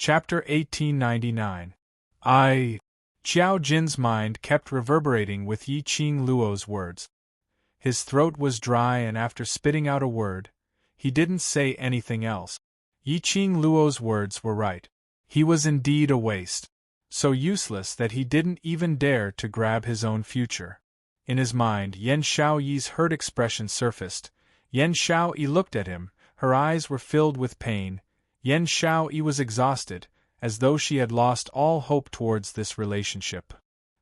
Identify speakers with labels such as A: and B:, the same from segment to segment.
A: Chapter 1899. Xiao Jin's mind kept reverberating with Yi Qing Luo's words. His throat was dry, and after spitting out a word, he didn't say anything else. Yi Qing Luo's words were right. He was indeed a waste. So useless that he didn't even dare to grab his own future. In his mind, Yan Xiaoyi's hurt expression surfaced. Yan Xiaoyi looked at him, her eyes were filled with pain. Yan Xiaoyi was exhausted, as though she had lost all hope towards this relationship.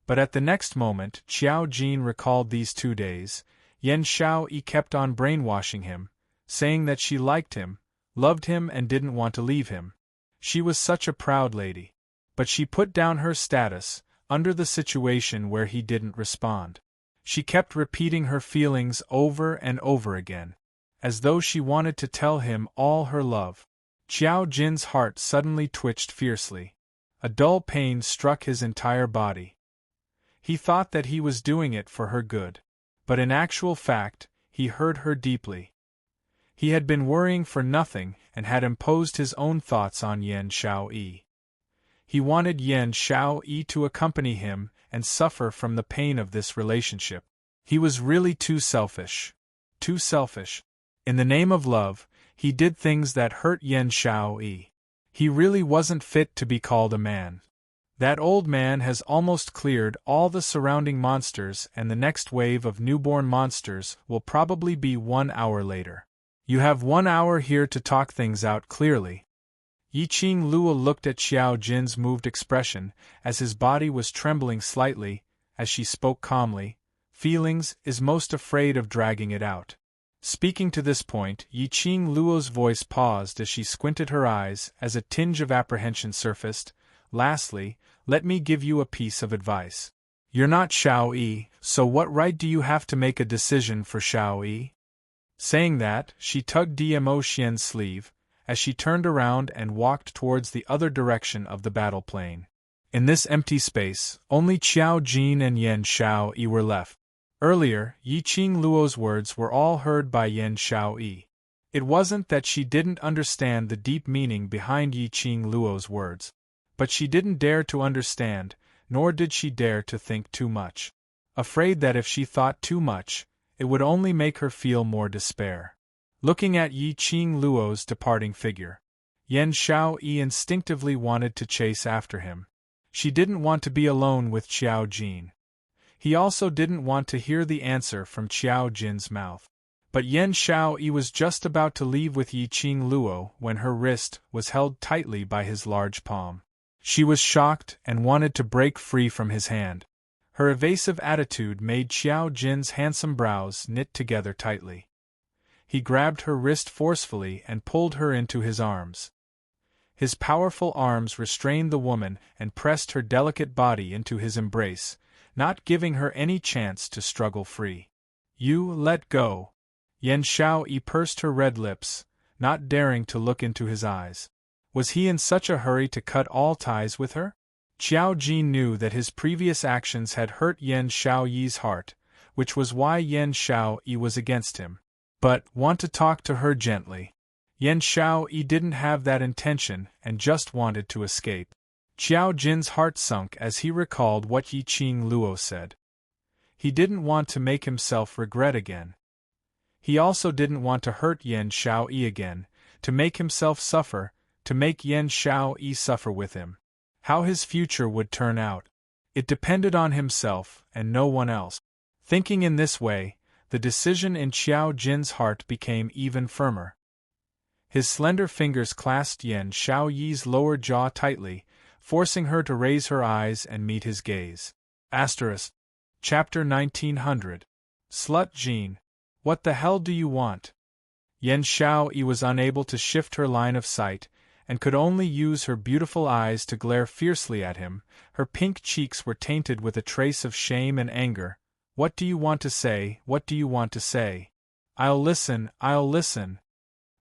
A: But at the next moment, Xiao Jin recalled these 2 days. Yan Xiaoyi kept on brainwashing him, saying that she liked him, loved him and didn't want to leave him. She was such a proud lady. But she put down her status, under the situation where he didn't respond. She kept repeating her feelings over and over again, as though she wanted to tell him all her love. Xiao Jin's heart suddenly twitched fiercely. A dull pain struck his entire body. He thought that he was doing it for her good. But in actual fact, he hurt her deeply. He had been worrying for nothing and had imposed his own thoughts on Yan Xiaoyi. He wanted Yan Xiaoyi to accompany him and suffer from the pain of this relationship. He was really too selfish. Too selfish. In the name of love, he did things that hurt Yan Xiaoyi. He really wasn't fit to be called a man. That old man has almost cleared all the surrounding monsters, and the next wave of newborn monsters will probably be 1 hour later. You have 1 hour here to talk things out clearly. Yi Qing Luo looked at Xiao Jin's moved expression, as his body was trembling slightly, as she spoke calmly. Feelings is most afraid of dragging it out. Speaking to this point, Yi Qing Luo's voice paused as she squinted her eyes, as a tinge of apprehension surfaced. Lastly, let me give you a piece of advice. You're not Xiaoyi, so what right do you have to make a decision for Xiaoyi? Saying that, she tugged Dmo Xian's sleeve, as she turned around and walked towards the other direction of the battle plane. In this empty space, only Xiao Jin and Yan Xiaoyi were left. Earlier, Yi Qing Luo's words were all heard by Yan Xiaoyi. It wasn't that she didn't understand the deep meaning behind Yi Qing Luo's words. But she didn't dare to understand, nor did she dare to think too much. Afraid that if she thought too much, it would only make her feel more despair. Looking at Yi Qing Luo's departing figure, Yan Xiaoyi instinctively wanted to chase after him. She didn't want to be alone with Xiao Jin. He also didn't want to hear the answer from Xiao Jin's mouth. But Yan Xiaoyi was just about to leave with Yi Qing Luo when her wrist was held tightly by his large palm. She was shocked and wanted to break free from his hand. Her evasive attitude made Xiao Jin's handsome brows knit together tightly. He grabbed her wrist forcefully and pulled her into his arms. His powerful arms restrained the woman and pressed her delicate body into his embrace, not giving her any chance to struggle free. You let go. Yan Xiaoyi pursed her red lips, not daring to look into his eyes. Was he in such a hurry to cut all ties with her? Xiao Jin knew that his previous actions had hurt Yan Xiaoyi's heart, which was why Yan Xiaoyi was against him. But, want to talk to her gently. Yan Xiaoyi didn't have that intention and just wanted to escape. Xiao Jin's heart sunk as he recalled what Yi Qing Luo said. He didn't want to make himself regret again. He also didn't want to hurt Yan Xiaoyi again, to make himself suffer, to make Yan Xiaoyi suffer with him. How his future would turn out. It depended on himself and no one else. Thinking in this way, the decision in Xiao Jin's heart became even firmer. His slender fingers clasped Yan Xiaoyi's lower jaw tightly, forcing her to raise her eyes and meet his gaze. Chapter 1900. Slut Jean. What the hell do you want? Yan Xiaoyi was unable to shift her line of sight, and could only use her beautiful eyes to glare fiercely at him. Her pink cheeks were tainted with a trace of shame and anger. What do you want to say? What do you want to say? I'll listen, I'll listen.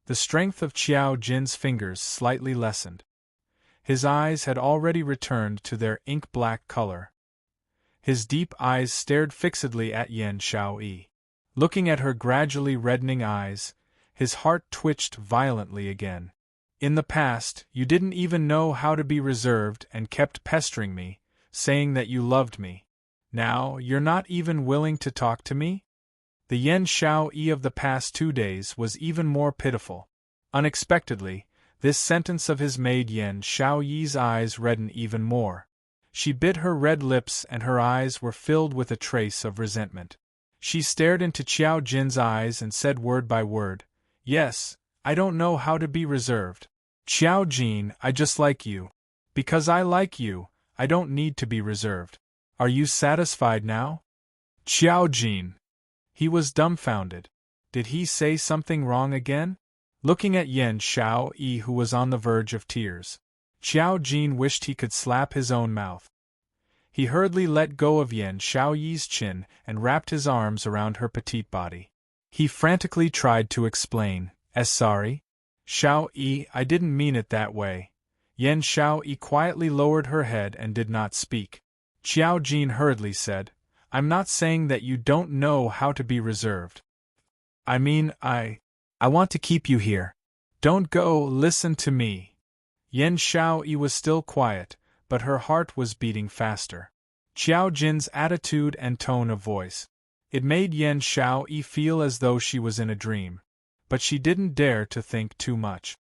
A: The strength of Xiao Jin's fingers slightly lessened. His eyes had already returned to their ink-black color. His deep eyes stared fixedly at Yan Xiaoyi. Looking at her gradually reddening eyes, his heart twitched violently again. In the past, you didn't even know how to be reserved and kept pestering me, saying that you loved me. Now, you're not even willing to talk to me? The Yen Xiaoyi of the past 2 days was even more pitiful. Unexpectedly, this sentence of his made Yen Xiaoyi's eyes redden even more. She bit her red lips and her eyes were filled with a trace of resentment. She stared into Qiao Jin's eyes and said word by word, "Yes, I don't know how to be reserved. Qiao Jin, I just like you. Because I like you, I don't need to be reserved. Are you satisfied now?" Qiao Jin. He was dumbfounded. Did he say something wrong again? Looking at Yen Xiaoyi, who was on the verge of tears, Qiao Jin wished he could slap his own mouth. He hurriedly let go of Yen Xiaoyi's chin and wrapped his arms around her petite body. He frantically tried to explain, sorry. Xiaoyi, I didn't mean it that way." Yen Xiaoyi quietly lowered her head and did not speak. Qiao Jin hurriedly said, "I'm not saying that you don't know how to be reserved. I mean, I want to keep you here. Don't go, listen to me." Yen Xiaoyi was still quiet, but her heart was beating faster. Qiao Jin's attitude and tone of voice. It made Yen Xiaoyi feel as though she was in a dream. But she didn't dare to think too much.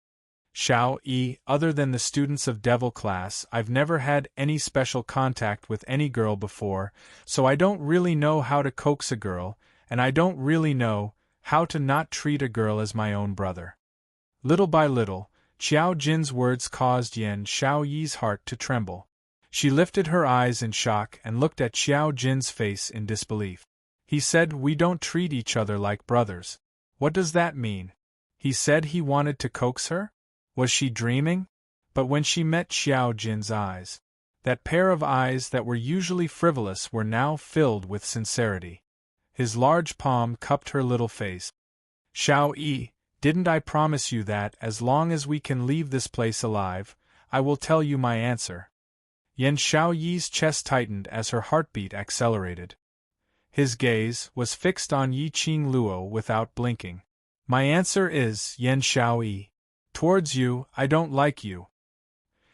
A: "Xiaoyi, other than the students of Devil class, I've never had any special contact with any girl before, so I don't really know how to coax a girl, and I don't really know how to not treat a girl as my own brother." Little by little, Qiao Jin's words caused Yen Xiaoyi's heart to tremble. She lifted her eyes in shock and looked at Qiao Jin's face in disbelief. He said, "We don't treat each other like brothers." What does that mean? He said he wanted to coax her? Was she dreaming? But when she met Qiao Jin's eyes, that pair of eyes that were usually frivolous were now filled with sincerity. His large palm cupped her little face. "Xiaoyi, didn't I promise you that as long as we can leave this place alive, I will tell you my answer?" Yen Xiaoyi's chest tightened as her heartbeat accelerated. His gaze was fixed on Yiqing Luo without blinking. "My answer is, Yen Xiaoyi. Towards you, I don't like you."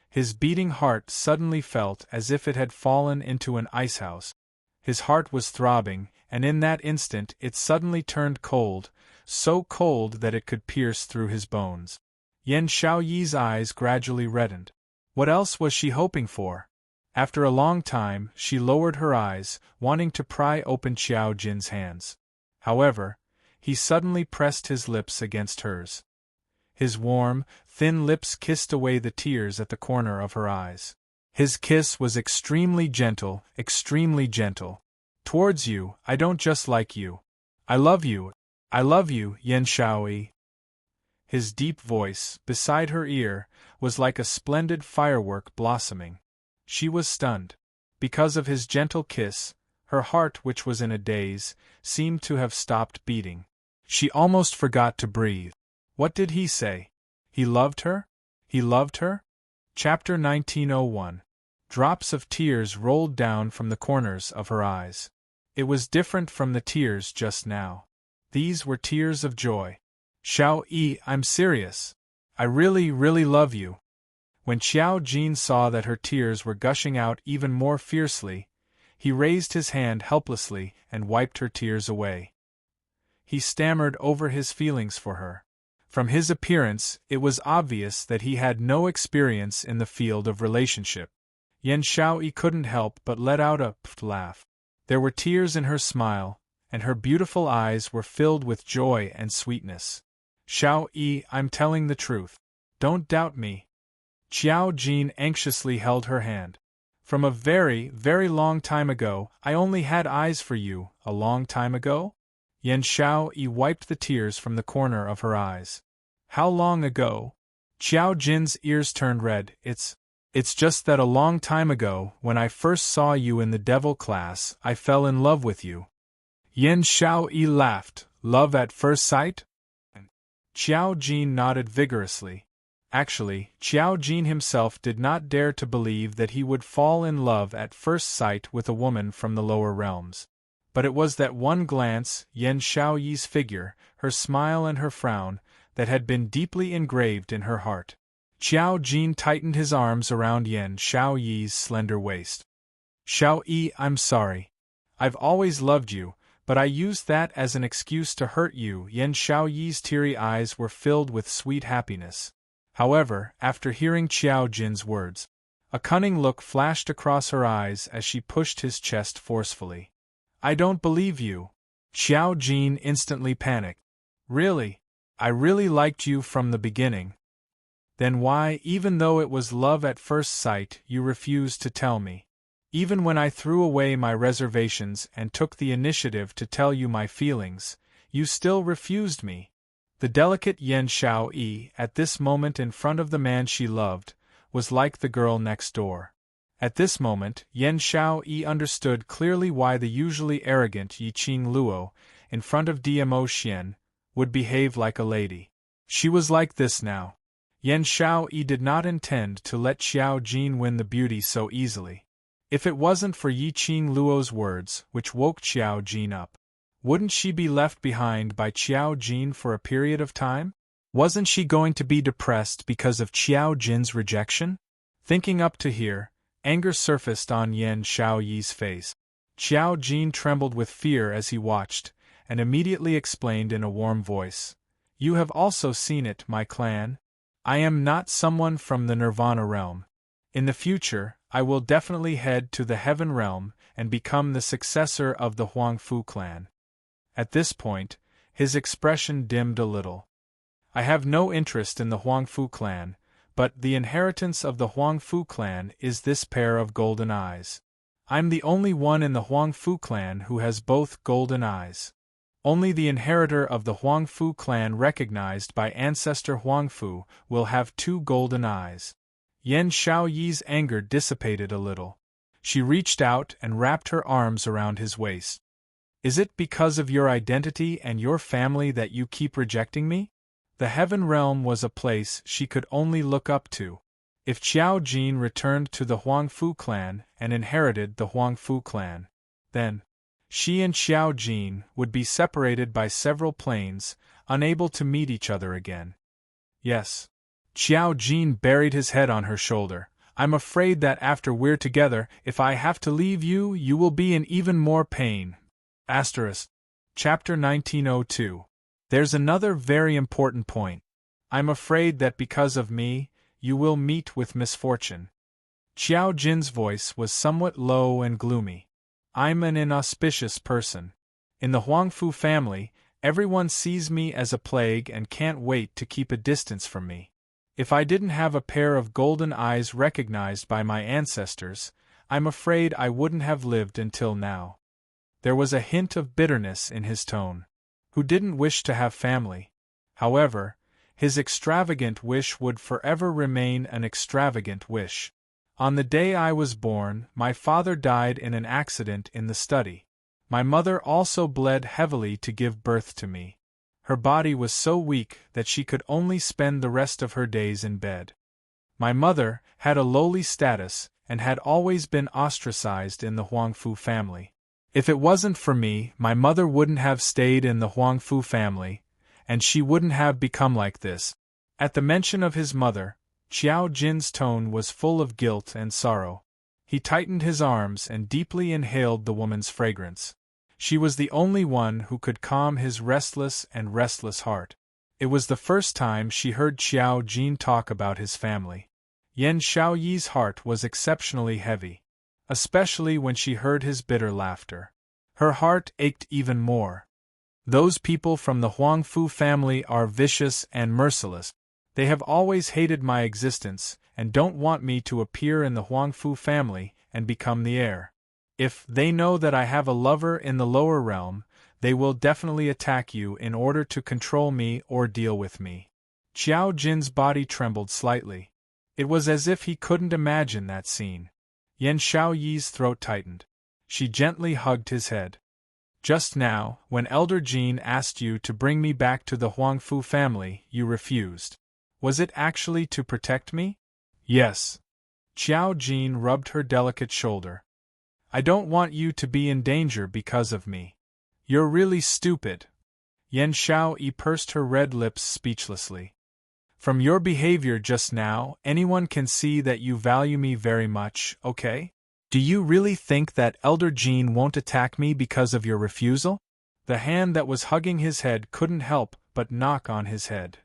A: His beating heart suddenly felt as if it had fallen into an icehouse. His heart was throbbing, and in that instant it suddenly turned cold, so cold that it could pierce through his bones. Yen Xiaoyi's eyes gradually reddened. What else was she hoping for? After a long time, she lowered her eyes, wanting to pry open Qiao Jin's hands. However, he suddenly pressed his lips against hers. His warm, thin lips kissed away the tears at the corner of her eyes. His kiss was extremely gentle, extremely gentle. "Towards you, I don't just like you. I love you, Yen Xiaoyi." His deep voice, beside her ear, was like a splendid firework blossoming. She was stunned. Because of his gentle kiss, her heart, which was in a daze, seemed to have stopped beating. She almost forgot to breathe. What did he say? He loved her? He loved her? Chapter 1901. Drops of tears rolled down from the corners of her eyes. It was different from the tears just now. These were tears of joy. "Xiaoyi, I'm serious. I really, really love you." When Qiao Jin saw that her tears were gushing out even more fiercely, he raised his hand helplessly and wiped her tears away. He stammered over his feelings for her. From his appearance, it was obvious that he had no experience in the field of relationship. Yen Xiaoyi couldn't help but let out a laugh. There were tears in her smile, and her beautiful eyes were filled with joy and sweetness. "Xiaoyi, I'm telling the truth. Don't doubt me." Qiao Jin anxiously held her hand. "From a very, very long time ago, I only had eyes for you, a long time ago?" Yen Xiaoyi wiped the tears from the corner of her eyes. "How long ago?" Qiao Jin's ears turned red. It's just that a long time ago, when I first saw you in the Devil class, I fell in love with you." Yen Xiaoyi laughed. "Love at first sight?" Qiao Jin nodded vigorously. Actually, Qiao Jin himself did not dare to believe that he would fall in love at first sight with a woman from the lower realms. But it was that one glance, Yen Xiaoyi's figure, her smile and her frown, that had been deeply engraved in her heart. Qiao Jin tightened his arms around Yan Xiaoyi's slender waist. Xiaoyi, I'm sorry. I've always loved you, but I used that as an excuse to hurt you. Yan Xiaoyi's teary eyes were filled with sweet happiness. However, after hearing Qiao Jin's words, a cunning look flashed across her eyes as she pushed his chest forcefully. I don't believe you. Qiao Jin instantly panicked. Really? I really liked you from the beginning. Then why, even though it was love at first sight, you refused to tell me? Even when I threw away my reservations and took the initiative to tell you my feelings, you still refused me. The delicate Yan Xiaoyi, at this moment in front of the man she loved, was like the girl next door. At this moment, Yan Xiaoyi understood clearly why the usually arrogant Yiqing Luo, in front of Dmo Xian, would behave like a lady. She was like this now. Yan Xiaoyi did not intend to let Qiao Jin win the beauty so easily. If it wasn't for Yiqing Luo's words, which woke Qiao Jin up, wouldn't she be left behind by Qiao Jin for a period of time? Wasn't she going to be depressed because of Qiao Jin's rejection? Thinking up to here, anger surfaced on Yan Xiaoyi's face. Qiao Jin trembled with fear as he watched, and immediately explained in a warm voice. You have also seen it, my clan. I am not someone from the Nirvana realm. In the future, I will definitely head to the Heaven realm and become the successor of the Huangfu clan. At this point, his expression dimmed a little. I have no interest in the Huangfu clan, but the inheritance of the Huangfu clan is this pair of golden eyes. I'm the only one in the Huangfu clan who has both golden eyes. Only the inheritor of the Huangfu clan recognized by ancestor Huangfu will have two golden eyes. Yan Xiaoyi's anger dissipated a little. She reached out and wrapped her arms around his waist. Is it because of your identity and your family that you keep rejecting me? The Heaven realm was a place she could only look up to. If Qiao Jin returned to the Huangfu clan and inherited the Huangfu clan, then she and Qiao Jin would be separated by several planes, unable to meet each other again. Yes. Qiao Jin buried his head on her shoulder. I'm afraid that after we're together, if I have to leave you, you will be in even more pain. Chapter 1902. There's another very important point. I'm afraid that because of me, you will meet with misfortune. Qiao Jin's voice was somewhat low and gloomy. I'm an inauspicious person. In the Huangfu family, everyone sees me as a plague and can't wait to keep a distance from me. If I didn't have a pair of golden eyes recognized by my ancestors, I'm afraid I wouldn't have lived until now. There was a hint of bitterness in his tone. Who didn't wish to have family? However, his extravagant wish would forever remain an extravagant wish. On the day I was born, my father died in an accident in the study. My mother also bled heavily to give birth to me. Her body was so weak that she could only spend the rest of her days in bed. My mother had a lowly status and had always been ostracized in the Huangfu family. If it wasn't for me, my mother wouldn't have stayed in the Huangfu family, and she wouldn't have become like this. At the mention of his mother, Qiao Jin's tone was full of guilt and sorrow. He tightened his arms and deeply inhaled the woman's fragrance. She was the only one who could calm his restless heart. It was the first time she heard Qiao Jin talk about his family. Yan Xiaoyi's heart was exceptionally heavy, especially when she heard his bitter laughter. Her heart ached even more. Those people from the Huangfu family are vicious and merciless. They have always hated my existence and don't want me to appear in the Huangfu family and become the heir. If they know that I have a lover in the lower realm, they will definitely attack you in order to control me or deal with me. Qiao Jin's body trembled slightly. It was as if he couldn't imagine that scene. Yan Xiaoyi's throat tightened. She gently hugged his head. Just now, when Elder Jin asked you to bring me back to the Huangfu family, you refused. Was it actually to protect me? Yes. Qiao Jin rubbed her delicate shoulder. I don't want you to be in danger because of me. You're really stupid. Yan Xiaoyi pursed her red lips speechlessly. From your behavior just now, anyone can see that you value me very much, okay? Do you really think that Elder Jean won't attack me because of your refusal? The hand that was hugging his head couldn't help but knock on his head.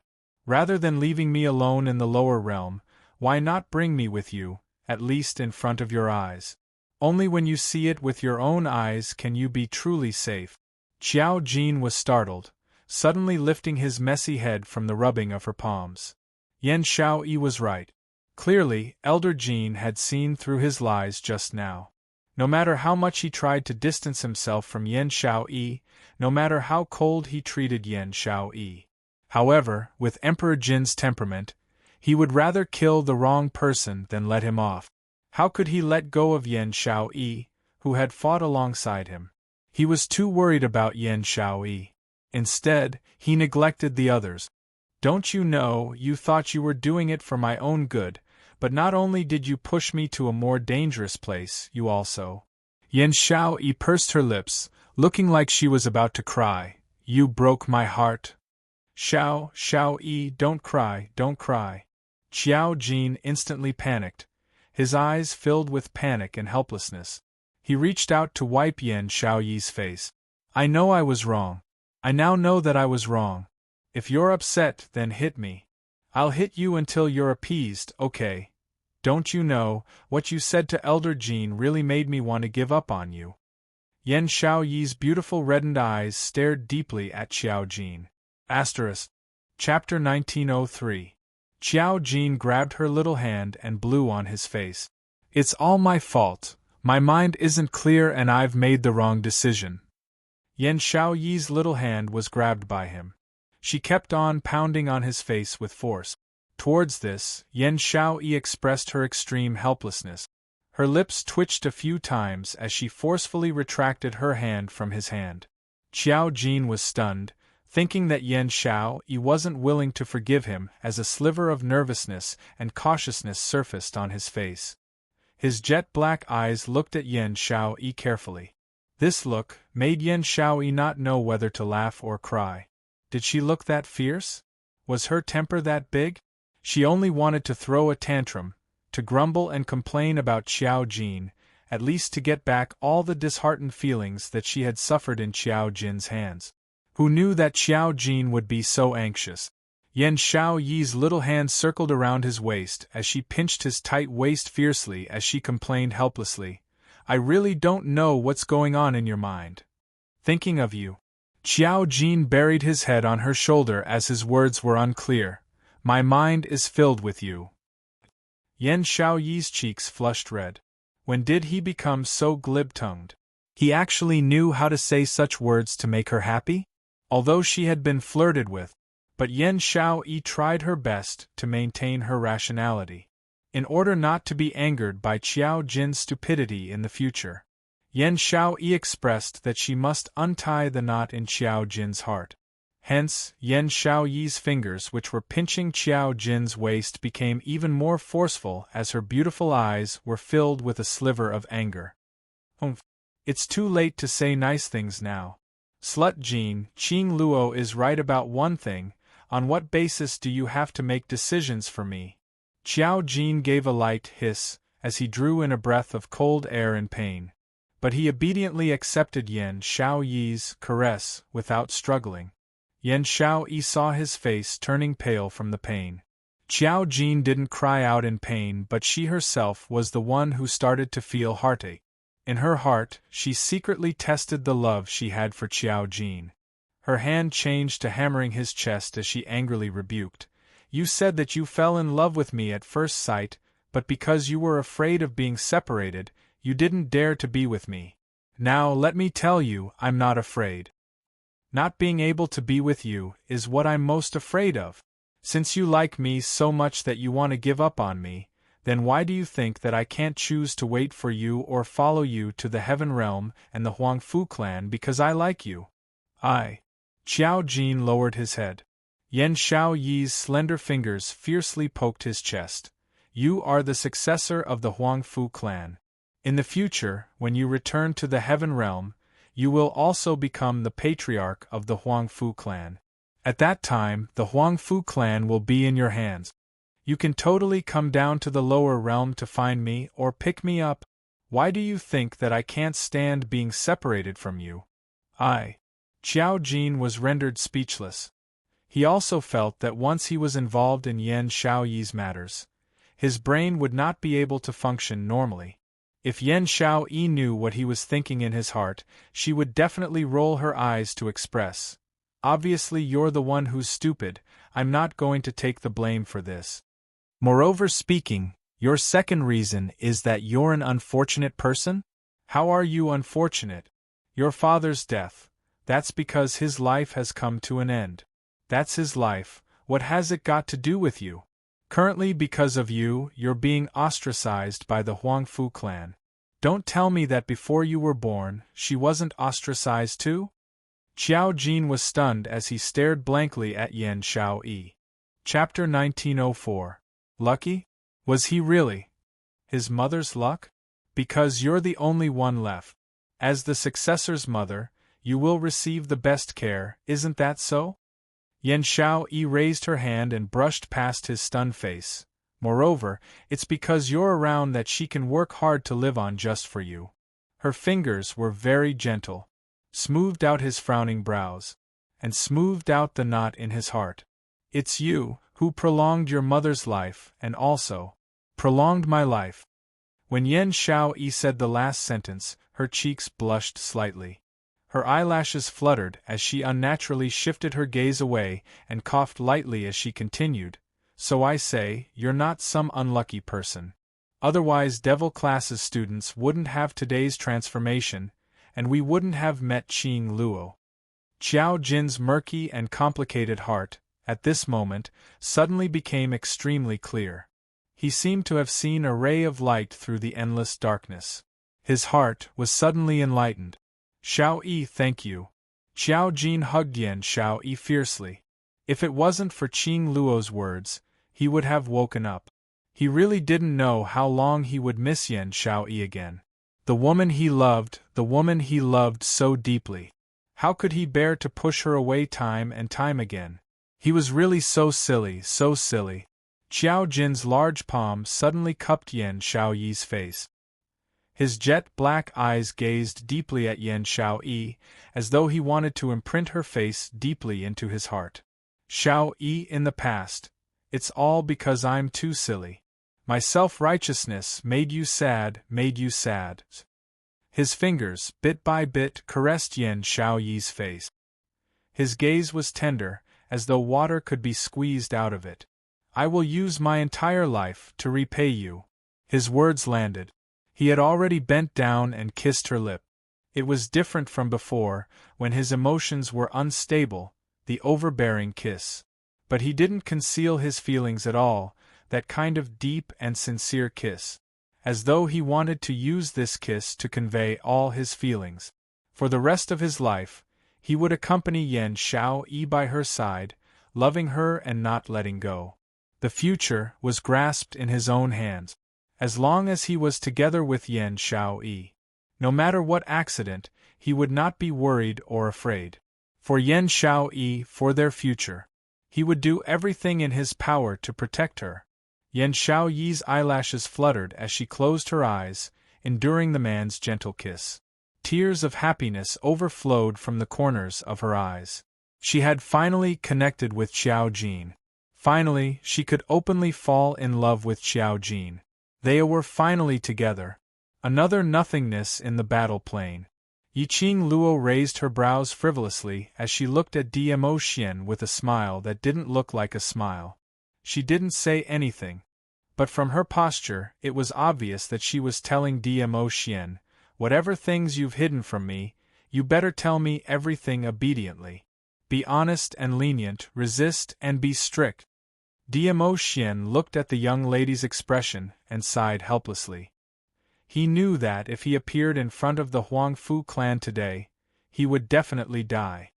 A: Rather than leaving me alone in the lower realm, why not bring me with you, at least in front of your eyes? Only when you see it with your own eyes can you be truly safe. Qiao Jin was startled, suddenly lifting his messy head from the rubbing of her palms. Yan Xiaoyi was right. Clearly, Elder Jean had seen through his lies just now. No matter how much he tried to distance himself from Yan Xiaoyi, no matter how cold he treated Yan Xiaoyi. However, with Emperor Jin's temperament, he would rather kill the wrong person than let him off. How could he let go of Yan Xiaoyi, who had fought alongside him? He was too worried about Yan Xiaoyi. Instead, he neglected the others. Don't you know, you thought you were doing it for my own good, but not only did you push me to a more dangerous place, you also… Yan Xiaoyi pursed her lips, looking like she was about to cry. You broke my heart. Xiaoyi, don't cry, don't cry. Qiao Jin instantly panicked, his eyes filled with panic and helplessness. He reached out to wipe Yan Xiaoyi's face. I know I was wrong. I now know that I was wrong. If you're upset, then hit me. I'll hit you until you're appeased, okay? Don't you know, what you said to Elder Jean really made me want to give up on you. Yan Xiaoyi's beautiful reddened eyes stared deeply at Qiao Jin. Chapter 1903. Qiao Jin grabbed her little hand and blew on his face. It's all my fault. My mind isn't clear and I've made the wrong decision. Yan Xiaoyi's little hand was grabbed by him. She kept on pounding on his face with force. Towards this, Yan Xiaoyi expressed her extreme helplessness. Her lips twitched a few times as she forcefully retracted her hand from his hand. Qiao Jin was stunned, thinking that Yan Xiaoyi wasn't willing to forgive him as a sliver of nervousness and cautiousness surfaced on his face. His jet-black eyes looked at Yan Xiaoyi carefully. This look made Yan Xiaoyi not know whether to laugh or cry. Did she look that fierce? Was her temper that big? She only wanted to throw a tantrum, to grumble and complain about Qiao Jin, at least to get back all the disheartened feelings that she had suffered in Qiao Jin's hands. Who knew that Qiao Jin would be so anxious? Yan Xiaoyi's little hand circled around his waist as she pinched his tight waist fiercely as she complained helplessly. I really don't know what's going on in your mind. Thinking of you. Qiao Jin buried his head on her shoulder as his words were unclear. My mind is filled with you. Yan Xiaoyi's cheeks flushed red. When did he become so glib-tongued? He actually knew how to say such words to make her happy? Although she had been flirted with, but Yan Xiaoyi tried her best to maintain her rationality. In order not to be angered by Qiao Jin's stupidity in the future, Yan Xiaoyi expressed that she must untie the knot in Qiao Jin's heart. Hence, Yan Xiaoyi's fingers which were pinching Qiao Jin's waist became even more forceful as her beautiful eyes were filled with a sliver of anger. It's too late to say nice things now. Slut Jean, Qing Luo is right about one thing. On what basis do you have to make decisions for me? Qiao Jin gave a light hiss as he drew in a breath of cold air in pain. But he obediently accepted Yan Xiaoyi's caress without struggling. Yan Xiaoyi saw his face turning pale from the pain. Qiao Jin didn't cry out in pain, but she herself was the one who started to feel heartache. In her heart, she secretly tested the love she had for Qiao Jin. Her hand changed to hammering his chest as she angrily rebuked. You said that you fell in love with me at first sight, but because you were afraid of being separated, you didn't dare to be with me. Now let me tell you, I'm not afraid. Not being able to be with you is what I'm most afraid of. Since you like me so much that you want to give up on me, then why do you think that I can't choose to wait for you or follow you to the Heaven Realm and the Huangfu clan because I like you? Qiao Jin lowered his head. Yan Xiaoyi's slender fingers fiercely poked his chest. You are the successor of the Huangfu clan. In the future, when you return to the Heaven Realm, you will also become the patriarch of the Huangfu clan. At that time, the Huangfu clan will be in your hands. You can totally come down to the lower realm to find me or pick me up. Why do you think that I can't stand being separated from you? Qiao Jin was rendered speechless. He also felt that once he was involved in Yan Xiaoyi's matters, his brain would not be able to function normally. If Yan Xiaoyi knew what he was thinking in his heart, she would definitely roll her eyes to express, "Obviously you're the one who's stupid, I'm not going to take the blame for this. Moreover speaking, your second reason is that you're an unfortunate person? How are you unfortunate? Your father's death, that's because his life has come to an end. That's his life, what has it got to do with you? Currently because of you, you're being ostracized by the Huangfu clan. Don't tell me that before you were born, she wasn't ostracized too?" Qiao Jin was stunned as he stared blankly at Yan Xiaoyi. Chapter 1904. Lucky? Was he really? His mother's luck? Because you're the only one left. As the successor's mother, you will receive the best care, isn't that so? Yan Xiaoyi raised her hand and brushed past his stunned face. Moreover, it's because you're around that she can work hard to live on just for you. Her fingers were very gentle, smoothed out his frowning brows, and smoothed out the knot in his heart. It's you who prolonged your mother's life and also prolonged my life. When Yan Xiaoyi said the last sentence, her cheeks blushed slightly. Her eyelashes fluttered as she unnaturally shifted her gaze away and coughed lightly as she continued, "So I say, you're not some unlucky person. Otherwise Devil Classes students wouldn't have today's transformation, and we wouldn't have met Qing Luo." Qiao Jin's murky and complicated heart, at this moment, suddenly became extremely clear. He seemed to have seen a ray of light through the endless darkness. His heart was suddenly enlightened. "Xiaoyi, thank you." Qiao Jin hugged Yan Xiaoyi fiercely. If it wasn't for Qing Luo's words, he would have woken up. He really didn't know how long he would miss Yan Xiaoyi again. The woman he loved so deeply. How could he bear to push her away time and time again? He was really so silly, so silly. Qiao Jin's large palm suddenly cupped Yan Xiaoyi's face. His jet-black eyes gazed deeply at Yan Xiaoyi, as though he wanted to imprint her face deeply into his heart. "Xiaoyi, in the past, it's all because I'm too silly. My self-righteousness made you sad, His fingers, bit by bit, caressed Yan Xiaoyi's face. His gaze was tender, as though water could be squeezed out of it. "I will use my entire life to repay you." His words landed. He had already bent down and kissed her lip. It was different from before, when his emotions were unstable, the overbearing kiss. But he didn't conceal his feelings at all, that kind of deep and sincere kiss. As though he wanted to use this kiss to convey all his feelings. For the rest of his life, he would accompany Yan Xiaoyi by her side, loving her and not letting go. The future was grasped in his own hands. As long as he was together with Yan Xiaoyi, no matter what accident, he would not be worried or afraid. For Yan Xiaoyi, for their future, he would do everything in his power to protect her. Yan Xiaoyi's eyelashes fluttered as she closed her eyes, enduring the man's gentle kiss. Tears of happiness overflowed from the corners of her eyes. She had finally connected with Qiao Jin. Finally, she could openly fall in love with Qiao Jin. They were finally together. Another nothingness in the battle plain. Yiqing Luo raised her brows frivolously as she looked at Dmo Xian with a smile that didn't look like a smile. She didn't say anything. But from her posture, it was obvious that she was telling Dmo Xian, "Whatever things you've hidden from me, you better tell me everything obediently. Be honest and lenient, resist and be strict." Dmo Xian looked at the young lady's expression and sighed helplessly. He knew that if he appeared in front of the Huangfu clan today, he would definitely die.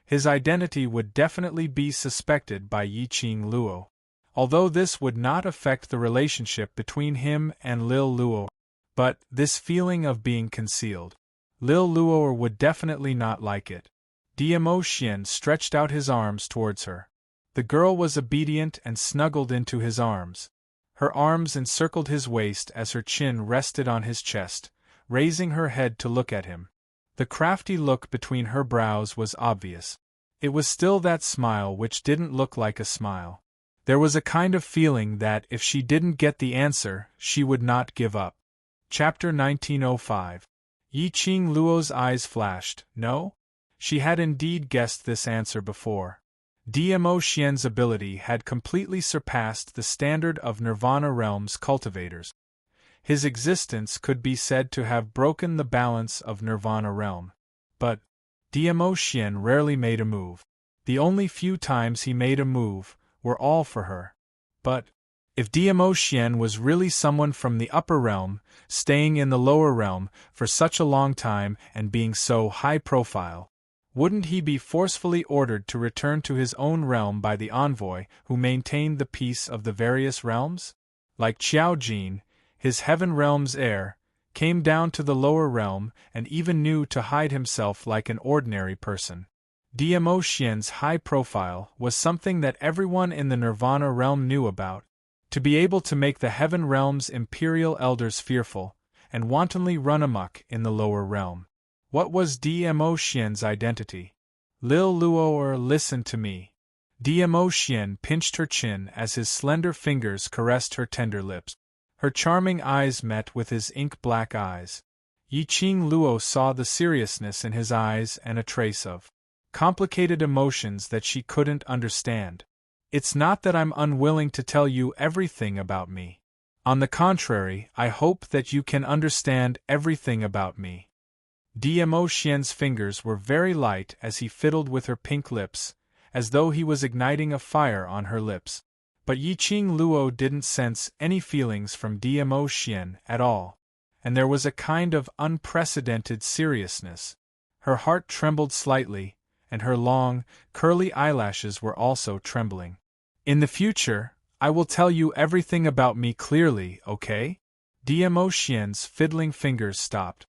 A: His identity would definitely be suspected by Yiqing Luo. Although this would not affect the relationship between him and Lil Luo, but this feeling of being concealed. Lil Luo would definitely not like it. Diemo Xian stretched out his arms towards her. The girl was obedient and snuggled into his arms. Her arms encircled his waist as her chin rested on his chest, raising her head to look at him. The crafty look between her brows was obvious. It was still that smile which didn't look like a smile. There was a kind of feeling that if she didn't get the answer, she would not give up. Chapter 1905. Yi Qing Luo's eyes flashed. No? She had indeed guessed this answer before. Diemo Xian's ability had completely surpassed the standard of Nirvana Realm's cultivators. His existence could be said to have broken the balance of Nirvana Realm. But Diemo Xian rarely made a move. The only few times he made a move were all for her. But if Diemo Xian was really someone from the upper realm, staying in the lower realm for such a long time and being so high profile, wouldn't he be forcefully ordered to return to his own realm by the envoy who maintained the peace of the various realms? Like Qiao Jin, his heaven realm's heir, came down to the lower realm and even knew to hide himself like an ordinary person. Diemo Xian's high profile was something that everyone in the Nirvana realm knew about. To be able to make the heaven realm's imperial elders fearful, and wantonly run amok in the lower realm. What was Diemo Xian's identity? Lil Luo, listen to me. Diemo Xian pinched her chin as his slender fingers caressed her tender lips. Her charming eyes met with his ink-black eyes. Yi Qing Luo saw the seriousness in his eyes and a trace of complicated emotions that she couldn't understand. It's not that I'm unwilling to tell you everything about me. On the contrary, I hope that you can understand everything about me. Diemo Xian's fingers were very light as he fiddled with her pink lips, as though he was igniting a fire on her lips. But Yi Qing Luo didn't sense any feelings from Diemo Xian at all, and there was a kind of unprecedented seriousness. Her heart trembled slightly, and her long, curly eyelashes were also trembling. In the future, I will tell you everything about me clearly, okay? Diemo Xian's fiddling fingers stopped.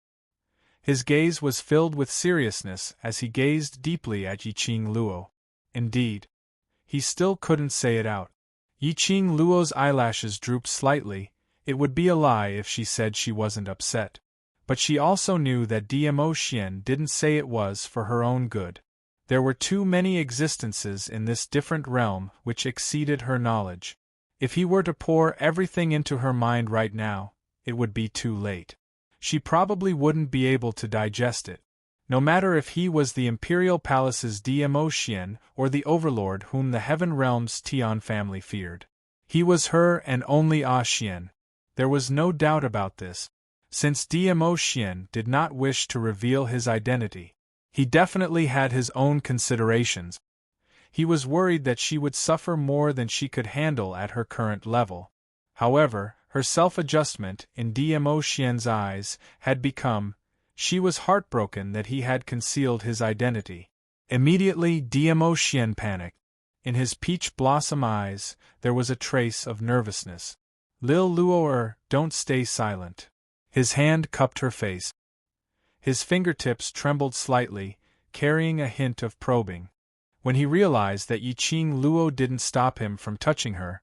A: His gaze was filled with seriousness as he gazed deeply at Yi Qing Luo. Indeed, he still couldn't say it out. Yi Qing Luo's eyelashes drooped slightly. It would be a lie if she said she wasn't upset. But she also knew that Diemo Xian didn't say it was for her own good. There were too many existences in this different realm which exceeded her knowledge. If he were to pour everything into her mind right now, it would be too late. She probably wouldn't be able to digest it. No matter if he was the Imperial Palace's Diemo Xian or the Overlord whom the Heaven Realm's Tian family feared. He was her and only Xian. There was no doubt about this. Since Diemo Xian did not wish to reveal his identity, he definitely had his own considerations. He was worried that she would suffer more than she could handle at her current level. However, her self-adjustment in Diemo Xian's eyes had become, she was heartbroken that he had concealed his identity. Immediately Diemo Xian panicked. In his peach blossom eyes, there was a trace of nervousness. Lil Luo, don't stay silent. His hand cupped her face. His fingertips trembled slightly, carrying a hint of probing. When he realized that Yi Qing Luo didn't stop him from touching her,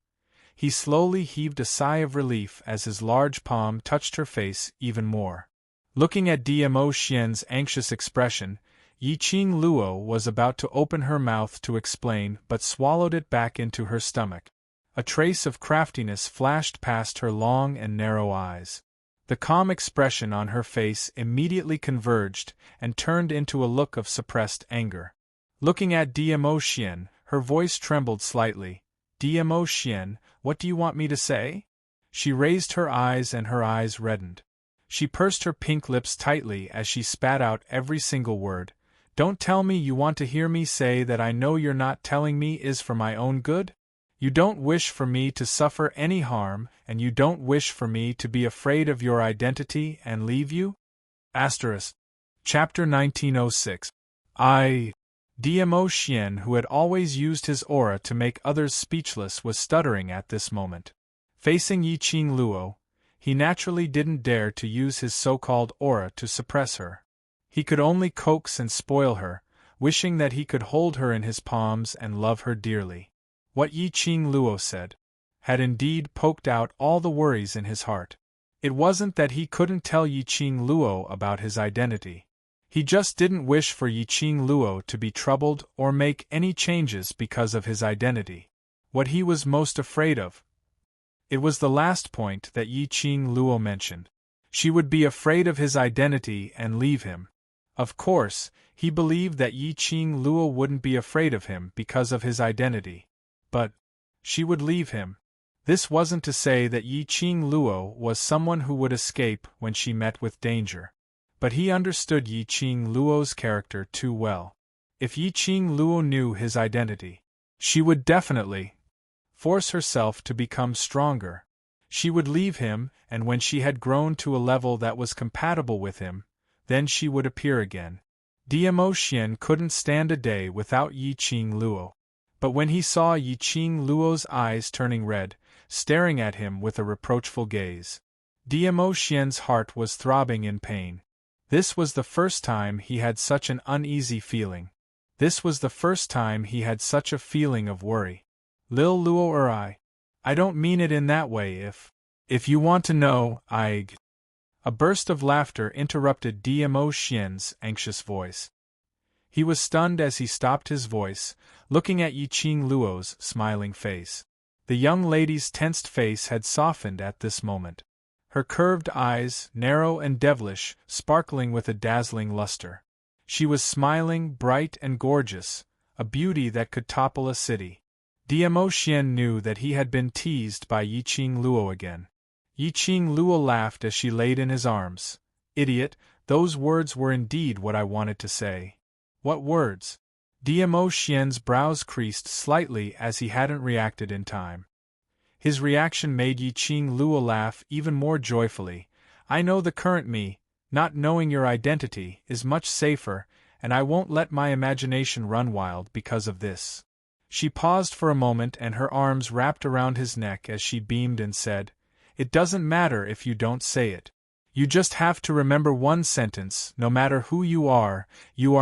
A: he slowly heaved a sigh of relief as his large palm touched her face even more. Looking at Diemo Xian's anxious expression, Yi Qing Luo was about to open her mouth to explain but swallowed it back into her stomach. A trace of craftiness flashed past her long and narrow eyes. The calm expression on her face immediately converged and turned into a look of suppressed anger. Looking at Diemo Xian, her voice trembled slightly. Diemo Xian, what do you want me to say? She raised her eyes and her eyes reddened. She pursed her pink lips tightly as she spat out every single word. Don't tell me you want to hear me say that I know you're not telling me is for my own good? You don't wish for me to suffer any harm, and you don't wish for me to be afraid of your identity and leave you? Asterisk. Chapter 1906. Diemo Xian, who had always used his aura to make others speechless, was stuttering at this moment. Facing Yi Qing Luo, he naturally didn't dare to use his so-called aura to suppress her. He could only coax and spoil her, wishing that he could hold her in his palms and love her dearly. What Yi Qing Luo said had indeed poked out all the worries in his heart. It wasn't that he couldn't tell Yi Qing Luo about his identity. He just didn't wish for Yi Qing Luo to be troubled or make any changes because of his identity. What he was most afraid of. It was the last point that Yi Qing Luo mentioned. She would be afraid of his identity and leave him. Of course, he believed that Yi Qing Luo wouldn't be afraid of him because of his identity. But she would leave him. This wasn't to say that Yi Qing Luo was someone who would escape when she met with danger. But he understood Yi Qing Luo's character too well. If Yi Qing Luo knew his identity, she would definitely force herself to become stronger. She would leave him, and when she had grown to a level that was compatible with him, then she would appear again. Diamo Xian couldn't stand a day without Yi Qing Luo. But when he saw Yi Qing Luo's eyes turning red, staring at him with a reproachful gaze, Diamo Xian's heart was throbbing in pain. This was the first time he had such an uneasy feeling. This was the first time he had such a feeling of worry. Lil Luo or I don't mean it in that way if you want to know, A burst of laughter interrupted Diamo Xian's anxious voice. He was stunned as he stopped his voice, looking at Yi Qing Luo's smiling face. The young lady's tensed face had softened at this moment. Her curved eyes, narrow and devilish, sparkling with a dazzling luster. She was smiling, bright and gorgeous, a beauty that could topple a city. Diamo Xian knew that he had been teased by Yi Qing Luo again. Yi Qing Luo laughed as she laid in his arms. Idiot, those words were indeed what I wanted to say. What words? Diamo Xian's brows creased slightly as he hadn't reacted in time. His reaction made Yi Qing Luo laugh even more joyfully. I know the current me, not knowing your identity, is much safer, and I won't let my imagination run wild because of this. She paused for a moment and her arms wrapped around his neck as she beamed and said, It doesn't matter if you don't say it. You just have to remember one sentence, no matter who you are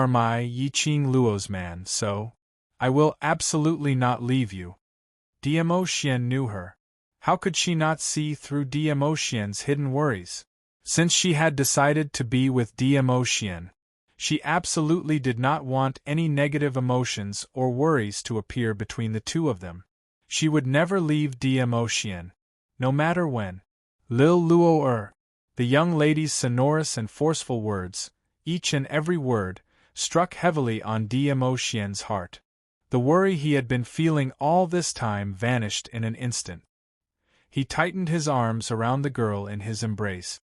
A: my Yi Qing Luo's man, so I will absolutely not leave you. Diamo Xian knew her. How could she not see through Diamo Xian's hidden worries? Since she had decided to be with Diamo Xian, she absolutely did not want any negative emotions or worries to appear between the two of them. She would never leave Diamo Xian, no matter when. Lil Luo The young lady's sonorous and forceful words, each and every word, struck heavily on Diamo Xian's heart. The worry he had been feeling all this time vanished in an instant. He tightened his arms around the girl in his embrace.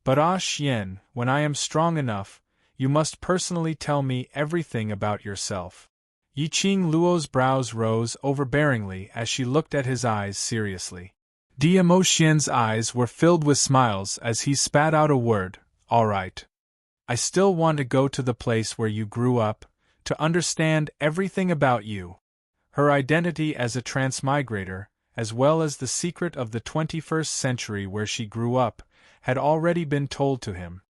A: But Xian, when I am strong enough, you must personally tell me everything about yourself. Yi Qing Luo's brows rose overbearingly as she looked at his eyes seriously. Diamo Xian's eyes were filled with smiles as he spat out a word, All right. I still want to go to the place where you grew up, to understand everything about you. Her identity as a transmigrator, as well as the secret of the 21st century where she grew up, had already been told to him.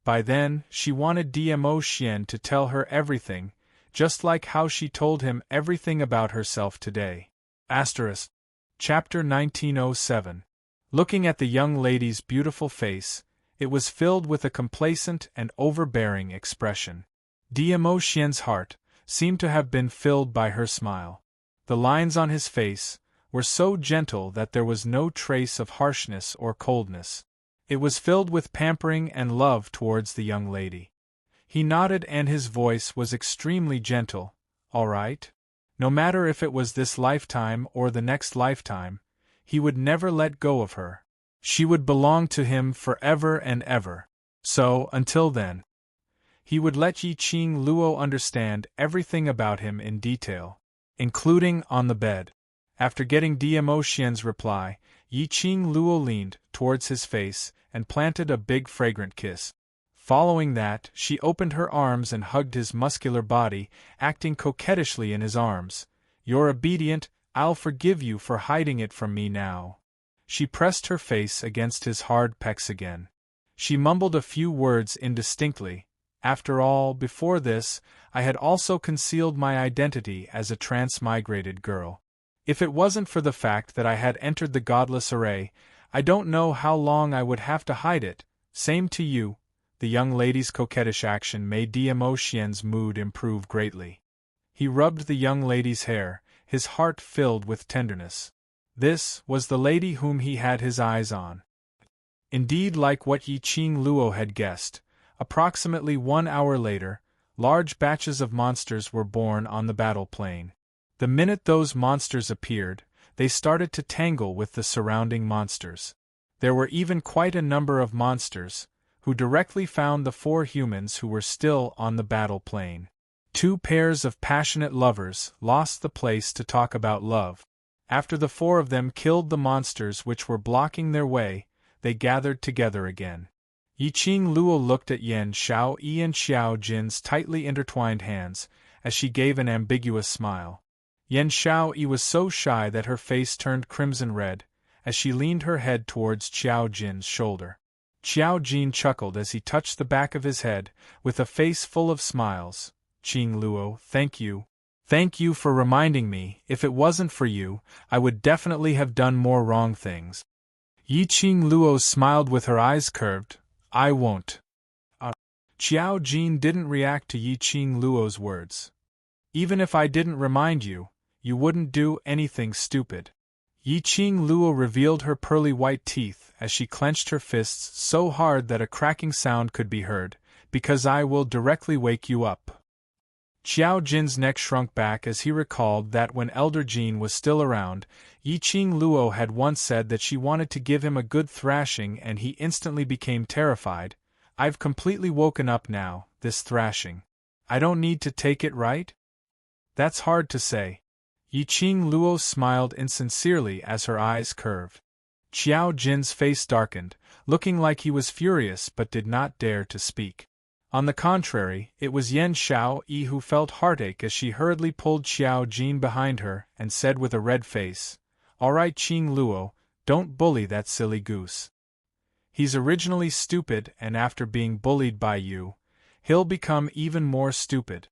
A: By then, she wanted Diamo Xian to tell her everything, just like how she told him everything about herself today. Chapter 1907. Looking at the young lady's beautiful face, it was filled with a complacent and overbearing expression. Diamo Xian's heart seemed to have been filled by her smile. The lines on his face were so gentle that there was no trace of harshness or coldness. It was filled with pampering and love towards the young lady. He nodded and his voice was extremely gentle. All right? No matter if it was this lifetime or the next lifetime, he would never let go of her. She would belong to him forever and ever. So, until then, he would let Yi Qing Luo understand everything about him in detail, including on the bed. After getting Diamo Xian's reply, Yi Qing Luo leaned towards his face and planted a big fragrant kiss. Following that, she opened her arms and hugged his muscular body, acting coquettishly in his arms. You're obedient, I'll forgive you for hiding it from me now. She pressed her face against his hard pecs again. She mumbled a few words indistinctly. After all, before this, I had also concealed my identity as a transmigrated girl. If it wasn't for the fact that I had entered the godless array, I don't know how long I would have to hide it. Same to you. The young lady's coquettish action made Diemo-Xian's mood improve greatly. He rubbed the young lady's hair, his heart filled with tenderness. This was the lady whom he had his eyes on. Indeed, like what Yi Qing Luo had guessed, approximately 1 hour later, large batches of monsters were born on the battle plain. The minute those monsters appeared, they started to tangle with the surrounding monsters. There were even quite a number of monsters, who directly found the 4 humans who were still on the battle plain. 2 pairs of passionate lovers lost the place to talk about love. After the 4 of them killed the monsters which were blocking their way, they gathered together again. Yi Qing Luo looked at Yan Xiaoyi and Xiao Jin's tightly intertwined hands, as she gave an ambiguous smile. Yan Xiaoyi was so shy that her face turned crimson red, as she leaned her head towards Xiao Jin's shoulder. Xiao Jin chuckled as he touched the back of his head, with a face full of smiles. Qing Luo, thank you. Thank you for reminding me. If it wasn't for you, I would definitely have done more wrong things. Yi Qing Luo smiled with her eyes curved. I won't. Xiao Jin didn't react to Yi Qing Luo's words. Even if I didn't remind you, you wouldn't do anything stupid. Yi Qing Luo revealed her pearly white teeth as she clenched her fists so hard that a cracking sound could be heard, because I will directly wake you up. Xiao Jin's neck shrunk back as he recalled that when Elder Jin was still around, Yi Qing Luo had once said that she wanted to give him a good thrashing, and he instantly became terrified. I've completely woken up now, this thrashing. I don't need to take it, right? That's hard to say. Yi Qing Luo smiled insincerely as her eyes curved. Xiao Jin's face darkened, looking like he was furious but did not dare to speak. On the contrary, it was Yan Xiaoyi who felt heartache as she hurriedly pulled Xiao Jin behind her and said with a red face, "All right, Qing Luo, don't bully that silly goose. He's originally stupid, and after being bullied by you, he'll become even more stupid."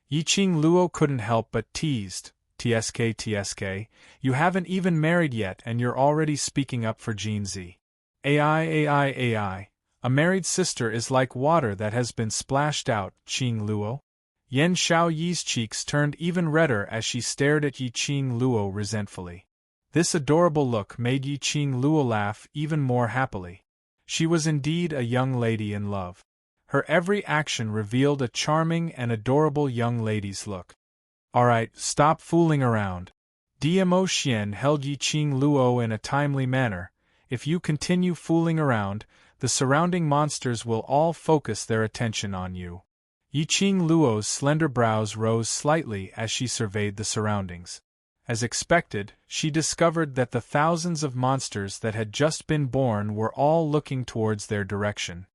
A: Yi Qing Luo couldn't help but teased, "TSK, you haven't even married yet and you're already speaking up for Jinzi. AI. A married sister is like water that has been splashed out, Qing Luo." Yan Xiaoyi's cheeks turned even redder as she stared at Yi Qing Luo resentfully. This adorable look made Yi Qing Luo laugh even more happily. She was indeed a young lady in love. Her every action revealed a charming and adorable young lady's look. "All right, stop fooling around." Diemo-Xian held Yi Qing Luo in a timely manner. "If you continue fooling around, the surrounding monsters will all focus their attention on you." Yi Qing Luo's slender brows rose slightly as she surveyed the surroundings. As expected, she discovered that the thousands of monsters that had just been born were all looking towards their direction.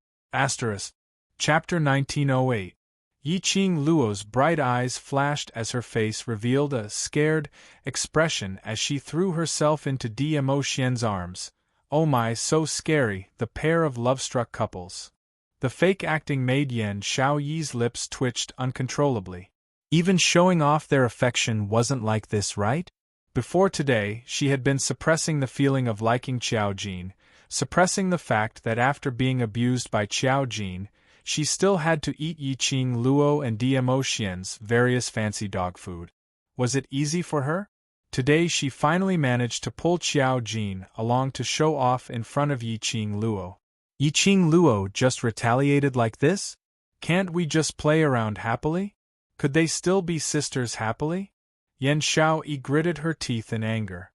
A: Chapter 1908. Yi Qing Luo's bright eyes flashed as her face revealed a scared expression as she threw herself into Diemo-Xian's arms. Oh my, so scary, the pair of love-struck couples. The fake acting made Yan Xiaoyi's lips twitched uncontrollably. Even showing off their affection wasn't like this, right? Before today, she had been suppressing the feeling of liking Xiao Jin, suppressing the fact that after being abused by Xiao Jin, she still had to eat Yi Qing Luo and Diemo-Xian's various fancy dog food. Was it easy for her? Today she finally managed to pull Xiao Jin along to show off in front of Yi Qing Luo. Yi Qing Luo just retaliated like this? Can't we just play around happily? Could they still be sisters happily? Yan Xiaoyi gritted her teeth in anger.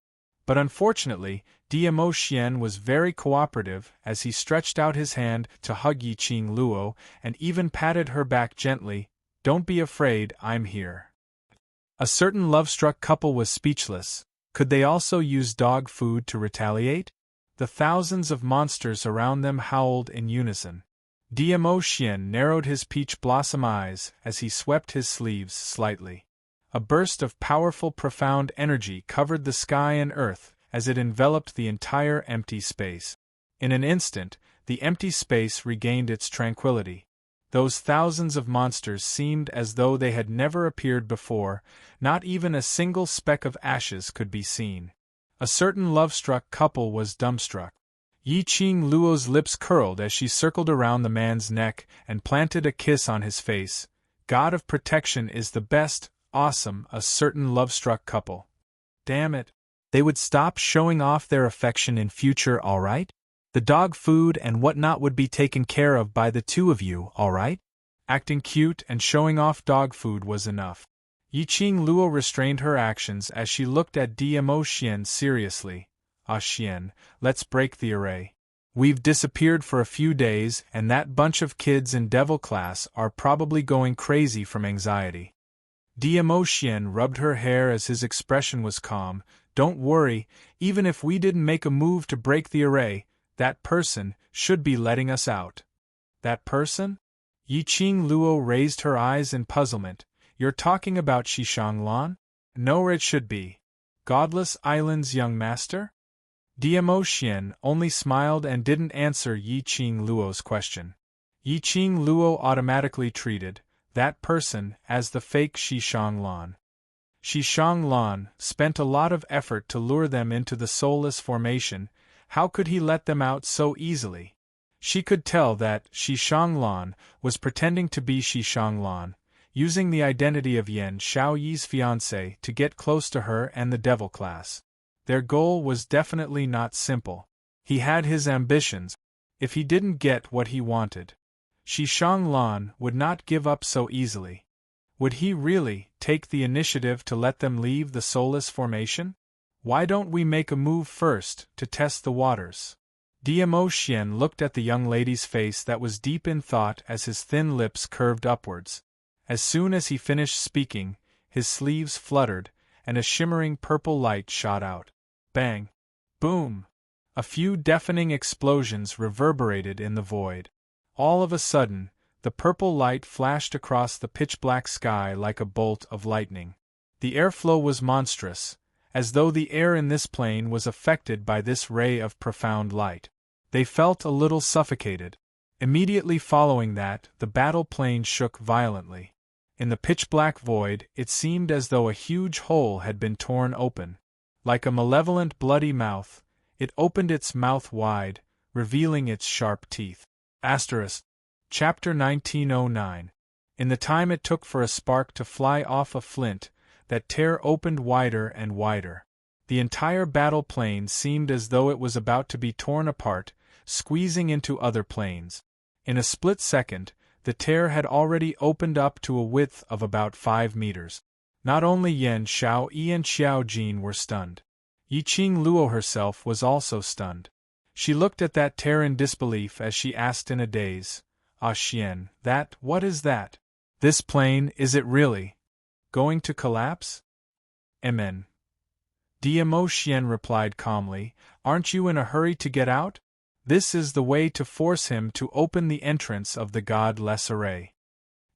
A: But unfortunately, Diemo-Xian was very cooperative as he stretched out his hand to hug Yi Qing Luo and even patted her back gently. "Don't be afraid, I'm here." A certain love-struck couple was speechless. Could they also use dog food to retaliate? The thousands of monsters around them howled in unison. Diemo-Xian narrowed his peach blossom eyes as he swept his sleeves slightly. A burst of powerful, profound energy covered the sky and earth as it enveloped the entire empty space. In an instant, the empty space regained its tranquility. Those thousands of monsters seemed as though they had never appeared before, not even a single speck of ashes could be seen. A certain love-struck couple was dumbstruck. Yi-Ching Luo's lips curled as she circled around the man's neck and planted a kiss on his face. God of protection is the best, awesome, a certain love-struck couple. Damn it. They would stop showing off their affection in future, alright? The dog food and whatnot would be taken care of by the two of you, alright? Acting cute and showing off dog food was enough. Yi-Ching Luo restrained her actions as she looked at DMO Xian seriously. Ah Xian, let's break the array. We've disappeared for a few days and that bunch of kids in Devil class are probably going crazy from anxiety. DMO Xian rubbed her hair as his expression was calm. Don't worry, even if we didn't make a move to break the array, that person should be letting us out. That person? Yi-Ching Luo raised her eyes in puzzlement. You're talking about Xishang Lan? No, it should be. Godless Island's young master? DMO Xian only smiled and didn't answer Yi-Ching Luo's question. Yi-Ching Luo automatically treated that person as the fake Xishang Lan. Xishang Lan spent a lot of effort to lure them into the soulless formation. How could he let them out so easily? She could tell that Xishang Lan was pretending to be Xishang Lan, using the identity of Yan Xiaoyi's fiancé to get close to her and the devil class. Their goal was definitely not simple. He had his ambitions. If he didn't get what he wanted, Xishang Lan would not give up so easily. Would he really take the initiative to let them leave the soulless formation? Why don't we make a move first to test the waters? DMO Xian looked at the young lady's face that was deep in thought as his thin lips curved upwards. As soon as he finished speaking, his sleeves fluttered, and a shimmering purple light shot out. Bang! Boom! A few deafening explosions reverberated in the void. All of a sudden, the purple light flashed across the pitch-black sky like a bolt of lightning. The airflow was monstrous, as though the air in this plane was affected by this ray of profound light. They felt a little suffocated. Immediately following that, the battle plane shook violently. In the pitch-black void, it seemed as though a huge hole had been torn open. Like a malevolent bloody mouth, it opened its mouth wide, revealing its sharp teeth. Asterisk. Chapter 1909. In the time it took for a spark to fly off a flint, that tear opened wider and wider. The entire battle plane seemed as though it was about to be torn apart, squeezing into other planes. In a split second, the tear had already opened up to a width of about 5 meters. Not only Yan Xiaoyi and Xiao Jin were stunned. Yi-Ching Luo herself was also stunned. She looked at that tear in disbelief as she asked in a daze, Ah Xian, what is that? This plane, is it really going to collapse? Amen. DMO Xian replied calmly, aren't you in a hurry to get out? This is the way to force him to open the entrance of the godless array.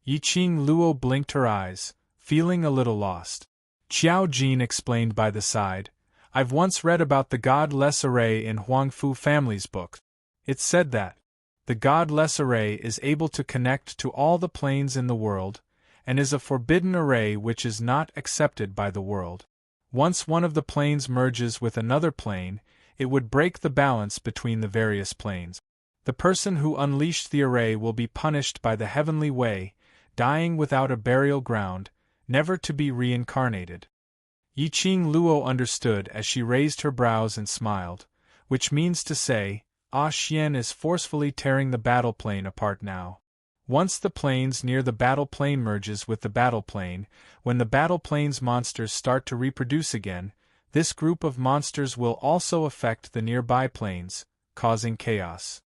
A: Yi-Ching Luo blinked her eyes, feeling a little lost. Xiao Jin explained by the side, I've once read about the godless array in Huangfu family's book. It said that the godless array is able to connect to all the planes in the world, and is a forbidden array which is not accepted by the world. Once one of the planes merges with another plane, it would break the balance between the various planes. The person who unleashed the array will be punished by the heavenly way, dying without a burial ground, never to be reincarnated. Yi-Ching Luo understood as she raised her brows and smiled, which means to say, Ah Xian is forcefully tearing the battle plane apart now. Once the planes near the battle plane merges with the battle plane, when the battle plane's monsters start to reproduce again, this group of monsters will also affect the nearby planes, causing chaos.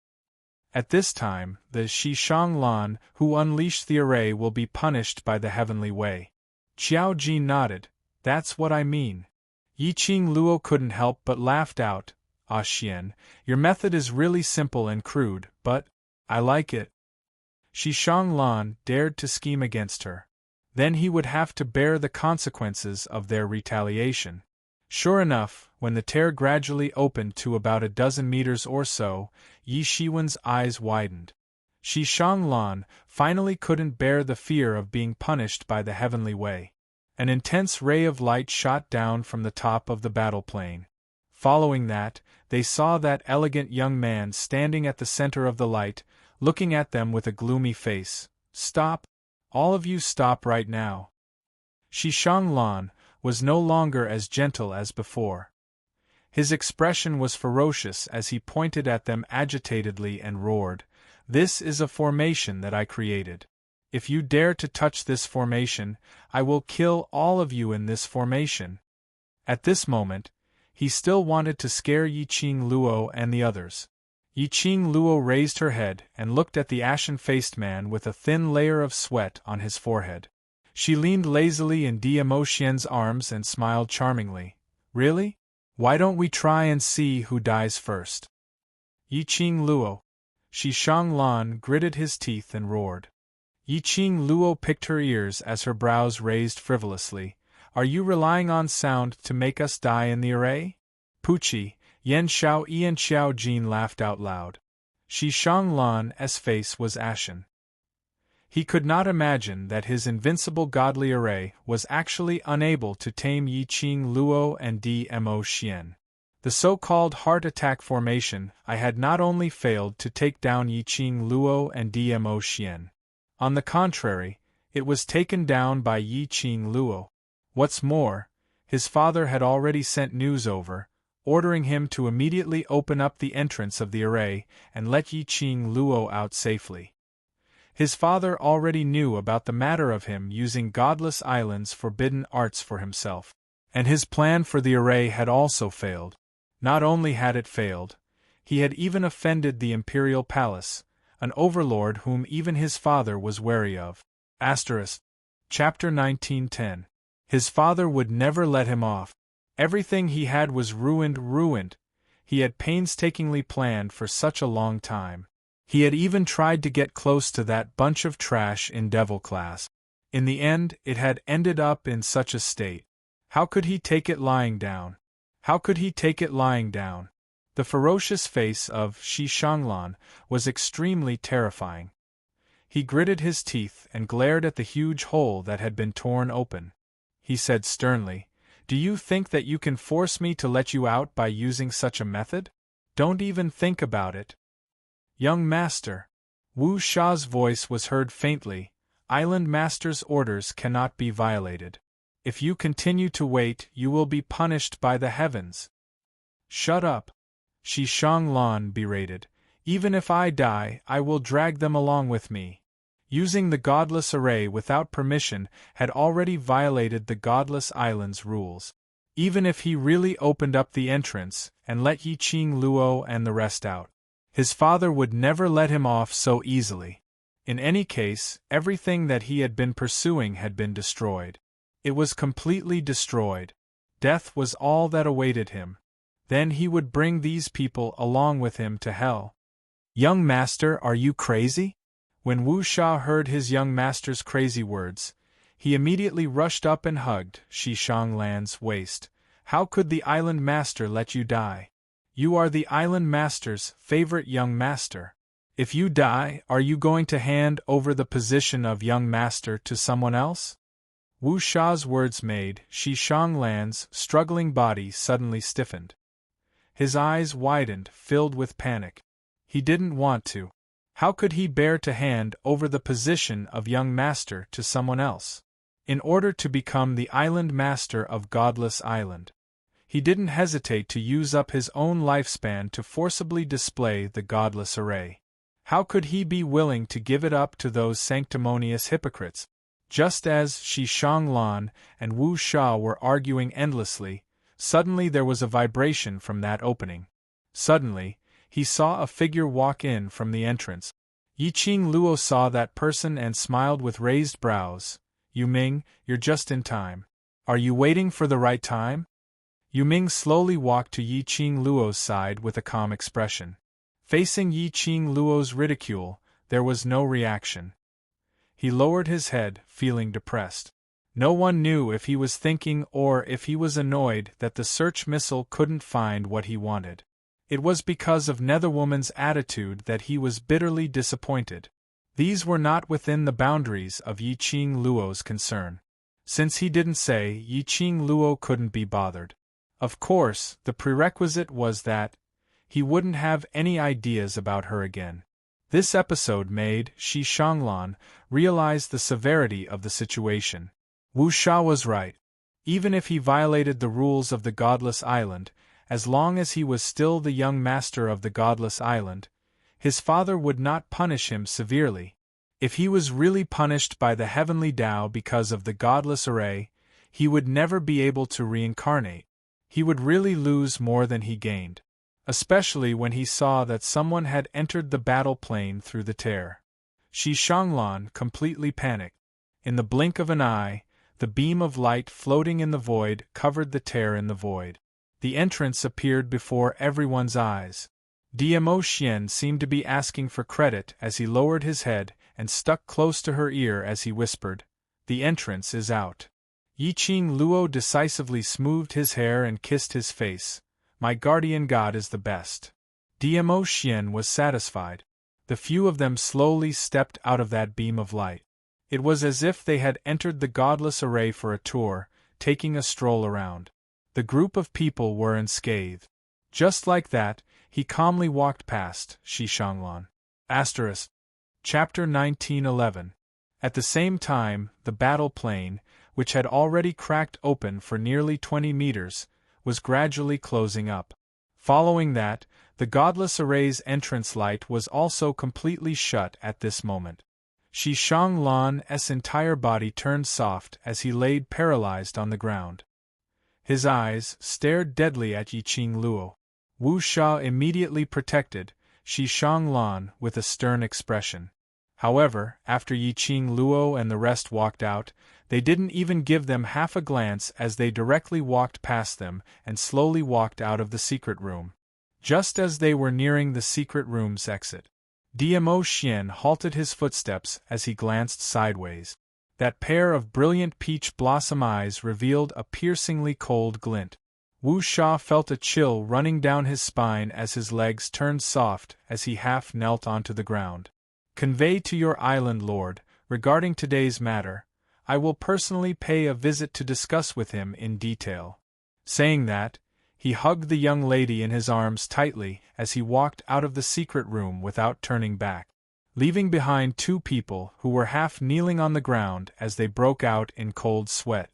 A: At this time, the Xishang Lan who unleashed the array will be punished by the heavenly way. Xiao Jin nodded. That's what I mean. Yi-Ching Luo couldn't help but laughed out. Ah Xian, your method is really simple and crude, but I like it. Xishang Lan dared to scheme against her. Then he would have to bear the consequences of their retaliation. Sure enough, when the tear gradually opened to about a dozen meters or so, Yi Shiwen's eyes widened. Shi Shanglan finally couldn't bear the fear of being punished by the heavenly way. An intense ray of light shot down from the top of the battle plane. Following that, they saw that elegant young man standing at the center of the light, looking at them with a gloomy face. "Stop! All of you stop right now." Shi Shanglan was no longer as gentle as before. His expression was ferocious as he pointed at them agitatedly and roared, "This is a formation that I created. If you dare to touch this formation, I will kill all of you in this formation." At this moment, he still wanted to scare Yiqing Luo and the others. Yiqing Luo raised her head and looked at the ashen-faced man with a thin layer of sweat on his forehead. She leaned lazily in Demo Xian's arms and smiled charmingly. "Really? Why don't we try and see who dies first?" "Yiqing Luo." Shi Shanglan gritted his teeth and roared. Yiqing Luo picked her ears as her brows raised frivolously. "Are you relying on sound to make us die in the array?" Pucci, Yan Xiao Ian Xiao Jin laughed out loud. Shi Shanglan's face was ashen. He could not imagine that his invincible godly array was actually unable to tame Yiqing Luo and Dmo Xian. The so-called heart attack formation I had not only failed to take down Yiqing Luo and Dmo Xian. On the contrary, it was taken down by Yiqing Luo. What's more, his father had already sent news over, ordering him to immediately open up the entrance of the array and let Yiqing Luo out safely. His father already knew about the matter of him using Godless Island's forbidden arts for himself, and his plan for the array had also failed. Not only had it failed, he had even offended the Imperial Palace, an overlord whom even his father was wary of. Chapter 1910. His father would never let him off. Everything he had was ruined. He had painstakingly planned for such a long time. He had even tried to get close to that bunch of trash in Devil Class. In the end, it had ended up in such a state. How could he take it lying down? How could he take it lying down? The ferocious face of Shi Shanglan was extremely terrifying. He gritted his teeth and glared at the huge hole that had been torn open. He said sternly, "Do you think that you can force me to let you out by using such a method? Don't even think about it." "Young master." Wu Sha's voice was heard faintly. "Island master's orders cannot be violated. If you continue to wait, you will be punished by the heavens." "Shut up," Shi Shanglan berated. "Even if I die, I will drag them along with me." Using the godless array without permission had already violated the godless island's rules. Even if he really opened up the entrance and let Yiqing Luo and the rest out, his father would never let him off so easily. In any case, everything that he had been pursuing had been destroyed. It was completely destroyed. Death was all that awaited him. Then he would bring these people along with him to hell. "Young master, are you crazy?" When Wu Sha heard his young master's crazy words, he immediately rushed up and hugged Shi Shanglan's waist. "How could the island master let you die? You are the island master's favorite young master. If you die, are you going to hand over the position of young master to someone else?" Wu Sha's words made Shi Shanglan's struggling body suddenly stiffened. His eyes widened, filled with panic. He didn't want to. How could he bear to hand over the position of young master to someone else? In order to become the island master of Godless Island, he didn't hesitate to use up his own lifespan to forcibly display the godless array. How could he be willing to give it up to those sanctimonious hypocrites? Just as Shi Shanglan and Wu Sha were arguing endlessly, suddenly there was a vibration from that opening. Suddenly, he saw a figure walk in from the entrance. Yiqing Luo saw that person and smiled with raised brows. "Yu Ming, you're just in time. Are you waiting for the right time?" Yu Ming slowly walked to Yiqing Luo's side with a calm expression. Facing Yiqing Luo's ridicule, there was no reaction. He lowered his head, feeling depressed. No one knew if he was thinking or if he was annoyed that the search missile couldn't find what he wanted. It was because of Netherwoman's attitude that he was bitterly disappointed. These were not within the boundaries of Yi Qing Luo's concern. Since he didn't say, Yi Qing Luo couldn't be bothered. Of course, the prerequisite was that he wouldn't have any ideas about her again. This episode made Shi Shanglan realize the severity of the situation. Wu Sha was right. Even if he violated the rules of the Godless Island, as long as he was still the young master of the Godless Island, his father would not punish him severely. If he was really punished by the heavenly Tao because of the godless array, he would never be able to reincarnate. He would really lose more than he gained. Especially when he saw that someone had entered the battle plane through the tear. Shi Shanglan completely panicked. In the blink of an eye, the beam of light floating in the void covered the tear in the void. The entrance appeared before everyone's eyes. Dmo Xian seemed to be asking for credit as he lowered his head and stuck close to her ear as he whispered, "The entrance is out." Yi Qing Luo decisively smoothed his hair and kissed his face. "My guardian god is the best." Dmo Xian was satisfied. The few of them slowly stepped out of that beam of light. It was as if they had entered the godless array for a tour, taking a stroll around. The group of people were unscathed. Just like that, he calmly walked past Shi Shanglan. Chapter 1911. At the same time, the battle plane, which had already cracked open for nearly 20 meters, was gradually closing up. Following that, the godless array's entrance light was also completely shut at this moment. Shi Shanglan's entire body turned soft as he laid paralyzed on the ground. His eyes stared deadly at Yi Qing Luo. Wu Sha immediately protected Shi Shanglan with a stern expression. However, after Yi Qing Luo and the rest walked out, they didn't even give them half a glance as they directly walked past them and slowly walked out of the secret room. Just as they were nearing the secret room's exit, Dmo Xian halted his footsteps as he glanced sideways. That pair of brilliant peach blossom eyes revealed a piercingly cold glint. Wu Sha felt a chill running down his spine as his legs turned soft as he half knelt onto the ground. "Convey to your island lord, regarding today's matter, I will personally pay a visit to discuss with him in detail." Saying that, he hugged the young lady in his arms tightly as he walked out of the secret room without turning back, leaving behind two people who were half kneeling on the ground as they broke out in cold sweat.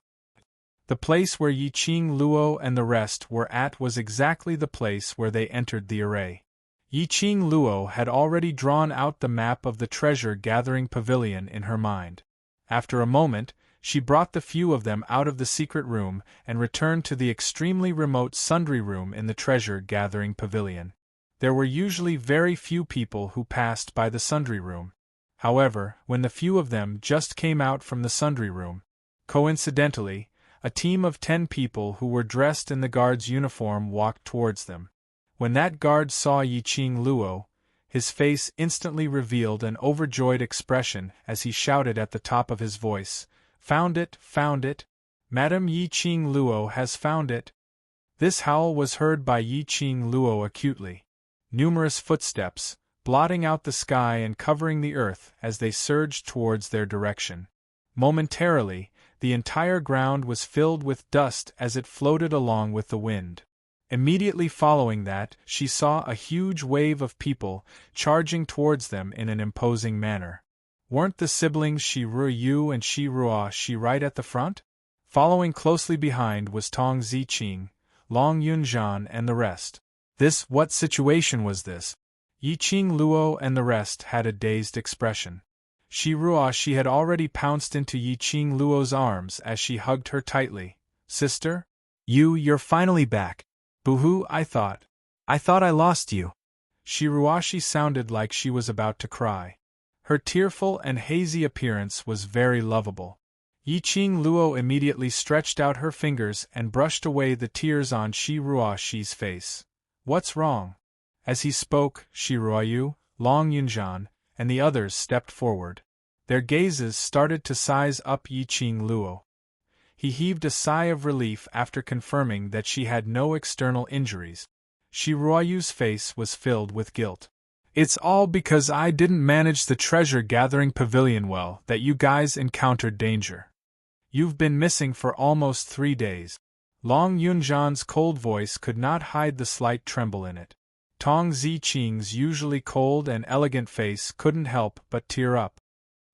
A: The place where Yi Qing Luo and the rest were at was exactly the place where they entered the array. Yi Qing Luo had already drawn out the map of the treasure-gathering pavilion in her mind. After a moment, she brought the few of them out of the secret room and returned to the extremely remote sundry room in the treasure-gathering pavilion. There were usually very few people who passed by the sundry room. However, when the few of them just came out from the sundry room, coincidentally, a team of 10 people who were dressed in the guard's uniform walked towards them. When that guard saw Yi Qing Luo, his face instantly revealed an overjoyed expression as he shouted at the top of his voice, "Found it, found it! Madame Yi Qing Luo has found it!" This howl was heard by Yi Qing Luo acutely. Numerous footsteps, blotting out the sky and covering the earth as they surged towards their direction. Momentarily, the entire ground was filled with dust as it floated along with the wind. Immediately following that, she saw a huge wave of people charging towards them in an imposing manner. Weren't the siblings Shi Ruoyu and Shi Ruoxi right at the front? Following closely behind was Tong Ziqing, Long Yunzhan and the rest. What situation was this? Yi Qing Luo and the rest had a dazed expression. Shi Ruoxi had already pounced into Yi Qing Luo's arms as she hugged her tightly. "Sister? You're finally back. Boo-hoo, I thought I lost you." Shi Ruoxi sounded like she was about to cry. Her tearful and hazy appearance was very lovable. Yi Qing Luo immediately stretched out her fingers and brushed away the tears on Shi Ruoxi's face. "What's wrong?" As he spoke, Shi Ruoyu, Long Yunzhan, and the others stepped forward. Their gazes started to size up Yi Qing Luo. He heaved a sigh of relief after confirming that she had no external injuries. Shi Ruoyu's face was filled with guilt. It's all because I didn't manage the treasure-gathering pavilion well that you guys encountered danger. You've been missing for almost 3 days. Long Yunjan's cold voice could not hide the slight tremble in it. Tong Ziqing's usually cold and elegant face couldn't help but tear up.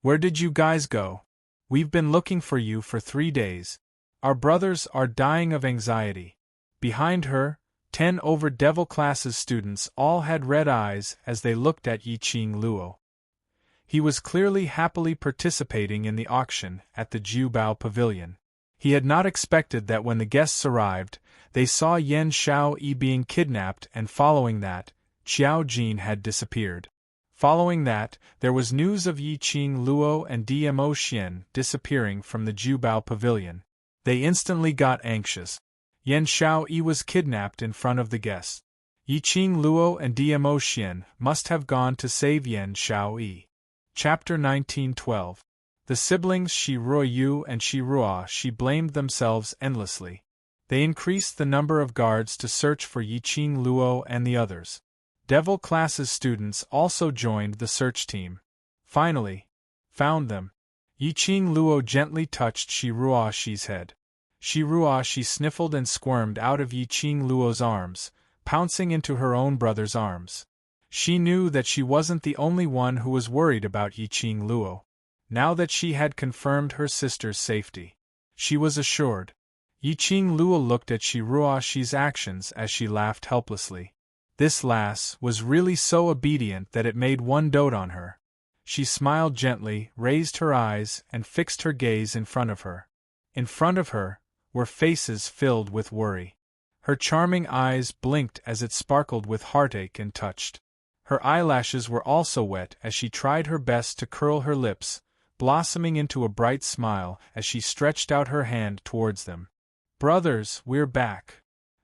A: Where did you guys go? We've been looking for you for 3 days. Our brothers are dying of anxiety. Behind her, 10 over Devil Class's students all had red eyes as they looked at Yiqing Luo. He was clearly happily participating in the auction at the Jiubao Pavilion. He had not expected that when the guests arrived, they saw Yan Xiaoyi being kidnapped, and following that, Qiao Jin had disappeared. Following that, there was news of Yiqing Luo and Dmo Xian disappearing from the Jiubao Pavilion. They instantly got anxious. Yan Xiaoyi was kidnapped in front of the guests. Yiqing Luo and Dmo Xian must have gone to save Yan Xiaoyi. Chapter 1912. The siblings Shi Ruoyu and Shi Ruoxi blamed themselves endlessly. They increased the number of guards to search for Yiqing Luo and the others. Devil Class's students also joined the search team. Finally, found them. Yiqing Luo gently touched Shi Ruoxi's head. Shi Ruoxi sniffled and squirmed out of Yiqing Luo's arms, pouncing into her own brother's arms. She knew that she wasn't the only one who was worried about Yiqing Luo. Now that she had confirmed her sister's safety, she was assured. Yiqing Luo looked at Shi Ruoxi's actions as she laughed helplessly. This lass was really so obedient that it made one dote on her. She smiled gently, raised her eyes, and fixed her gaze in front of her. In front of her were faces filled with worry. Her charming eyes blinked as it sparkled with heartache and touched. Her eyelashes were also wet as she tried her best to curl her lips, blossoming into a bright smile as she stretched out her hand towards them. "Brothers, we're back."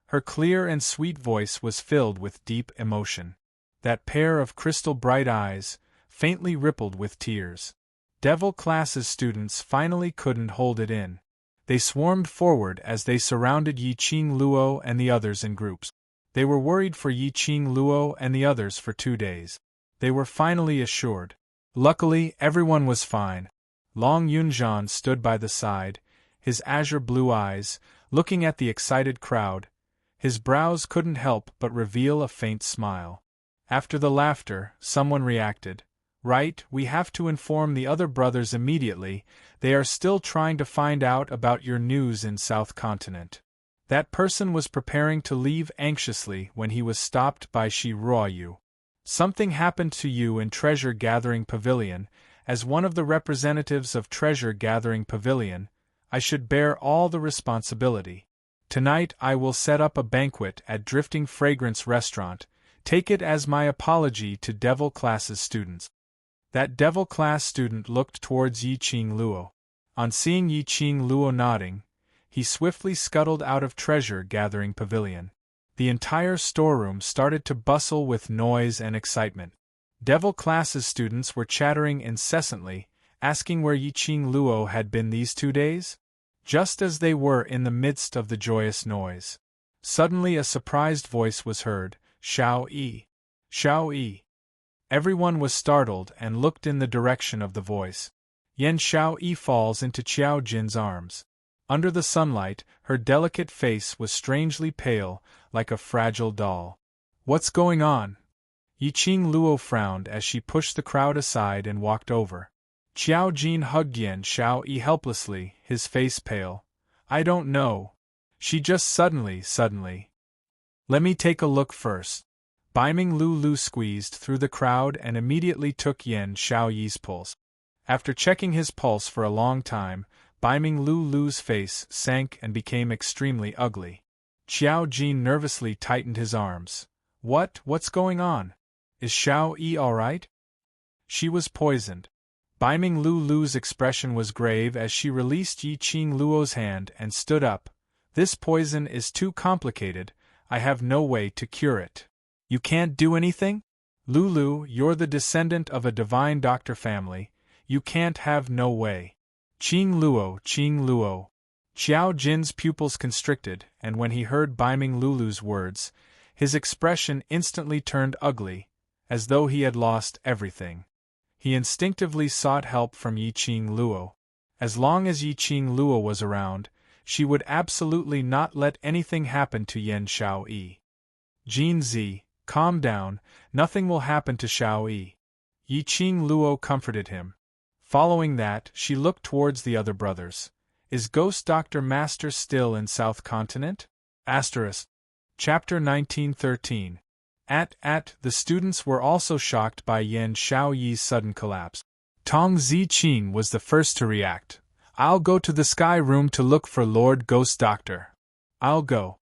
A: Her clear and sweet voice was filled with deep emotion. That pair of crystal-bright eyes, faintly rippled with tears. Devil Class's students finally couldn't hold it in. They swarmed forward as they surrounded Yiqing Luo and the others in groups. They were worried for Yiqing Luo and the others for 2 days. They were finally assured. Luckily, everyone was fine. Long Yunjan stood by the side, his azure blue eyes, looking at the excited crowd. His brows couldn't help but reveal a faint smile. After the laughter, someone reacted. "Right, we have to inform the other brothers immediately. They are still trying to find out about your news in South Continent." That person was preparing to leave anxiously when he was stopped by Shi Ruoyu. "Something happened to you in Treasure Gathering Pavilion. As one of the representatives of Treasure Gathering Pavilion, I should bear all the responsibility. Tonight I will set up a banquet at Drifting Fragrance Restaurant. Take it as my apology to Devil Class's students." That Devil Class student looked towards Yiqing Luo. On seeing Yiqing Luo nodding, he swiftly scuttled out of Treasure Gathering Pavilion. The entire storeroom started to bustle with noise and excitement. Devil Class's students were chattering incessantly, asking where Yiqing Luo had been these 2 days. Just as they were in the midst of the joyous noise, suddenly a surprised voice was heard, "Xiaoyi! Xiaoyi!" Everyone was startled and looked in the direction of the voice. Yan Xiaoyi falls into Qiao Jin's arms. Under the sunlight, her delicate face was strangely pale, like a fragile doll. "What's going on?" Yiqing Luo frowned as she pushed the crowd aside and walked over. Qiao Jin hugged Yan Xiaoyi helplessly, his face pale. "I don't know. She just suddenly. Let me take a look first." Baiming Lu squeezed through the crowd and immediately took Yan Xiaoyi's pulse. After checking his pulse for a long time, Baiming Lu's face sank and became extremely ugly. Qiao Jin nervously tightened his arms. What's going on? Is Xiaoyi alright?" "She was poisoned." Baiming Lu's expression was grave as she released Yiqing Luo's hand and stood up. "This poison is too complicated. I have no way to cure it." "You can't do anything? Lulu, you're the descendant of a divine doctor family. You can't have no way." Qing Luo. Qiao Jin's pupils constricted, and when he heard Baiming Lulu's words, his expression instantly turned ugly, as though he had lost everything. He instinctively sought help from Yiqing Luo. As long as Yiqing Luo was around, she would absolutely not let anything happen to Yan Xiaoyi. Jin Zi, calm down, nothing will happen to Xiaoyi. Yiqing Luo comforted him. Following that, she looked towards the other brothers. Is Ghost Doctor Master still in South Continent? Chapter 1913. The students were also shocked by Yan Xiaoyi's sudden collapse. Tong Ziqing was the first to react. I'll go to the sky room to look for Lord Ghost Doctor. I'll go.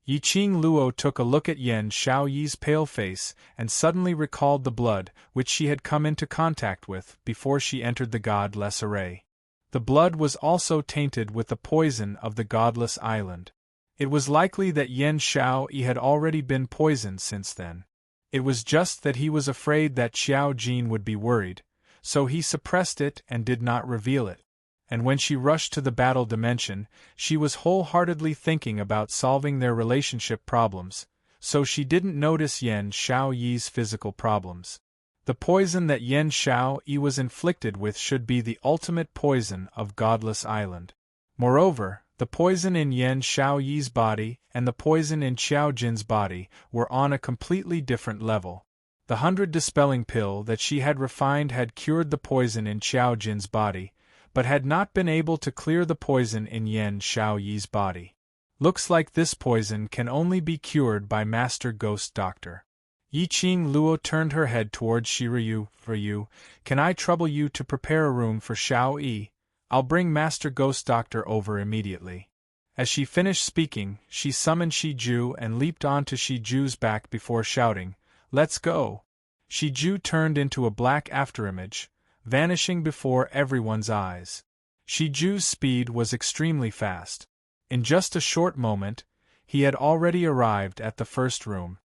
A: Yiqing Luo took a look at Yan Xiaoyi's pale face and suddenly recalled the blood which she had come into contact with before she entered the godless array. The blood was also tainted with the poison of the godless island. It was likely that Yan Xiaoyi had already been poisoned since then. It was just that he was afraid that Xiao Jin would be worried, so he suppressed it and did not reveal it. And when she rushed to the battle dimension, she was wholeheartedly thinking about solving their relationship problems, so she didn't notice Yan Xiaoyi's physical problems. The poison that Yan Xiaoyi was inflicted with should be the ultimate poison of Godless Island. Moreover, the poison in Yan Xiaoyi's body and the poison in Xiao Jin's body were on a completely different level. The 100 dispelling pill that she had refined had cured the poison in Xiao Jin's body, but had not been able to clear the poison in Yan Xiaoyi's body. Looks like this poison can only be cured by Master Ghost Doctor. Yiqing Luo turned her head towards Shiryu. For you, can I trouble you to prepare a room for Xiaoyi? I'll bring Master Ghost Doctor over immediately. As she finished speaking, she summoned Shiju and leaped onto Shiju's back before shouting, "Let's go!" Shiju turned into a black afterimage, vanishing before everyone's eyes. Shiju's speed was extremely fast. In just a short moment, he had already arrived at the first room.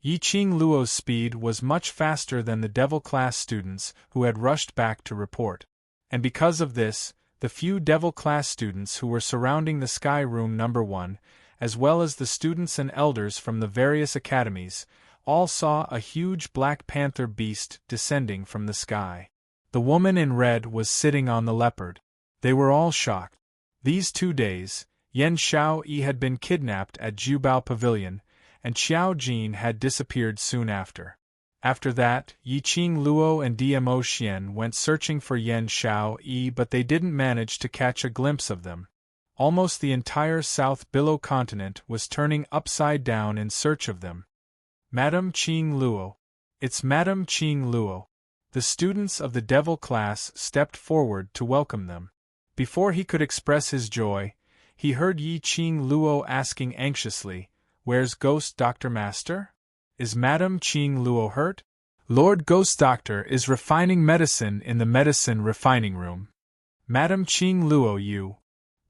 A: Yiqing Luo's speed was much faster than the Devil-class students who had rushed back to report. And because of this, the few Devil-class students who were surrounding the Sky Room No. 1, as well as the students and elders from the various academies, all saw a huge Black Panther beast descending from the sky. The woman in red was sitting on the leopard. They were all shocked. These 2 days, Yan Xiaoyi had been kidnapped at Jubao Pavilion, and Xiao Jin had disappeared soon after. After that, Yiqing Luo and Dmo Xian went searching for Yan Xiaoyi, but they didn't manage to catch a glimpse of them. Almost the entire South Billow continent was turning upside down in search of them. Madame Qing Luo. It's Madame Qing Luo. The students of the Devil class stepped forward to welcome them. Before he could express his joy, he heard Yiqing Luo asking anxiously, "Where's Ghost Doctor Master? Is Madame Qing Luo hurt?" "Lord Ghost Doctor is refining medicine in the medicine refining room. Madame Qing Luo, you."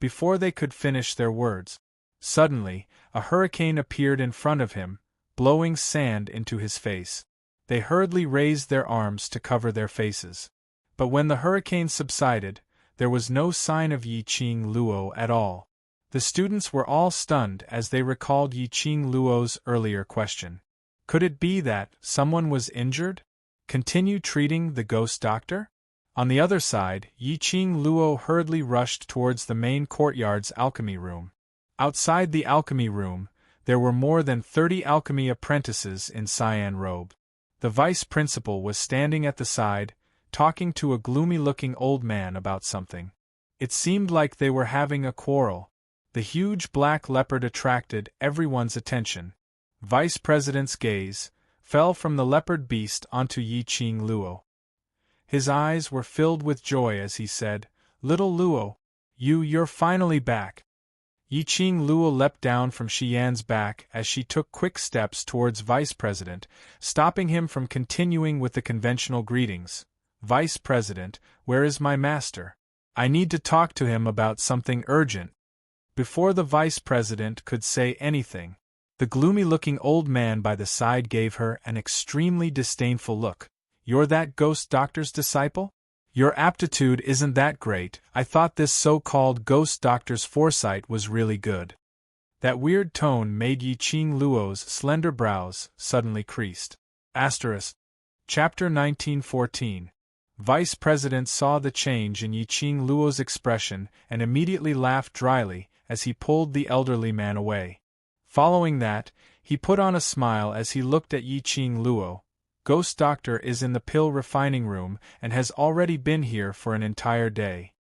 A: Before they could finish their words, suddenly, a hurricane appeared in front of him, blowing sand into his face. They hurriedly raised their arms to cover their faces. But when the hurricane subsided, there was no sign of Yiqing Luo at all. The students were all stunned as they recalled Yiqing Luo's earlier question. Could it be that someone was injured? Continue treating the Ghost Doctor? On the other side, Yiqing Luo hurriedly rushed towards the main courtyard's alchemy room. Outside the alchemy room, there were more than 30 alchemy apprentices in cyan robe. The vice principal was standing at the side, talking to a gloomy-looking old man about something. It seemed like they were having a quarrel. The huge black leopard attracted everyone's attention. Vice President's gaze fell from the leopard beast onto Yiqing Luo. His eyes were filled with joy as he said, "Little Luo, you're finally back." Yiqing Luo leapt down from Xian's back as she took quick steps towards Vice President, stopping him from continuing with the conventional greetings. "Vice President, where is my master? I need to talk to him about something urgent." Before the Vice President could say anything, the gloomy-looking old man by the side gave her an extremely disdainful look. "You're that Ghost Doctor's disciple? Your aptitude isn't that great. I thought this so-called Ghost Doctor's foresight was really good." That weird tone made Yiqing Luo's slender brows suddenly creased. Chapter 1914. Vice President saw the change in Yiqing Luo's expression and immediately laughed dryly as he pulled the elderly man away. Following that, he put on a smile as he looked at Yiqing Luo. Ghost Doctor is in the pill refining room and has already been here for an entire day.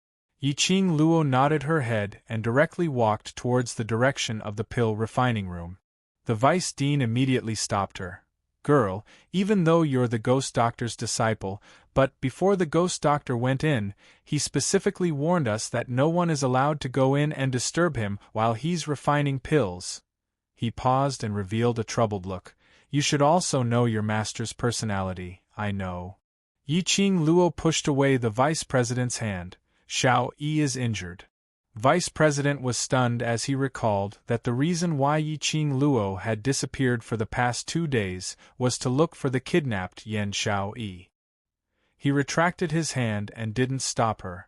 A: Yiqing Luo nodded her head and directly walked towards the direction of the pill refining room. The Vice Dean immediately stopped her. Girl, even though you're the Ghost Doctor's disciple, but before the Ghost Doctor went in, he specifically warned us that no one is allowed to go in and disturb him while he's refining pills. He paused and revealed a troubled look. You should also know your master's personality, I know. Yiqing Luo pushed away the Vice President's hand. Xiao Yi is injured. Vice President was stunned as he recalled that the reason why Yiqing Luo had disappeared for the past 2 days was to look for the kidnapped Yan Xiao Yi. He retracted his hand and didn't stop her.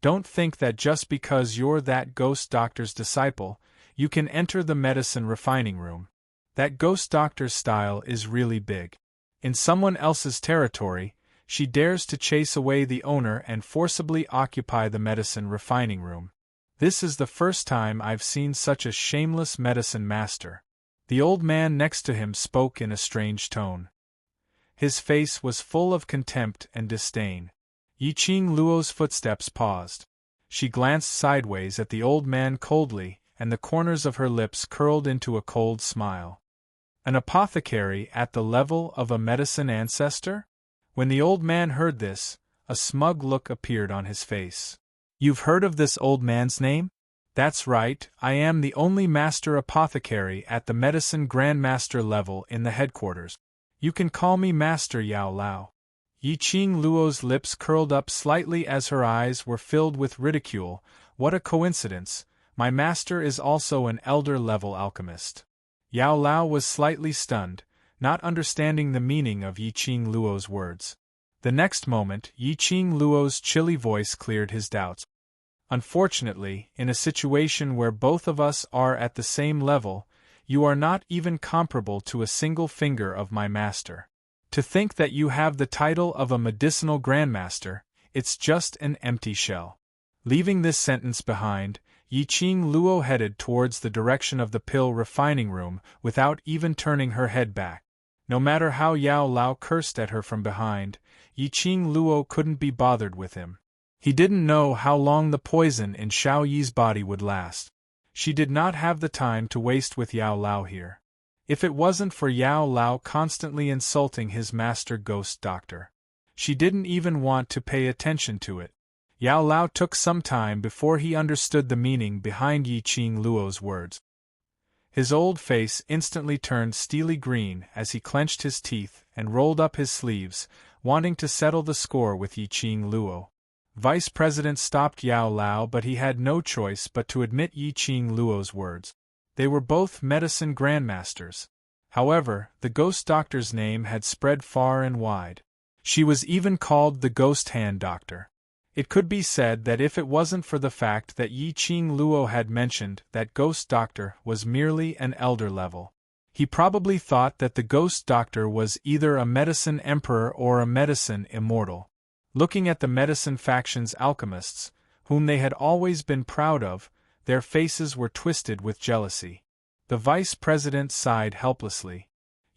A: Don't think that just because you're that Ghost Doctor's disciple, you can enter the medicine refining room. That Ghost Doctor's style is really big. In someone else's territory, she dares to chase away the owner and forcibly occupy the medicine refining room. This is the first time I've seen such a shameless medicine master. The old man next to him spoke in a strange tone. His face was full of contempt and disdain. Yiqing Luo's footsteps paused. She glanced sideways at the old man coldly, and the corners of her lips curled into a cold smile. An apothecary at the level of a medicine ancestor? When the old man heard this, a smug look appeared on his face. You've heard of this old man's name? That's right, I am the only master apothecary at the medicine grandmaster level in the headquarters. You can call me Master Yao Lao. Yiqing Luo's lips curled up slightly as her eyes were filled with ridicule. What a coincidence, my master is also an elder-level alchemist. Yao Lao was slightly stunned, not understanding the meaning of Yiqing Luo's words. The next moment, Yiqing Luo's chilly voice cleared his doubts. Unfortunately, in a situation where both of us are at the same level, you are not even comparable to a single finger of my master. To think that you have the title of a medicinal grandmaster, it's just an empty shell. Leaving this sentence behind, Yiqing Luo headed towards the direction of the pill refining room without even turning her head back. No matter how Yao Lao cursed at her from behind, Yiqing Luo couldn't be bothered with him. He didn't know how long the poison in Xiao Yi's body would last. She did not have the time to waste with Yao Lao here. If it wasn't for Yao Lao constantly insulting his master Ghost Doctor, she didn't even want to pay attention to it. Yao Lao took some time before he understood the meaning behind Yiqing Luo's words. His old face instantly turned steely green as he clenched his teeth and rolled up his sleeves, wanting to settle the score with Yiqing Luo. Vice President stopped Yao Lao, but he had no choice but to admit Yiqing Luo's words. They were both medicine grandmasters. However, the Ghost Doctor's name had spread far and wide. She was even called the Ghost Hand Doctor. It could be said that if it wasn't for the fact that Yiqing Luo had mentioned that Ghost Doctor was merely an elder level, he probably thought that the Ghost Doctor was either a medicine emperor or a medicine immortal. Looking at the medicine faction's alchemists, whom they had always been proud of, their faces were twisted with jealousy. The Vice President sighed helplessly.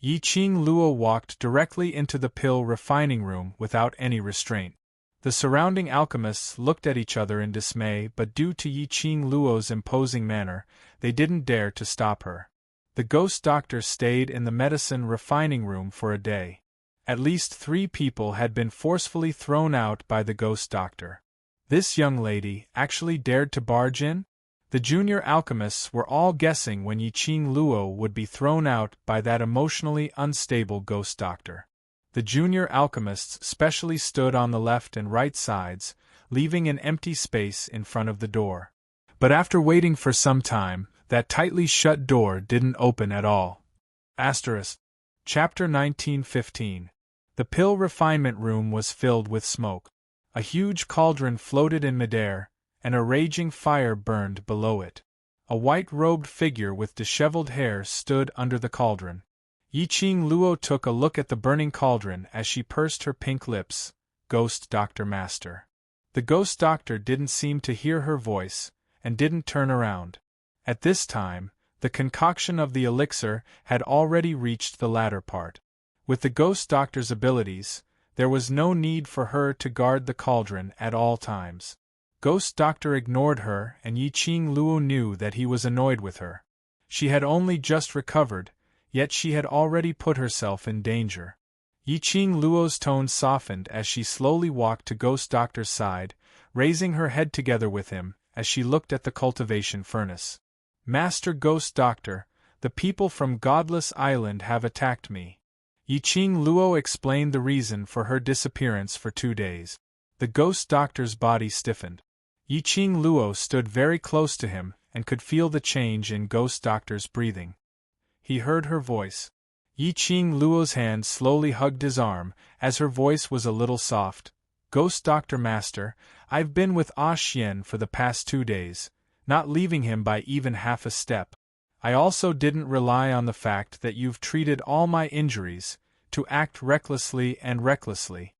A: Yiqing Luo walked directly into the pill refining room without any restraint. The surrounding alchemists looked at each other in dismay, but due to Yiqing Luo's imposing manner, they didn't dare to stop her. The Ghost Doctor stayed in the medicine refining room for a day. At least 3 people had been forcefully thrown out by the Ghost Doctor. This young lady actually dared to barge in? The junior alchemists were all guessing when Yiqing Luo would be thrown out by that emotionally unstable Ghost Doctor. The junior alchemists specially stood on the left and right sides, leaving an empty space in front of the door. But after waiting for some time, that tightly shut door didn't open at all. Chapter 1915. The pill refinement room was filled with smoke. A huge cauldron floated in midair, and a raging fire burned below it. A white-robed figure with disheveled hair stood under the cauldron. Yiqing Luo took a look at the burning cauldron as she pursed her pink lips. Ghost Doctor Master. The ghost doctor didn't seem to hear her voice, and didn't turn around. At this time, the concoction of the elixir had already reached the latter part. With the ghost doctor's abilities, there was no need for her to guard the cauldron at all times. Ghost Doctor ignored her, and Yiqing Luo knew that he was annoyed with her. She had only just recovered, yet she had already put herself in danger. Yiqing Luo's tone softened as she slowly walked to Ghost Doctor's side, raising her head together with him as she looked at the cultivation furnace. Master Ghost Doctor, the people from Godless Island have attacked me. Yiqing Luo explained the reason for her disappearance for 2 days. The Ghost Doctor's body stiffened. Yiqing Luo stood very close to him and could feel the change in Ghost Doctor's breathing. He heard her voice. Yiqing Luo's hand slowly hugged his arm, as her voice was a little soft. Ghost Doctor Master, I've been with Ah Xian for the past 2 days, not leaving him by even half a step. I also didn't rely on the fact that you've treated all my injuries, to act recklessly and recklessly.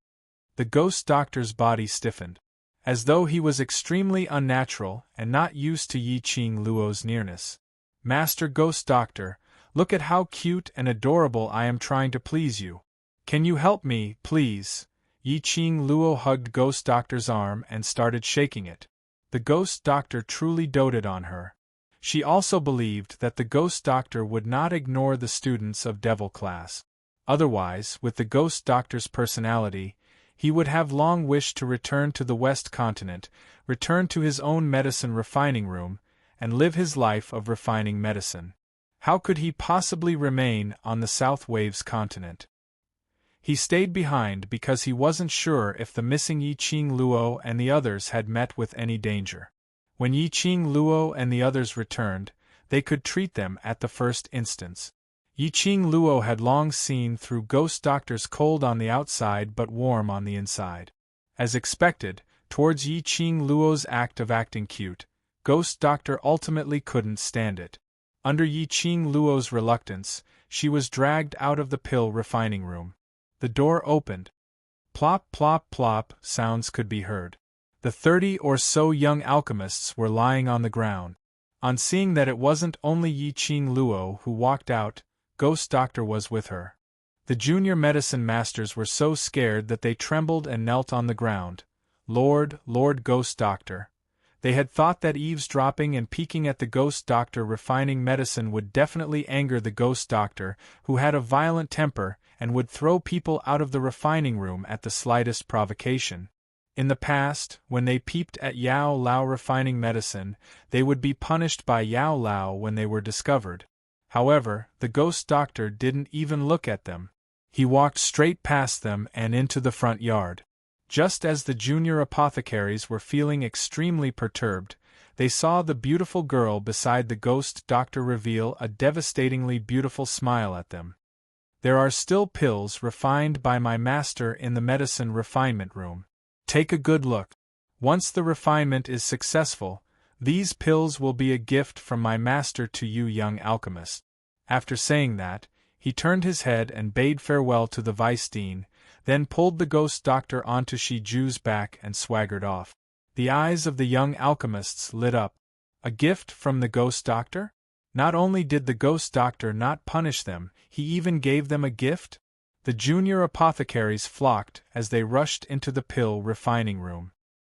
A: The Ghost Doctor's body stiffened, as though he was extremely unnatural and not used to Yiqing Luo's nearness. Master Ghost Doctor, look at how cute and adorable I am trying to please you. Can you help me, please? Yiqing Luo hugged Ghost Doctor's arm and started shaking it. The Ghost Doctor truly doted on her. She also believed that the Ghost Doctor would not ignore the students of Devil Class. Otherwise, with the Ghost Doctor's personality, he would have long wished to return to the West Continent, return to his own medicine refining room, and live his life of refining medicine. How could he possibly remain on the South Waves continent? He stayed behind because he wasn't sure if the missing Yiqing Luo and the others had met with any danger. When Yiqing Luo and the others returned, they could treat them at the first instance. Yiqing Luo had long seen through Ghost Doctor's cold on the outside but warm on the inside. As expected, towards Yiqing Luo's act of acting cute, Ghost Doctor ultimately couldn't stand it. Under Yiqing Luo's reluctance, she was dragged out of the pill refining room. The door opened. Plop, plop, plop sounds could be heard. The 30 or so young alchemists were lying on the ground. On seeing that it wasn't only Yiqing Luo who walked out, Ghost Doctor was with her. The junior medicine masters were so scared that they trembled and knelt on the ground. Lord Ghost Doctor. They had thought that eavesdropping and peeking at the Ghost Doctor refining medicine would definitely anger the Ghost Doctor, who had a violent temper and would throw people out of the refining room at the slightest provocation. In the past, when they peeped at Yao Lao refining medicine, they would be punished by Yao Lao when they were discovered. However, the Ghost Doctor didn't even look at them. He walked straight past them and into the front yard. Just as the junior apothecaries were feeling extremely perturbed, they saw the beautiful girl beside the Ghost Doctor reveal a devastatingly beautiful smile at them. There are still pills refined by my master in the medicine refinement room. Take a good look. Once the refinement is successful, these pills will be a gift from my master to you young alchemist. After saying that, he turned his head and bade farewell to the vice dean, then pulled the Ghost Doctor onto Shiju's back and swaggered off. The eyes of the young alchemists lit up. A gift from the Ghost Doctor? Not only did the Ghost Doctor not punish them, he even gave them a gift? The junior apothecaries flocked as they rushed into the pill refining room.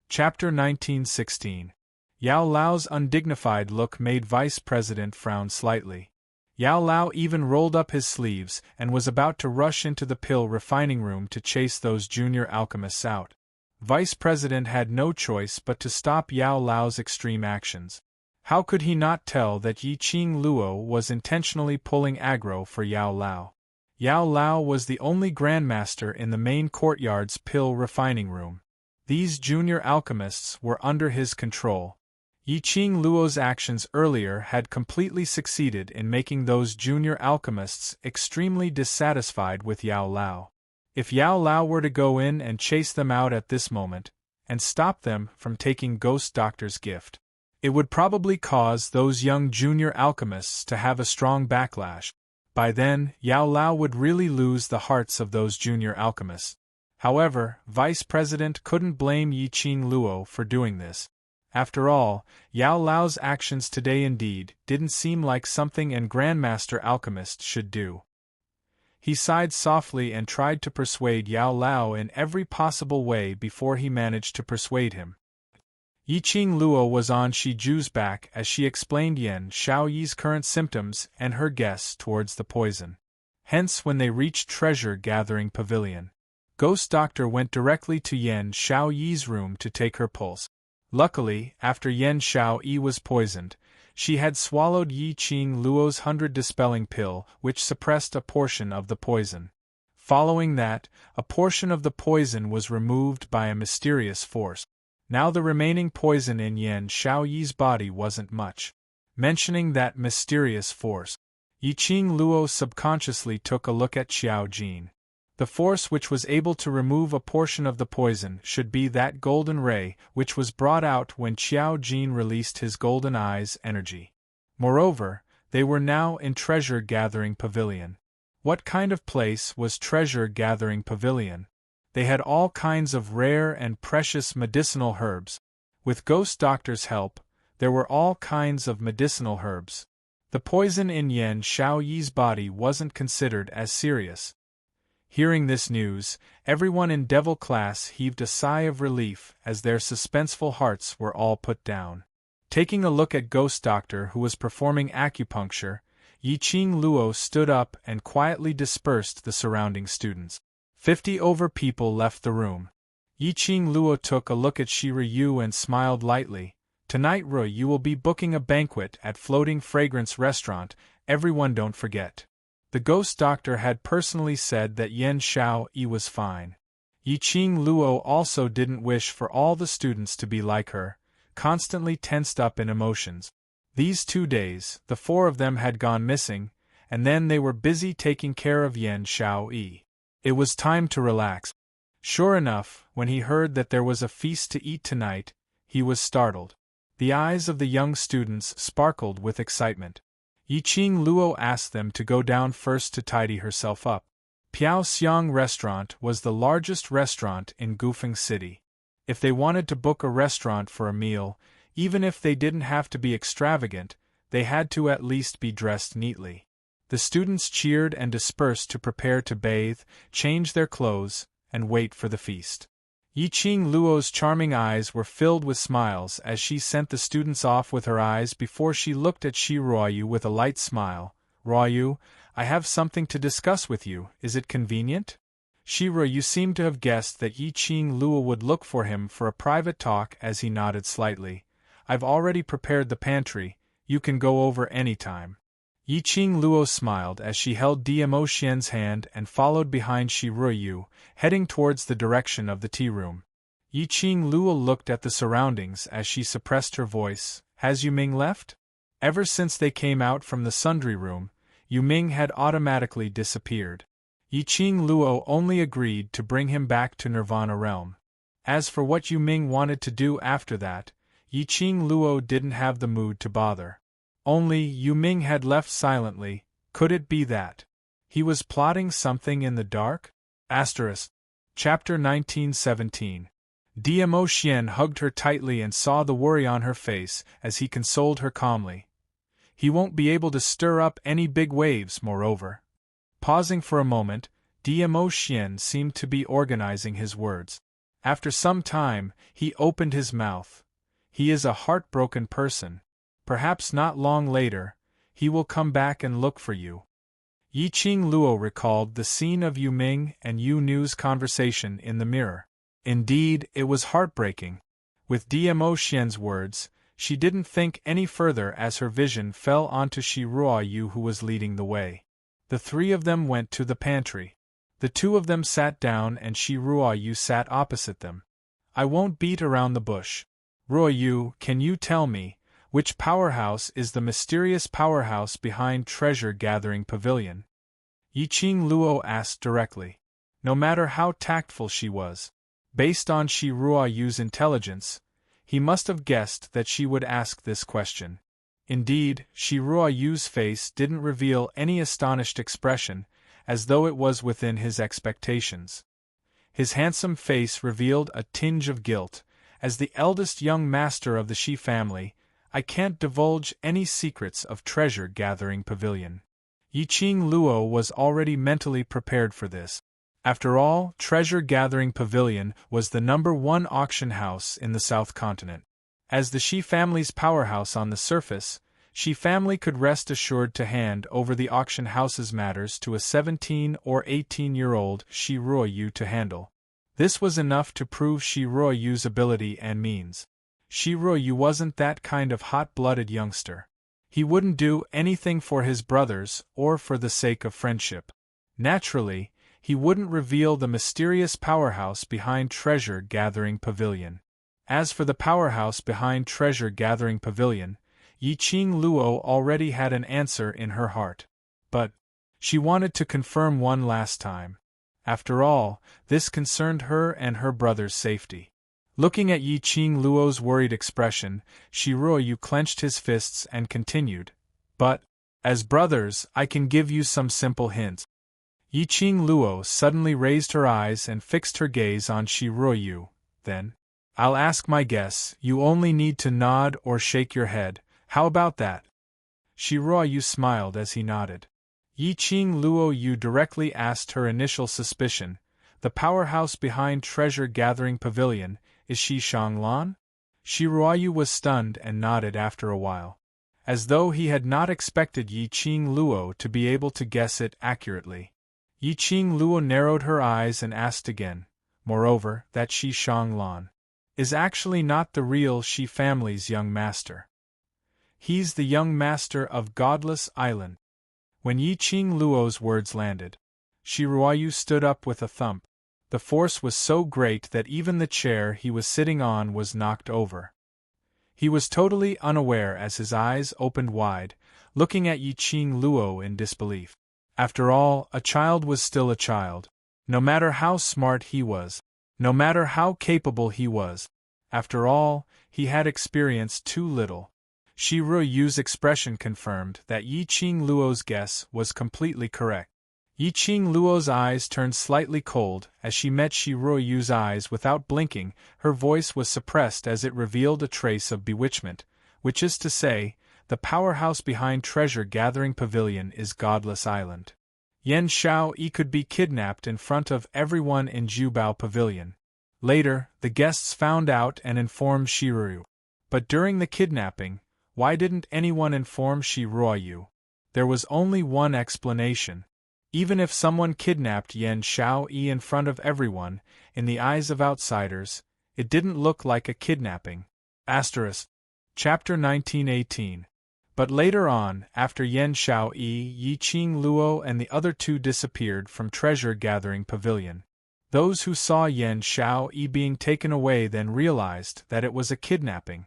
A: Chapter 1916. Yao Lao's undignified look made Vice President frown slightly. Yao Lao even rolled up his sleeves and was about to rush into the pill refining room to chase those junior alchemists out. Vice President had no choice but to stop Yao Lao's extreme actions. How could he not tell that Yiqing Luo was intentionally pulling aggro for Yao Lao? Yao Lao was the only grandmaster in the main courtyard's pill refining room. These junior alchemists were under his control. Yiqing Luo's actions earlier had completely succeeded in making those junior alchemists extremely dissatisfied with Yao Lao. If Yao Lao were to go in and chase them out at this moment, and stop them from taking Ghost Doctor's gift, it would probably cause those young junior alchemists to have a strong backlash. By then, Yao Lao would really lose the hearts of those junior alchemists. However, Vice President couldn't blame Yiqing Luo for doing this. After all, Yao Lao's actions today indeed didn't seem like something an Grandmaster alchemist should do. He sighed softly and tried to persuade Yao Lao in every possible way before he managed to persuade him. Yiqing Luo was on Shi Ju's back as she explained Yan Shaoyi's current symptoms and her guess towards the poison. Hence, when they reached Treasure Gathering Pavilion, Ghost Doctor went directly to Yan Shaoyi's room to take her pulse. Luckily, after Yan Shaoyi was poisoned, she had swallowed Yiqing Luo's 100 dispelling pill, which suppressed a portion of the poison. Following that, a portion of the poison was removed by a mysterious force. Now the remaining poison in Yan Shaoyi's body wasn't much. Mentioning that mysterious force, Yiqing Luo subconsciously took a look at Xiao Jin. The force which was able to remove a portion of the poison should be that golden ray which was brought out when Xiao Jin released his golden eyes energy. Moreover, they were now in Treasure Gathering Pavilion. What kind of place was Treasure Gathering Pavilion? They had all kinds of rare and precious medicinal herbs. With Ghost Doctor's help, there were all kinds of medicinal herbs. The poison in Yan Shaoyi's body wasn't considered as serious. Hearing this news, everyone in Devil class heaved a sigh of relief as their suspenseful hearts were all put down. Taking a look at Ghost Doctor, who was performing acupuncture, Yiqing Luo stood up and quietly dispersed the surrounding students. 50 over people left the room. Yiqing Luo took a look at Shi Ryu and smiled lightly. Tonight you will be booking a banquet at Floating Fragrance Restaurant, everyone don't forget. The Ghost Doctor had personally said that Yan Shaoyi was fine. Yiqing Luo also didn't wish for all the students to be like her, constantly tensed up in emotions. These 2 days, the 4 of them had gone missing, and then they were busy taking care of Yan Shaoyi. It was time to relax. Sure enough, when he heard that there was a feast to eat tonight, he was startled. The eyes of the young students sparkled with excitement. Yiqing Luo asked them to go down first to tidy herself up. Piao Xiang Restaurant was the largest restaurant in Gufeng City. If they wanted to book a restaurant for a meal, even if they didn't have to be extravagant, they had to at least be dressed neatly. The students cheered and dispersed to prepare to bathe, change their clothes, and wait for the feast. Yiqing Luo's charming eyes were filled with smiles as she sent the students off with her eyes before she looked at Shi Ruoyu with a light smile. Ruoyu, I have something to discuss with you, is it convenient? Shi Ruoyu seemed to have guessed that Yiqing Luo would look for him for a private talk as he nodded slightly. I've already prepared the pantry, you can go over any time. Yiqing Luo smiled as she held Dmo Xian's hand and followed behind Shi Ruoyu, heading towards the direction of the tea room. Yiqing Luo looked at the surroundings as she suppressed her voice. Has Yuming left? Ever since they came out from the sundry room, Yuming had automatically disappeared. Yiqing Luo only agreed to bring him back to Nirvana Realm. As for what Yuming wanted to do after that, Yiqing Luo didn't have the mood to bother. Only Yuming had left silently. Could it be that he was plotting something in the dark? Chapter 1917. Dmo Xian hugged her tightly and saw the worry on her face as he consoled her calmly. He won't be able to stir up any big waves, moreover. Pausing for a moment, Dmo Xian seemed to be organizing his words. After some time, he opened his mouth. He is a heartbroken person. Perhaps not long later, he will come back and look for you. Yiqing Luo recalled the scene of Yuming and Yu Nu's conversation in the mirror. Indeed, it was heartbreaking. With Dmo Xian's words, she didn't think any further as her vision fell onto Shi Ruoyu, who was leading the way. The 3 of them went to the pantry. The 2 of them sat down and Shi Ruoyu sat opposite them. I won't beat around the bush. Ruoyu, can you tell me, which powerhouse is the mysterious powerhouse behind Treasure Gathering Pavilion? Yiqing Luo asked directly. No matter how tactful she was, based on Shi Ruoyu's intelligence, he must have guessed that she would ask this question. Indeed, Shi Ruoyu's face didn't reveal any astonished expression, as though it was within his expectations. His handsome face revealed a tinge of guilt. As the eldest young master of the Shi family, I can't divulge any secrets of treasure-gathering pavilion. Yiqing Luo was already mentally prepared for this. After all, treasure-gathering pavilion was the #1 auction house in the South Continent. As the Shi family's powerhouse on the surface, Shi family could rest assured to hand over the auction house's matters to a 17 or 18-year-old Shi Ruoyu to handle. This was enough to prove Shi Ruoyu's ability and means. Shi Ruoyu wasn't that kind of hot-blooded youngster. He wouldn't do anything for his brothers or for the sake of friendship. Naturally, he wouldn't reveal the mysterious powerhouse behind treasure-gathering pavilion. As for the powerhouse behind treasure-gathering pavilion, Yiqing Luo already had an answer in her heart. But she wanted to confirm one last time. After all, this concerned her and her brother's safety. Looking at Yiqing Luo's worried expression, Shi Ruoyu clenched his fists and continued, "But, as brothers, I can give you some simple hints." Yiqing Luo suddenly raised her eyes and fixed her gaze on Shi Ruoyu. Then, "I'll ask my guess, you only need to nod or shake your head. How about that?" Shi Ruoyu smiled as he nodded. Yiqing Luo directly asked her initial suspicion, "The powerhouse behind treasure-gathering pavilion, is Shi Shanglan?" Shi Ruoyu was stunned and nodded after a while, as though he had not expected Yiqing Luo to be able to guess it accurately. Yiqing Luo narrowed her eyes and asked again, "Moreover, that Shi Shanglan is actually not the real Shi family's young master. He's the young master of Godless Island." When Yiqing Luo's words landed, Shi Ruoyu stood up with a thump. The force was so great that even the chair he was sitting on was knocked over. He was totally unaware as his eyes opened wide, looking at Yiqing Luo in disbelief. After all, a child was still a child. No matter how smart he was, no matter how capable he was, after all, he had experienced too little. Shi Ruoyu's expression confirmed that Yiqing Luo's guess was completely correct. Yiqing Luo's eyes turned slightly cold as she met Shi Ruoyu's eyes without blinking. Her voice was suppressed as it revealed a trace of bewitchment, which is to say, the powerhouse behind treasure-gathering pavilion is Godless Island. Yan Xiaoyi could be kidnapped in front of everyone in Jubao Pavilion. Later, the guests found out and informed Shi Ruoyu. But during the kidnapping, why didn't anyone inform Shi Ruoyu? There was only one explanation. Even if someone kidnapped Yan Xiaoyi in front of everyone, in the eyes of outsiders, it didn't look like a kidnapping. Chapter 1918. But later on, after Yan Xiaoyi, Yiqing Luo and the other two disappeared from treasure-gathering pavilion, those who saw Yan Xiaoyi being taken away then realized that it was a kidnapping.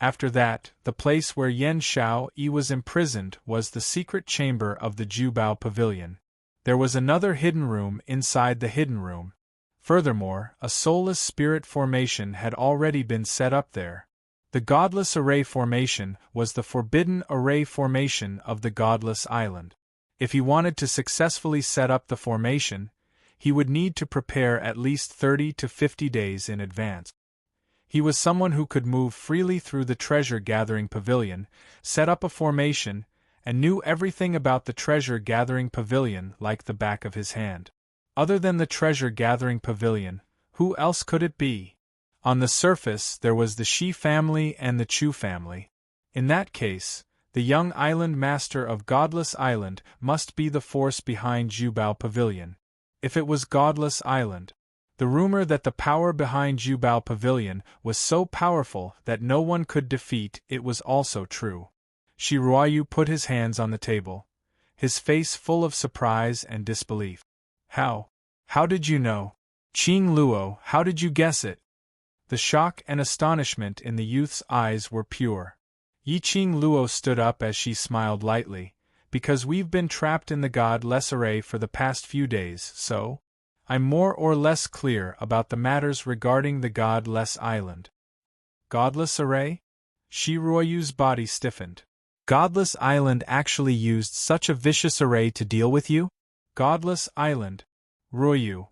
A: After that, the place where Yan Xiaoyi was imprisoned was the secret chamber of the Jubao Pavilion. There was another hidden room inside the hidden room. Furthermore, a soulless spirit formation had already been set up there. The Godless Array formation was the forbidden array formation of the Godless Island. If he wanted to successfully set up the formation, he would need to prepare at least 30 to 50 days in advance. He was someone who could move freely through the treasure-gathering pavilion, set up a formation, and knew everything about the treasure-gathering pavilion like the back of his hand. Other than the treasure-gathering pavilion, who else could it be? On the surface, there was the Shi family and the Chu family. In that case, the young island master of Godless Island must be the force behind Jubao Pavilion. If it was Godless Island, the rumor that the power behind Jubao Pavilion was so powerful that no one could defeat it was also true. Shi Ruoyu put his hands on the table, his face full of surprise and disbelief. How did you know? Qing Luo, how did you guess it? The shock and astonishment in the youth's eyes were pure. Yiqing Luo stood up as she smiled lightly, because we've been trapped in the Godless Array for the past few days, so I'm more or less clear about the matters regarding the Godless Island. Godless Array? Shi Ruoyu's body stiffened. Godless Island actually used such a vicious array to deal with you? Godless Island. Ruoyu.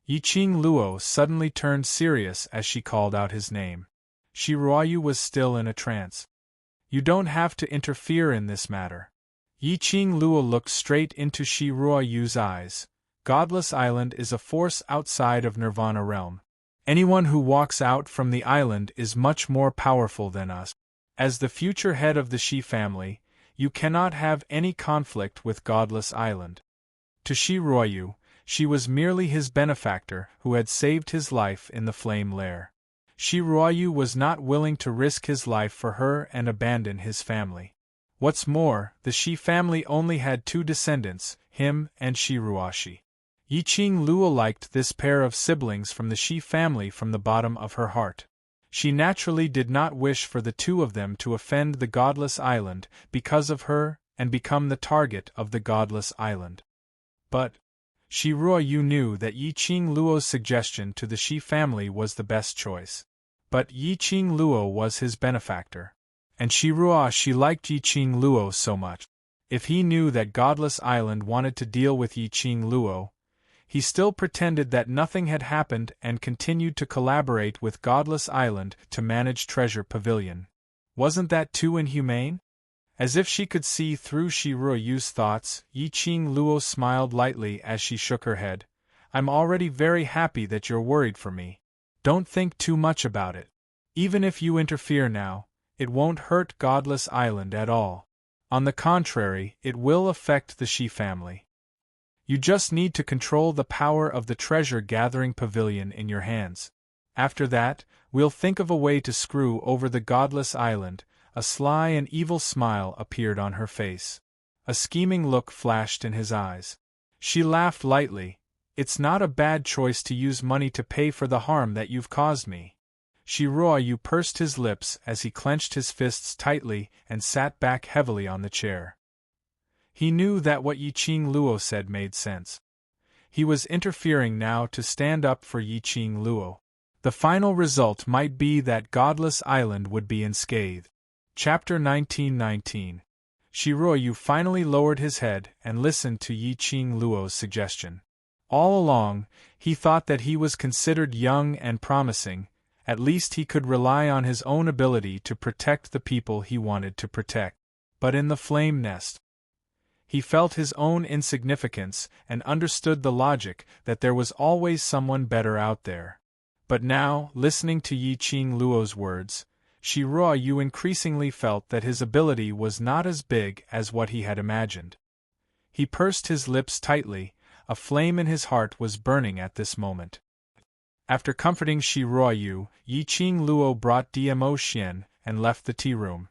A: Yiqing Luo suddenly turned serious as she called out his name. Shi Ruoyu was still in a trance. You don't have to interfere in this matter. Yiqing Luo looked straight into Shi Ruoyu's eyes. Godless Island is a force outside of Nirvana realm. Anyone who walks out from the island is much more powerful than us. As the future head of the Shi family, you cannot have any conflict with Godless Island. To Shi Ruoyu, she was merely his benefactor who had saved his life in the flame lair. Shi Ruoyu was not willing to risk his life for her and abandon his family. What's more, the Shi family only had 2 descendants, him and Shi Ruoshi. Yiqing Luo liked this pair of siblings from the Shi family from the bottom of her heart. She naturally did not wish for the 2 of them to offend the Godless Island because of her and become the target of the Godless Island. But Shi Ruoyu knew that Yiqing Luo's suggestion to the Shi family was the best choice. But Yiqing Luo was his benefactor. And Shi Ruoshi liked Yiqing Luo so much. If he knew that Godless Island wanted to deal with Yiqing Luo, he still pretended that nothing had happened and continued to collaborate with Godless Island to manage Treasure Pavilion. Wasn't that too inhumane? As if she could see through Shi Ruoyu's thoughts, Yiqing Luo smiled lightly as she shook her head. I'm already very happy that you're worried for me. Don't think too much about it. Even if you interfere now, it won't hurt Godless Island at all. On the contrary, it will affect the Shi family. You just need to control the power of the treasure-gathering pavilion in your hands. After that, we'll think of a way to screw over the Godless Island. A sly and evil smile appeared on her face. A scheming look flashed in his eyes. She laughed lightly. It's not a bad choice to use money to pay for the harm that you've caused me. Shi Ruoyu pursed his lips as he clenched his fists tightly and sat back heavily on the chair. He knew that what Yiqing Luo said made sense. He was interfering now to stand up for Yiqing Luo. The final result might be that Godless Island would be unscathed. Chapter 1919. Shi Ruoyu finally lowered his head and listened to Yiqing Luo's suggestion. All along, he thought that he was considered young and promising. At least he could rely on his own ability to protect the people he wanted to protect. But in the flame nest, he felt his own insignificance and understood the logic that there was always someone better out there. But now, listening to Yiqing Luo's words, Shi Ruoyu increasingly felt that his ability was not as big as what he had imagined. He pursed his lips tightly. A flame in his heart was burning at this moment. After comforting Shi Ruoyu, Yiqing Luo brought Dmo Xian and left the tea room.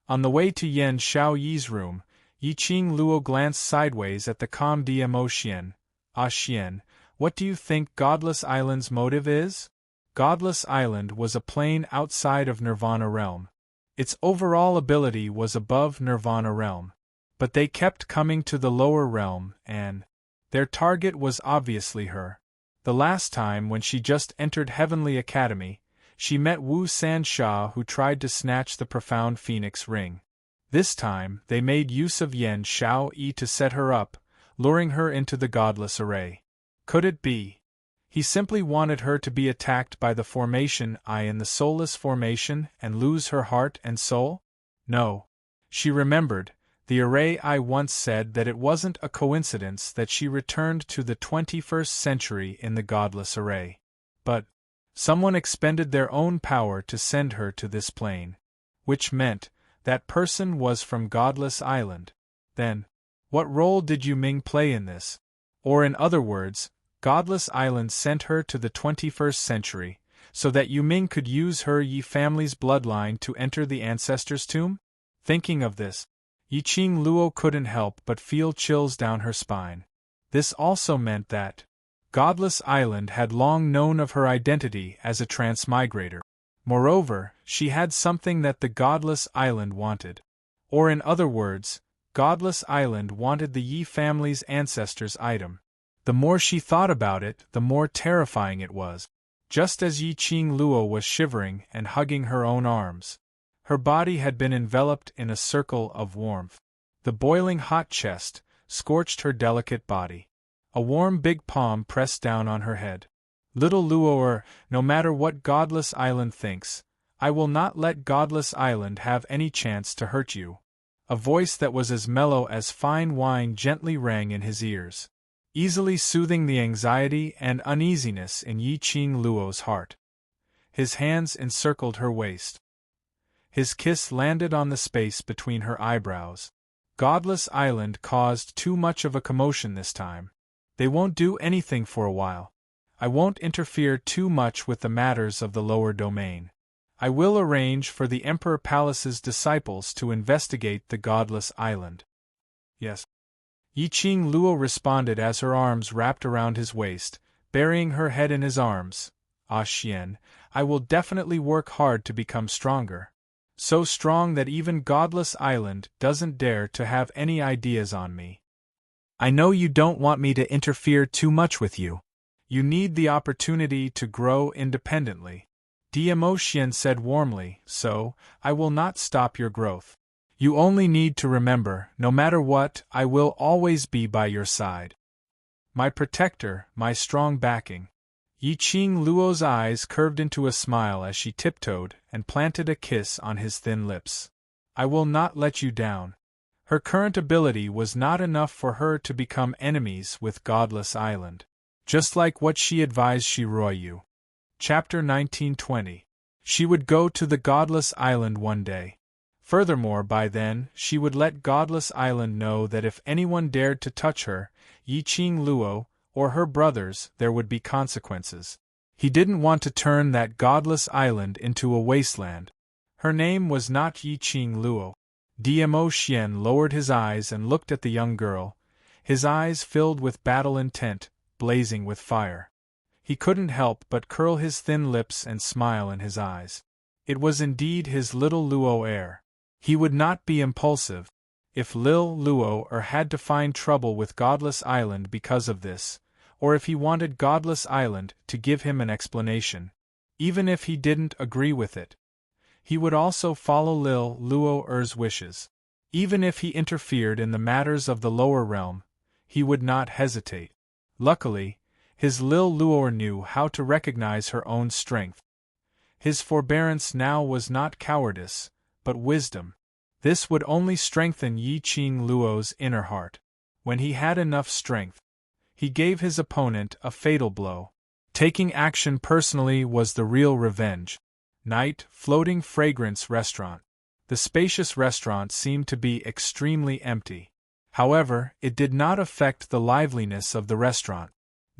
A: On the way to Yan Xiaoyi's room, Yiqing Luo glanced sideways at the calm Dmo Xian. Ah Xian, what do you think Godless Island's motive is? Godless Island was a plane outside of Nirvana realm. Its overall ability was above Nirvana realm. But they kept coming to the lower realm and their target was obviously her. The last time when she just entered Heavenly Academy, she met Wu Sansha who tried to snatch the profound Phoenix ring. This time, they made use of Yan Xiaoyi to set her up, luring her into the godless array. Could it be? He simply wanted her to be attacked by the formation I in the soulless formation and lose her heart and soul? No. She remembered. The array I once said that it wasn't a coincidence that she returned to the 21st century in the godless array. But someone expended their own power to send her to this plane. Which meant that person was from Godless Island. Then, what role did Yu Ming play in this? Or in other words, Godless Island sent her to the 21st century, so that Yu Ming could use her Yi family's bloodline to enter the ancestor's tomb? Thinking of this, Yiqing Luo couldn't help but feel chills down her spine. This also meant that Godless Island had long known of her identity as a transmigrator. Moreover, she had something that the Godless Island wanted. Or in other words, Godless Island wanted the Yi family's ancestors' item. The more she thought about it, the more terrifying it was. Just as Yiqing Luo was shivering and hugging her own arms, Her body had been enveloped in a circle of warmth. The boiling hot chest scorched her delicate body. A warm big palm pressed down on her head. Little Luo, no matter what Godless Island thinks, I will not let Godless Island have any chance to hurt you. A voice that was as mellow as fine wine gently rang in his ears, easily soothing the anxiety and uneasiness in Yi-Ching Luo's heart. His hands encircled her waist. His kiss landed on the space between her eyebrows. Godless Island caused too much of a commotion this time. They won't do anything for a while. I won't interfere too much with the matters of the lower domain. I will arrange for the Emperor Palace's disciples to investigate the Godless Island. Yes. Yi-Ching Luo responded as her arms wrapped around his waist, burying her head in his arms. Ah Xian, I will definitely work hard to become stronger. So strong that even Godless Island doesn't dare to have any ideas on me. I know you don't want me to interfere too much with you. You need the opportunity to grow independently. DMO Xian said warmly, so, I will not stop your growth. You only need to remember, no matter what, I will always be by your side. My protector, my strong backing. Yi-Ching Luo's eyes curved into a smile as she tiptoed and planted a kiss on his thin lips. I will not let you down. Her current ability was not enough for her to become enemies with Godless Island. Just like what she advised Shiroyu. Chapter 1920. She would go to the Godless Island one day. Furthermore, by then, she would let Godless Island know that if anyone dared to touch her, Yi-Ching Luo, or her brothers, there would be consequences. He didn't want to turn that Godless Island into a wasteland. Her name was not Yi-Ching Luo. DMO Xian lowered his eyes and looked at the young girl, his eyes filled with battle intent, blazing with fire. He couldn't help but curl his thin lips and smile in his eyes. It was indeed his little Luo heir. He would not be impulsive. If Lil Luo had to find trouble with Godless Island because of this, or if he wanted Godless Island to give him an explanation, even if he didn't agree with it, he would also follow Lil Luo's wishes. Even if he interfered in the matters of the lower realm, he would not hesitate. Luckily, his Lil Luo knew how to recognize her own strength. His forbearance now was not cowardice, but wisdom. This would only strengthen Yi-Ching Luo's inner heart. When he had enough strength, he gave his opponent a fatal blow. Taking action personally was the real revenge. Night, floating fragrance restaurant. The spacious restaurant seemed to be extremely empty. However, it did not affect the liveliness of the restaurant.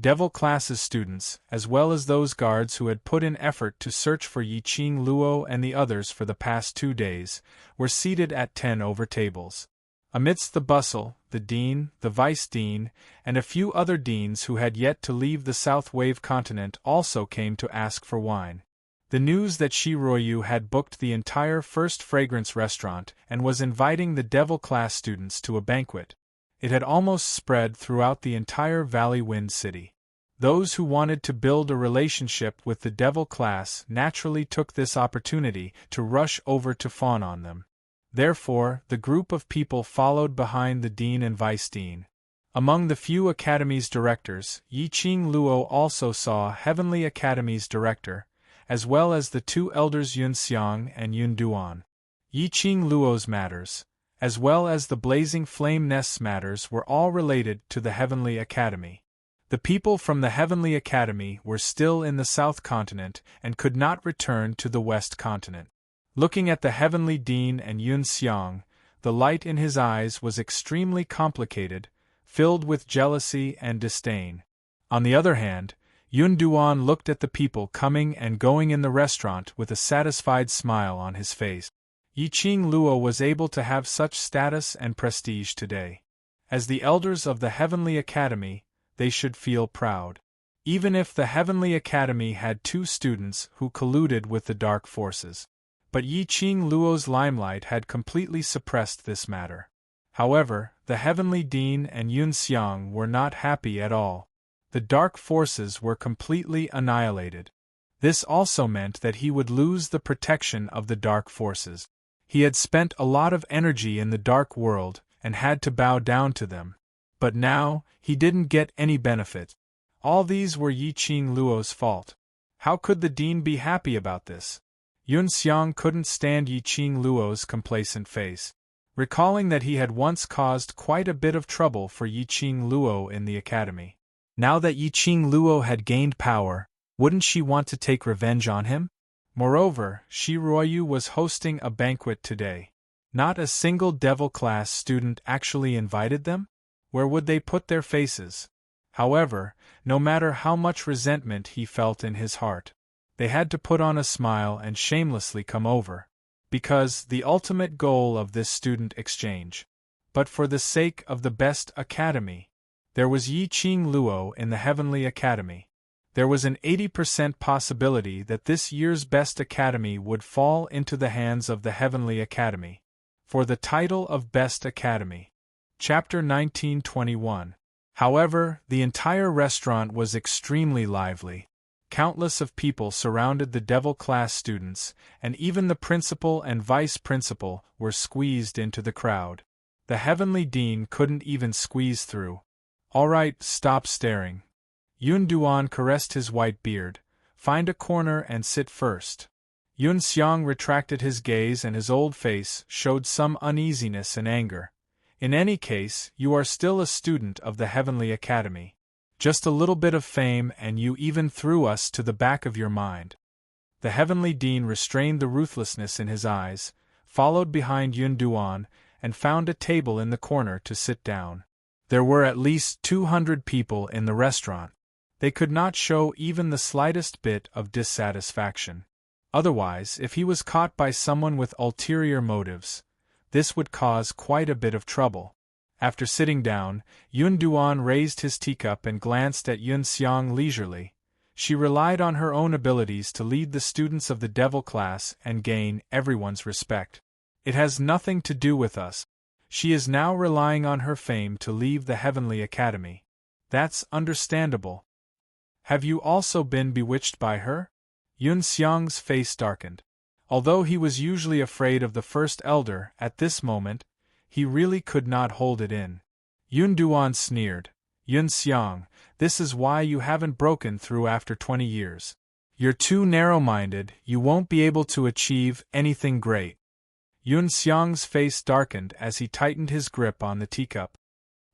A: Devil Class's students, as well as those guards who had put in effort to search for Yi-Ching Luo and the others for the past 2 days, were seated at 10 over tables. Amidst the bustle, the dean, the vice-dean, and a few other deans who had yet to leave the South Wave continent also came to ask for wine. The news that Shiroyu had booked the entire First Fragrance restaurant and was inviting the Devil Class students to a banquet. It had almost spread throughout the entire Valley Wind City. Those who wanted to build a relationship with the Devil Class naturally took this opportunity to rush over to fawn on them. Therefore, the group of people followed behind the dean and vice-dean. Among the few Academy's directors, Yi-Ching Luo also saw Heavenly Academy's director, as well as the 2 elders Yun Xiang and Yun Duan. Yi-Ching Luo's matters, as well as the Blazing Flame Nest's matters, were all related to the Heavenly Academy. The people from the Heavenly Academy were still in the South Continent and could not return to the West Continent. Looking at the Heavenly Dean and Yun Xiang, the light in his eyes was extremely complicated, filled with jealousy and disdain. On the other hand, Yun Duan looked at the people coming and going in the restaurant with a satisfied smile on his face. Yi-Ching Luo was able to have such status and prestige today. As the elders of the Heavenly Academy, they should feel proud. Even if the Heavenly Academy had 2 students who colluded with the dark forces. But Yi-Ching Luo's limelight had completely suppressed this matter. However, the Heavenly Dean and Yun Xiang were not happy at all. The dark forces were completely annihilated. This also meant that he would lose the protection of the dark forces. He had spent a lot of energy in the dark world and had to bow down to them. But now, he didn't get any benefit. All these were Yiqing Luo's fault. How could the dean be happy about this? Yun Xiang couldn't stand Yiqing Luo's complacent face. Recalling that he had once caused quite a bit of trouble for Yiqing Luo in the academy. Now that Yiqing Luo had gained power, wouldn't she want to take revenge on him? Moreover, Shi Ruoyu was hosting a banquet today. Not a single devil class student actually invited them? Where would they put their faces? However, no matter how much resentment he felt in his heart, they had to put on a smile and shamelessly come over. Because the ultimate goal of this student exchange. But for the sake of the best academy. There was Yiqing Luo in the Heavenly Academy. There was an 80% possibility that this year's best academy would fall into the hands of the Heavenly Academy. For the title of Best Academy. Chapter 1921. However, the entire restaurant was extremely lively. Countless of people surrounded the devil class students, and even the principal and vice principal were squeezed into the crowd. The Heavenly Dean couldn't even squeeze through. All right, stop staring. Yun Duan caressed his white beard. Find a corner and sit first. Yun Xiang retracted his gaze and his old face showed some uneasiness and anger. In any case, you are still a student of the Heavenly Academy. Just a little bit of fame and you even threw us to the back of your mind. The Heavenly Dean restrained the ruthlessness in his eyes, followed behind Yun Duan, and found a table in the corner to sit down. There were at least 200 people in the restaurant. They could not show even the slightest bit of dissatisfaction. Otherwise, if he was caught by someone with ulterior motives, this would cause quite a bit of trouble. After sitting down, Yun Duan raised his teacup and glanced at Yun Xiang leisurely. She relied on her own abilities to lead the students of the devil class and gain everyone's respect. It has nothing to do with us. She is now relying on her fame to leave the Heavenly Academy. That's understandable. Have you also been bewitched by her? Yun Xiang's face darkened. Although he was usually afraid of the first elder, at this moment, he really could not hold it in. Yun Duan sneered. Yun Xiang, this is why you haven't broken through after 20 years. You're too narrow-minded, you won't be able to achieve anything great. Yun Xiang's face darkened as he tightened his grip on the teacup.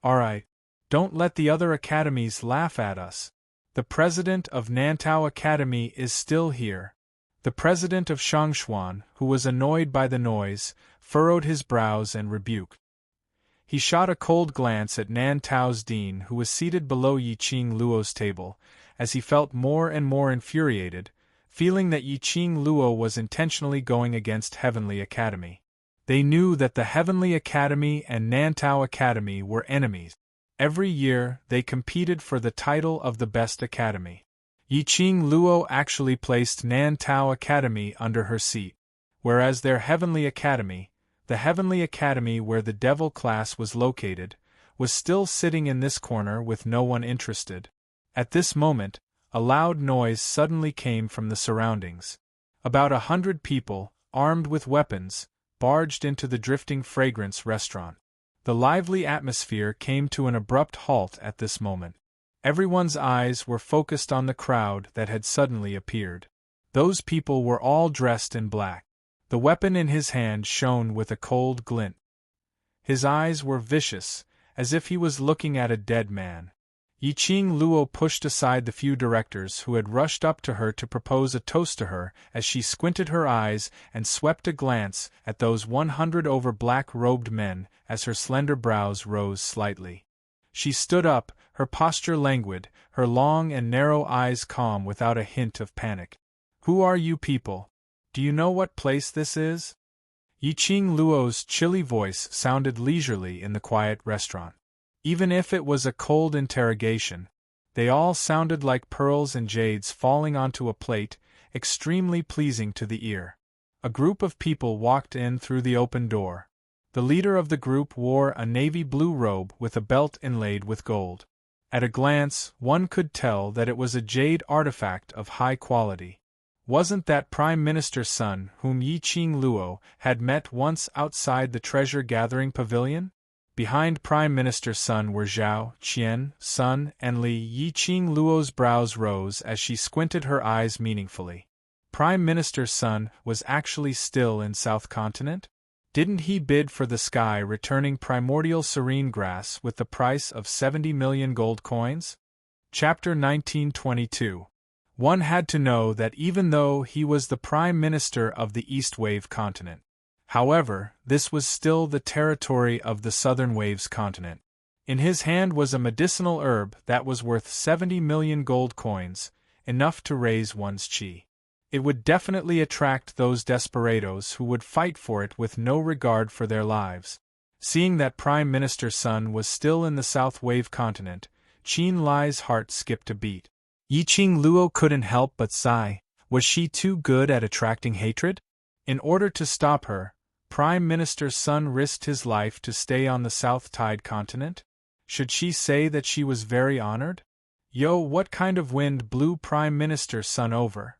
A: Alright, don't let the other academies laugh at us. The president of Nantao Academy is still here. The president of Shangshuan, who was annoyed by the noise, furrowed his brows and rebuked. He shot a cold glance at Nantao's dean, who was seated below Yiqing Luo's table, as he felt more and more infuriated, feeling that Yiqing Luo was intentionally going against Heavenly Academy. They knew that the Heavenly Academy and Nantao Academy were enemies. Every year, they competed for the title of the best academy. Yiqing Luo actually placed Nantao Academy under her seat, whereas their Heavenly Academy, the Heavenly Academy where the devil class was located, was still sitting in this corner with no one interested. At this moment, a loud noise suddenly came from the surroundings. About 100 people, armed with weapons, barged into the Drifting Fragrance restaurant. The lively atmosphere came to an abrupt halt at this moment. Everyone's eyes were focused on the crowd that had suddenly appeared. Those people were all dressed in black. The weapon in his hand shone with a cold glint. His eyes were vicious, as if he was looking at a dead man. Yiqing Luo pushed aside the few directors who had rushed up to her to propose a toast to her as she squinted her eyes and swept a glance at those 100 over black-robed men as her slender brows rose slightly. She stood up, her posture languid, her long and narrow eyes calm without a hint of panic. Who are you people? Do you know what place this is? Yiqing Luo's chilly voice sounded leisurely in the quiet restaurant. Even if it was a cold interrogation, they all sounded like pearls and jades falling onto a plate, extremely pleasing to the ear. A group of people walked in through the open door. The leader of the group wore a navy blue robe with a belt inlaid with gold. At a glance, one could tell that it was a jade artifact of high quality. Wasn't that Prime Minister's son whom Yi Qing Luo had met once outside the treasure-gathering pavilion? Behind Prime Minister's son were Zhao, Qian, Sun, and Li. Yi Qing Luo's brows rose as she squinted her eyes meaningfully. Prime Minister's son was actually still in South Continent? Didn't he bid for the sky returning primordial serene grass with the price of 70 million gold coins? Chapter 1922. One had to know that even though he was the Prime Minister of the East Wave continent. However, this was still the territory of the Southern Waves continent. In his hand was a medicinal herb that was worth 70 million gold coins, enough to raise one's chi. It would definitely attract those desperados who would fight for it with no regard for their lives. Seeing that Prime Minister's son was still in the South Wave continent, Qin Lai's heart skipped a beat. Yi Qing Luo couldn't help but sigh. Was she too good at attracting hatred? In order to stop her, Prime Minister's son risked his life to stay on the South Tide continent? Should she say that she was very honored? Yo, what kind of wind blew Prime Minister's son over?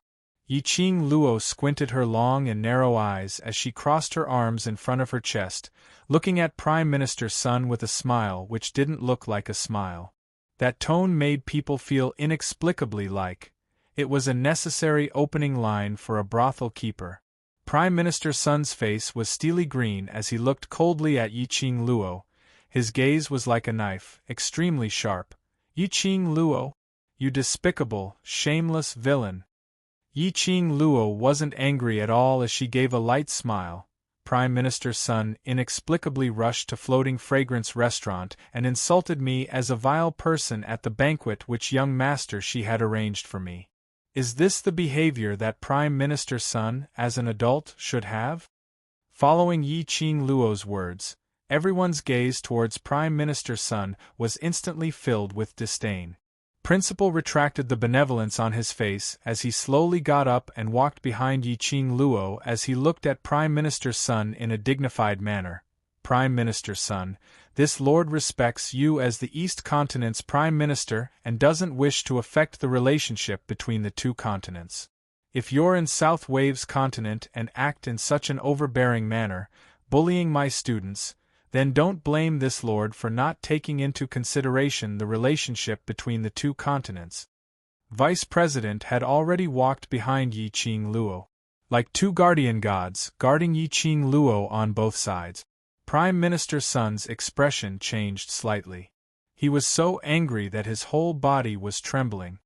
A: Yi Qing Luo squinted her long and narrow eyes as she crossed her arms in front of her chest, looking at Prime Minister's son with a smile which didn't look like a smile. That tone made people feel inexplicably like it was a necessary opening line for a brothel keeper. Prime Minister's son's face was steely green as he looked coldly at Yi Qing Luo. His gaze was like a knife, extremely sharp. Yi Qing Luo, you despicable, shameless villain. Yi Qing Luo wasn't angry at all as she gave a light smile. Prime Minister's son inexplicably rushed to Floating Fragrance Restaurant and insulted me as a vile person at the banquet which young master she had arranged for me. Is this the behavior that Prime Minister's son, as an adult, should have? Following Yi Qing Luo's words, everyone's gaze towards Prime Minister's son was instantly filled with disdain. Principal retracted the benevolence on his face as he slowly got up and walked behind Yi Qing Luo as he looked at Prime Minister's son in a dignified manner. Prime Minister's son, this lord respects you as the East Continent's Prime Minister and doesn't wish to affect the relationship between the two continents. If you're in South Waves continent and act in such an overbearing manner, bullying my students, then don't blame this lord for not taking into consideration the relationship between the two continents. Vice President had already walked behind Yi Qing Luo, like two guardian gods, guarding Yi Qing Luo on both sides. Prime Minister's son's expression changed slightly. He was so angry that his whole body was trembling.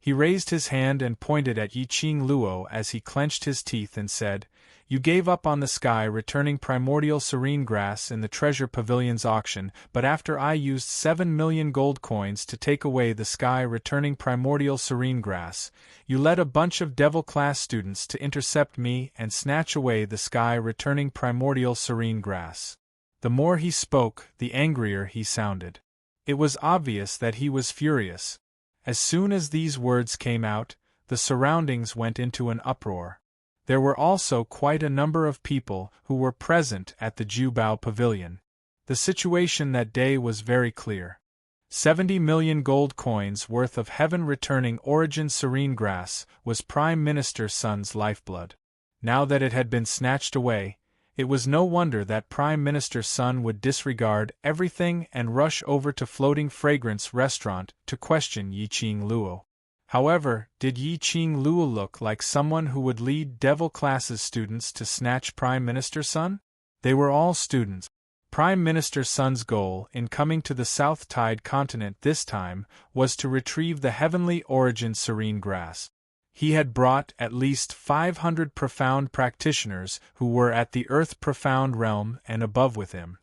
A: He raised his hand and pointed at Yi Qing Luo as he clenched his teeth and said, "You gave up on the sky returning primordial serene grass in the treasure pavilion's auction, but after I used 7 million gold coins to take away the sky returning primordial serene grass, you led a bunch of devil-class students to intercept me and snatch away the sky returning primordial serene grass." The more he spoke, the angrier he sounded. It was obvious that he was furious. As soon as these words came out, the surroundings went into an uproar. There were also quite a number of people who were present at the Jubao Pavilion. The situation that day was very clear. 70 million gold coins worth of heaven-returning origin serene grass was Prime Minister's son's lifeblood. Now that it had been snatched away, it was no wonder that Prime Minister's son would disregard everything and rush over to Floating Fragrance Restaurant to question Yi Qing Luo. However, did Yi Qing Luo look like someone who would lead Devil Class's students to snatch Prime Minister's son? They were all students. Prime Minister's son's goal in coming to the South Tide continent this time was to retrieve the heavenly origin serene grass. He had brought at least 500 profound practitioners who were at the Earth Profound realm and above with him.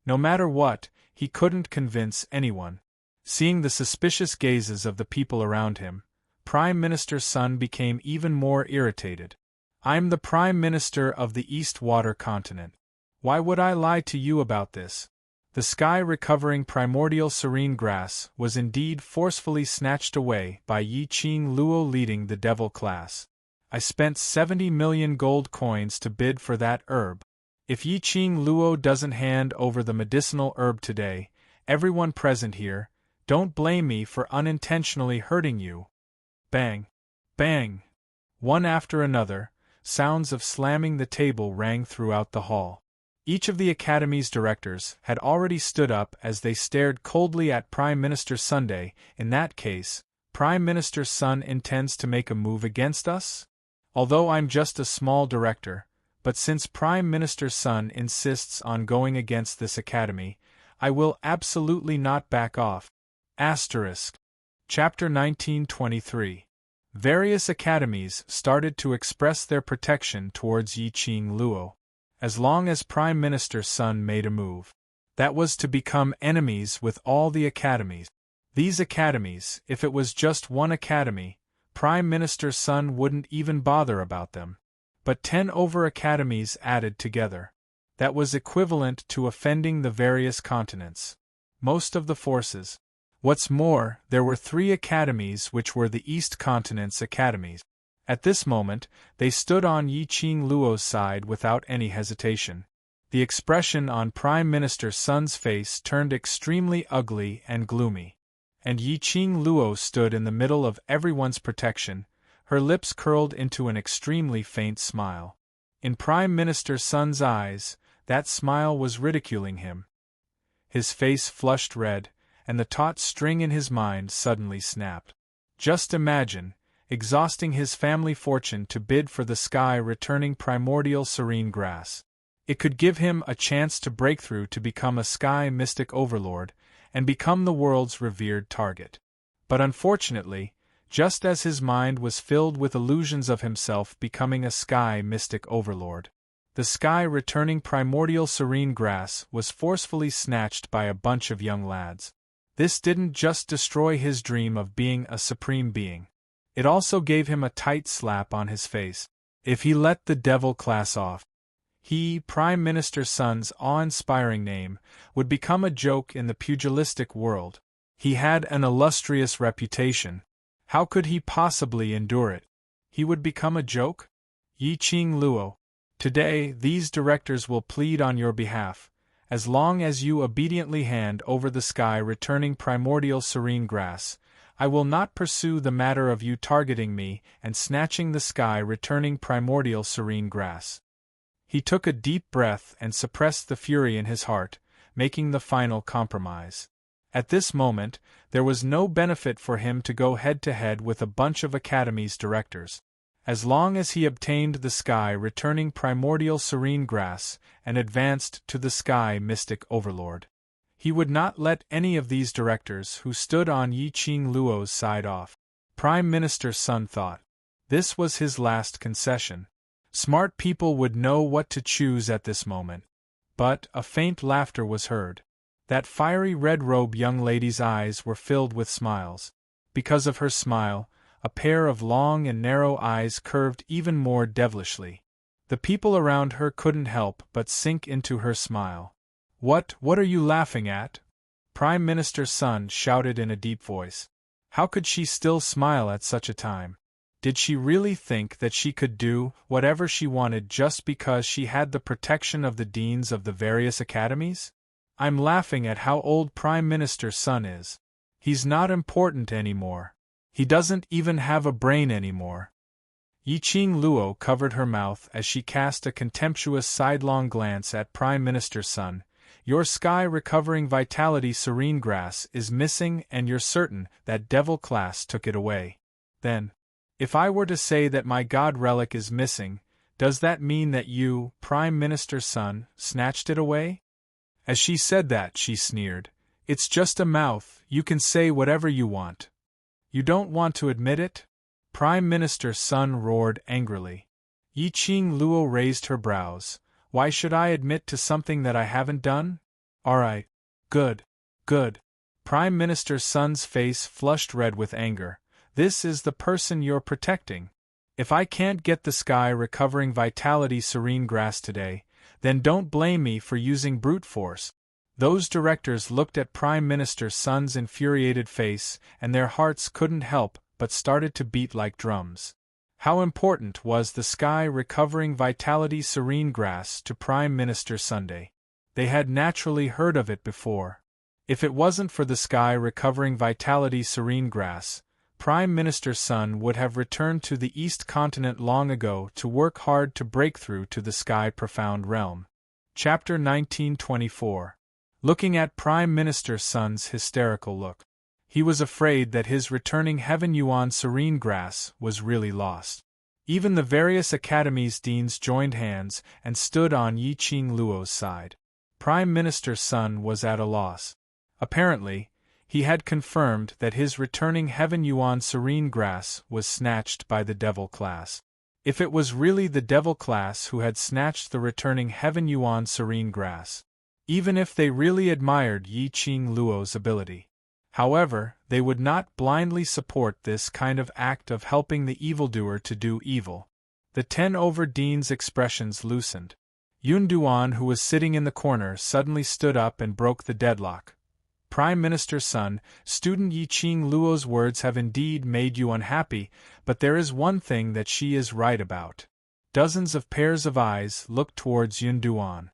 A: No matter what, he couldn't convince anyone. Seeing the suspicious gazes of the people around him, Prime Minister's son became even more irritated. "I'm the Prime Minister of the East Water continent. Why would I lie to you about this?" The sky recovering primordial serene grass was indeed forcefully snatched away by Yi Qing Luo leading the devil class. I spent 70 million gold coins to bid for that herb. If Yi Qing Luo doesn't hand over the medicinal herb today, everyone present here, don't blame me for unintentionally hurting you. Bang! Bang! One after another, sounds of slamming the table rang throughout the hall. Each of the Academy's directors had already stood up as they stared coldly at Prime Minister Sunday. In that case, Prime Minister Sun intends to make a move against us? Although I'm just a small director, but since Prime Minister Sun insists on going against this Academy, I will absolutely not back off. Asterisk. Chapter 1923. Various academies started to express their protection towards Yiqing Luo. As long as Prime Minister Sun made a move, that was to become enemies with all the academies. These academies, if it was just one academy, Prime Minister Sun wouldn't even bother about them. But 10 over academies added together. That was equivalent to offending the various continents. Most of the forces. What's more, there were 3 academies which were the East Continent's academies. At this moment, they stood on Yiqing Luo's side without any hesitation. The expression on Prime Minister Sun's face turned extremely ugly and gloomy. And Yiqing Luo stood in the middle of everyone's protection, her lips curled into an extremely faint smile. In Prime Minister Sun's eyes, that smile was ridiculing him. His face flushed red, and the taut string in his mind suddenly snapped. Just imagine, exhausting his family fortune to bid for the sky-returning primordial serene grass. It could give him a chance to break through to become a sky mystic overlord, and become the world's revered target. But unfortunately, just as his mind was filled with illusions of himself becoming a sky mystic overlord, the sky-returning primordial serene grass was forcefully snatched by a bunch of young lads. This didn't just destroy his dream of being a supreme being. It also gave him a tight slap on his face. If he let the devil class off, he, Prime Minister Sun's awe-inspiring name, would become a joke in the pugilistic world. He had an illustrious reputation. How could he possibly endure it? He would become a joke? Yiqing Luo. Today, these directors will plead on your behalf. As long as you obediently hand over the sky-returning primordial serene grass, I will not pursue the matter of you targeting me and snatching the sky-returning primordial serene grass. He took a deep breath and suppressed the fury in his heart, making the final compromise. At this moment, there was no benefit for him to go head-to-head with a bunch of Academy's directors. As long as he obtained the sky-returning primordial serene grass and advanced to the sky mystic overlord, he would not let any of these directors who stood on Yiqing Luo's side off. Prime Minister Sun thought. This was his last concession. Smart people would know what to choose at this moment. But a faint laughter was heard. That fiery red-robed young lady's eyes were filled with smiles. Because of her smile, a pair of long and narrow eyes curved even more devilishly. The people around her couldn't help but sink into her smile. What are you laughing at? Prime Minister Sun shouted in a deep voice. How could she still smile at such a time? Did she really think that she could do whatever she wanted just because she had the protection of the deans of the various academies? I'm laughing at how old Prime Minister Sun is. He's not important anymore. He doesn't even have a brain anymore. Yiqing Luo covered her mouth as she cast a contemptuous sidelong glance at Prime Minister Sun. Your sky-recovering vitality serene grass is missing and you're certain that devil class took it away. Then, if I were to say that my god relic is missing, does that mean that you, Prime Minister Sun, snatched it away? As she said that, she sneered. It's just a mouth, you can say whatever you want. You don't want to admit it? Prime Minister Sun roared angrily. Yiqing Luo raised her brows. Why should I admit to something that I haven't done? Alright. Good. Prime Minister Sun's face flushed red with anger. This is the person you're protecting. If I can't get the sky-recovering vitality serene grass today, then don't blame me for using brute force. Those directors looked at Prime Minister Sun's infuriated face, and their hearts couldn't help but started to beat like drums. How important was the sky-recovering vitality serene grass to Prime Minister Sunday? They had naturally heard of it before. If it wasn't for the sky-recovering vitality serene grass, Prime Minister Sun would have returned to the East Continent long ago to work hard to break through to the sky-profound realm. Chapter 1924. Looking at Prime Minister Sun's hysterical look. He was afraid that his returning Heaven Yuan serene grass was really lost. Even the various academies' deans joined hands and stood on Yi Qing Luo's side. Prime Minister Sun was at a loss. Apparently, he had confirmed that his returning Heaven Yuan serene grass was snatched by the devil class. If it was really the devil class who had snatched the returning Heaven Yuan serene grass, even if they really admired Yi Qing Luo's ability. However, they would not blindly support this kind of act of helping the evildoer to do evil. The 10 over dean's expressions loosened. Yun Duan, who was sitting in the corner, suddenly stood up and broke the deadlock. Prime Minister Sun, student Yi Qing Luo's words have indeed made you unhappy, but there is one thing that she is right about. Dozens of pairs of eyes looked towards Yun Duan.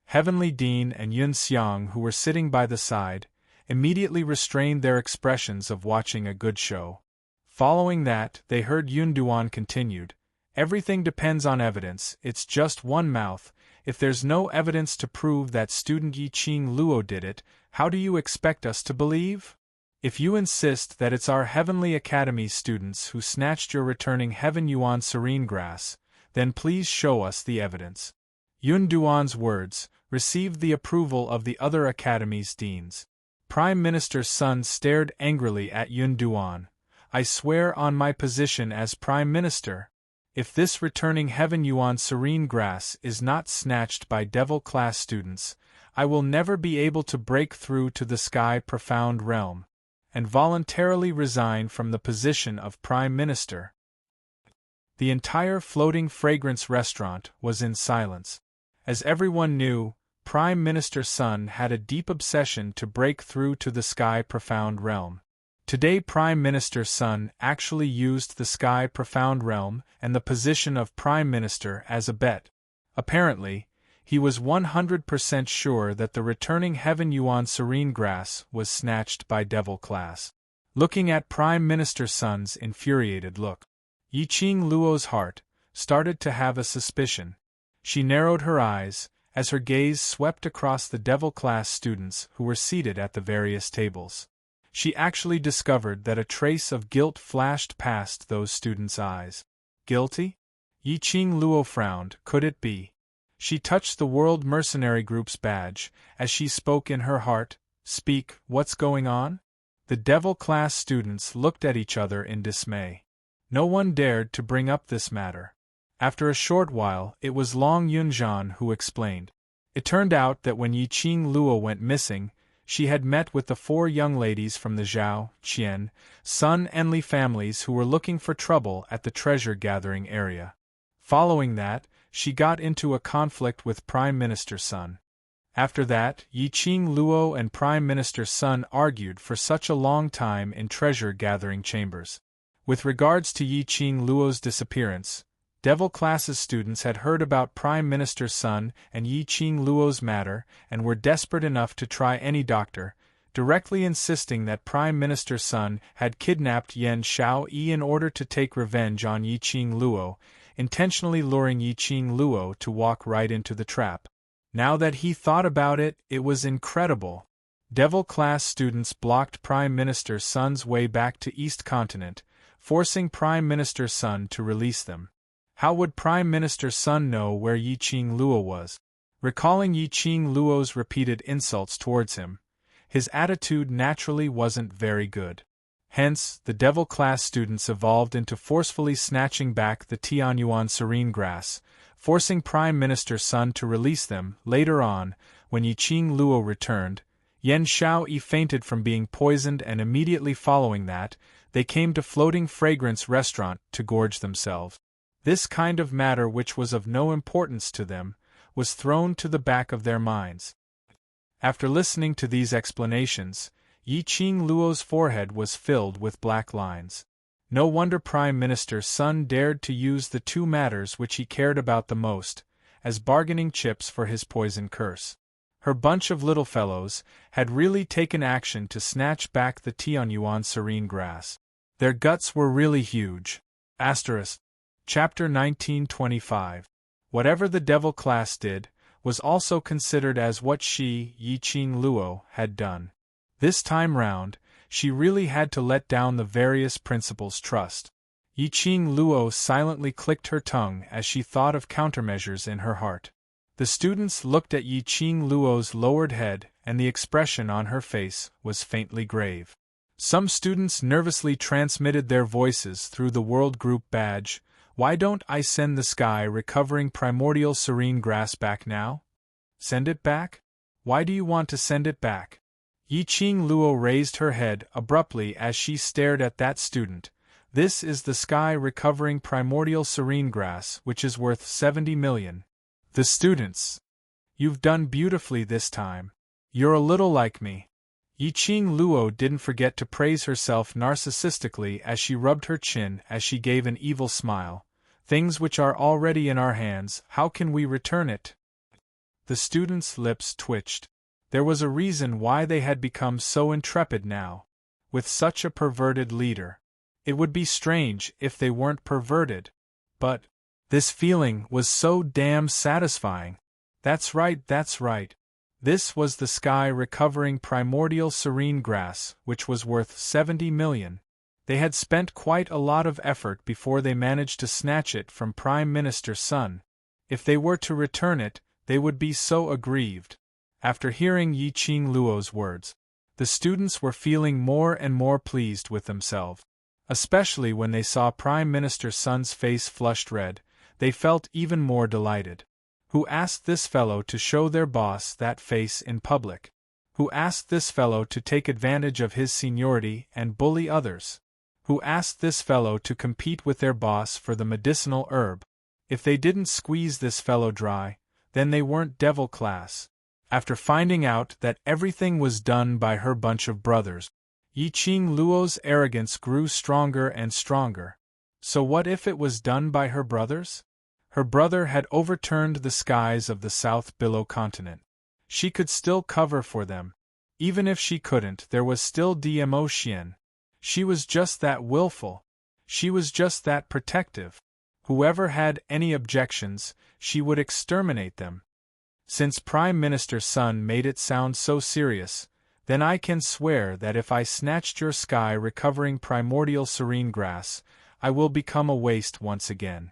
A: Heavenly Dean and Yun Xiang, who were sitting by the side, immediately restrained their expressions of watching a good show. Following that, they heard Yun Duan continued, "Everything depends on evidence, it's just one mouth. If there's no evidence to prove that student Yi Qing Luo did it, how do you expect us to believe? If you insist that it's our Heavenly Academy students who snatched your returning Heaven Yuan serene grass, then please show us the evidence." Yun Duan's words received the approval of the other academies' deans. Prime Minister Sun stared angrily at Yun Duan. "I swear on my position as Prime Minister, if this returning Heaven Yuan serene grass is not snatched by devil-class students, I will never be able to break through to the sky-profound realm, and voluntarily resign from the position of Prime Minister." The entire floating fragrance restaurant was in silence. As everyone knew, Prime Minister Sun had a deep obsession to break through to the sky-profound realm. Today Prime Minister Sun actually used the sky-profound realm and the position of Prime Minister as a bet. Apparently, he was 100% sure that the returning Heaven Yuan serene grass was snatched by devil class. Looking at Prime Minister Sun's infuriated look, Yi Qing Luo's heart started to have a suspicion. She narrowed her eyes as her gaze swept across the devil class students who were seated at the various tables. She actually discovered that a trace of guilt flashed past those students' eyes. Guilty? Yi Qing Luo frowned. Could it be? She touched the World Mercenary Group's badge as she spoke in her heart. "Speak, what's going on?" The devil class students looked at each other in dismay. No one dared to bring up this matter. After a short while, it was Long Yunzhan who explained. It turned out that when Yi Qing Luo went missing, she had met with the 4 young ladies from the Zhao, Qian, Sun Enli families who were looking for trouble at the treasure-gathering area. Following that, she got into a conflict with Prime Minister Sun. After that, Yi Qing Luo and Prime Minister Sun argued for such a long time in treasure-gathering chambers. With regards to Yi Qing Luo's disappearance, Devil Class's students had heard about Prime Minister Sun and Yi Qing Luo's matter and were desperate enough to try any doctor, directly insisting that Prime Minister Sun had kidnapped Yan Xiaoyi in order to take revenge on Yi Qing Luo, intentionally luring Yi Qing Luo to walk right into the trap. Now that he thought about it, it was incredible. Devil Class students blocked Prime Minister Sun's way back to East Continent, forcing Prime Minister Sun to release them. How would Prime Minister Sun know where Yi Qing Luo was? Recalling Yi Qing Luo's repeated insults towards him, his attitude naturally wasn't very good. Hence, the Devil Class students evolved into forcefully snatching back the Tianyuan serene grass, forcing Prime Minister Sun to release them. Later on, when Yi Qing Luo returned, Yan Xiaoyi fainted from being poisoned, and immediately following that, they came to Floating Fragrance Restaurant to gorge themselves. This kind of matter, which was of no importance to them, was thrown to the back of their minds. After listening to these explanations, Yi Qing Luo's forehead was filled with black lines. No wonder Prime Minister Sun dared to use the 2 matters which he cared about the most, as bargaining chips for his poison curse. Her bunch of little fellows had really taken action to snatch back the Tianyuan serene grass. Their guts were really huge. Asterisk. Chapter 1925. Whatever the devil class did, was also considered as what she, Yi-Ching Luo, had done. This time round, she really had to let down the various principals' trust. Yi-Ching Luo silently clicked her tongue as she thought of countermeasures in her heart. The students looked at Yi-Ching Luo's lowered head, and the expression on her face was faintly grave. Some students nervously transmitted their voices through the World Group badge. Why don't I send the sky recovering primordial serene grass back now? Send it back? Why do you want to send it back? Yi-Ching Luo raised her head abruptly as she stared at that student. This is the sky recovering primordial serene grass, which is worth 70 million. The students. You've done beautifully this time. You're a little like me. Yi-Ching Luo didn't forget to praise herself narcissistically as she rubbed her chin as she gave an evil smile. Things which are already in our hands, how can we return it? The students' lips twitched. There was a reason why they had become so intrepid now. With such a perverted leader. It would be strange if they weren't perverted. But this feeling was so damn satisfying. That's right, that's right. This was the sky recovering primordial serene grass, which was worth 70 million. They had spent quite a lot of effort before they managed to snatch it from Prime Minister Sun. If they were to return it, they would be so aggrieved. After hearing Yi-Ching Luo's words, the students were feeling more and more pleased with themselves. Especially when they saw Prime Minister Sun's face flushed red, they felt even more delighted. Who asked this fellow to show their boss that face in public? Who asked this fellow to take advantage of his seniority and bully others? Who asked this fellow to compete with their boss for the medicinal herb? If they didn't squeeze this fellow dry, then they weren't devil class. After finding out that everything was done by her bunch of brothers, Yi-Ching Luo's arrogance grew stronger and stronger. So what if it was done by her brothers? Her brother had overturned the skies of the South Billow continent. She could still cover for them. Even if she couldn't, there was still DMO Xian. She was just that willful. She was just that protective. Whoever had any objections, she would exterminate them. Since Prime Minister Sun made it sound so serious, then I can swear that if I snatched your sky recovering primordial serene grass, I will become a waste once again.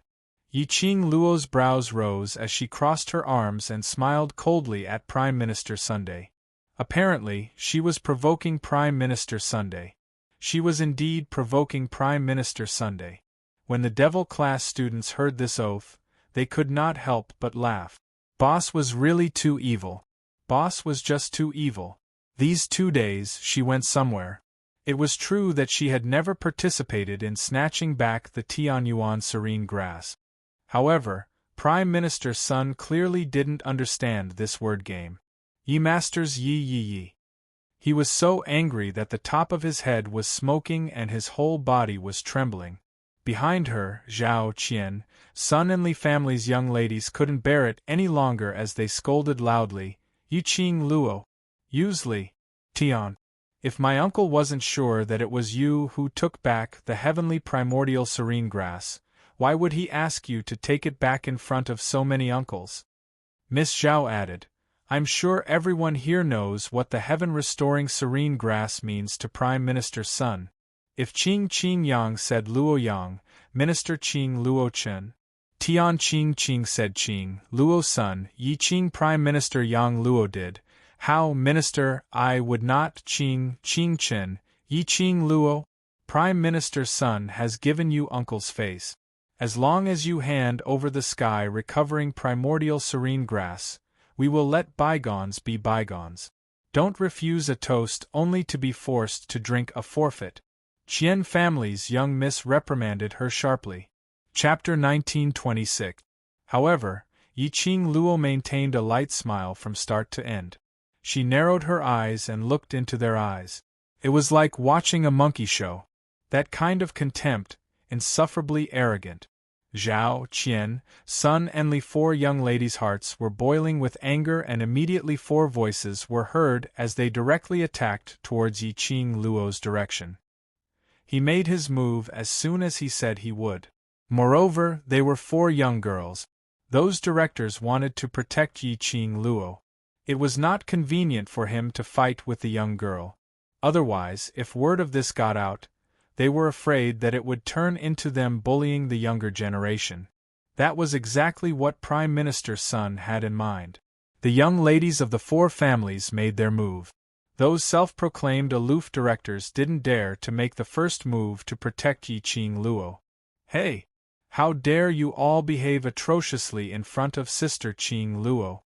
A: Yi-Ching Luo's brows rose as she crossed her arms and smiled coldly at Prime Minister Sunday. Apparently, she was provoking Prime Minister Sunday. She was indeed provoking Prime Minister Sunday. When the devil class students heard this oath, they could not help but laugh. Boss was really too evil. Boss was just too evil. These 2 days, she went somewhere. It was true that she had never participated in snatching back the Tianyuan serene grass. However, Prime Minister Sun clearly didn't understand this word game. Yi masters yi yi yi. He was so angry that the top of his head was smoking and his whole body was trembling. Behind her, Zhao Qian, Sun and Li family's young ladies couldn't bear it any longer as they scolded loudly, Yi-Ching Luo. Use Li. Tian. If my uncle wasn't sure that it was you who took back the heavenly primordial serene grass, why would he ask you to take it back in front of so many uncles? Miss Zhao added, I'm sure everyone here knows what the heaven-restoring serene grass means to Prime Minister Sun. If Qing Yang said Luo Yang, Minister Qing Luo Chen. Tian Qing said Qing Luo Sun, Yi-Ching Prime Minister Yang Luo did. How, Minister, I would not Qing Chen, Yi-Ching Luo? Prime Minister Sun has given you uncle's face. As long as you hand over the sky recovering primordial serene grass, we will let bygones be bygones. Don't refuse a toast only to be forced to drink a forfeit. Qian family's young miss reprimanded her sharply. Chapter 1926. However, Yi-Ching Luo maintained a light smile from start to end. She narrowed her eyes and looked into their eyes. It was like watching a monkey show. That kind of contempt, insufferably arrogant. Zhao, Qian, Sun and Li, 4 young ladies' hearts were boiling with anger, and immediately 4 voices were heard as they directly attacked towards Yi-Ching Luo's direction. He made his move as soon as he said he would. Moreover, they were 4 young girls. Those directors wanted to protect Yi Qing Luo. It was not convenient for him to fight with the young girl. Otherwise, if word of this got out, they were afraid that it would turn into them bullying the younger generation. That was exactly what Prime Minister Sun had in mind. The young ladies of the 4 families made their move. Those self-proclaimed aloof directors didn't dare to make the first move to protect Yi Qing Luo. Hey! How dare you all behave atrociously in front of Sister Qing Luo?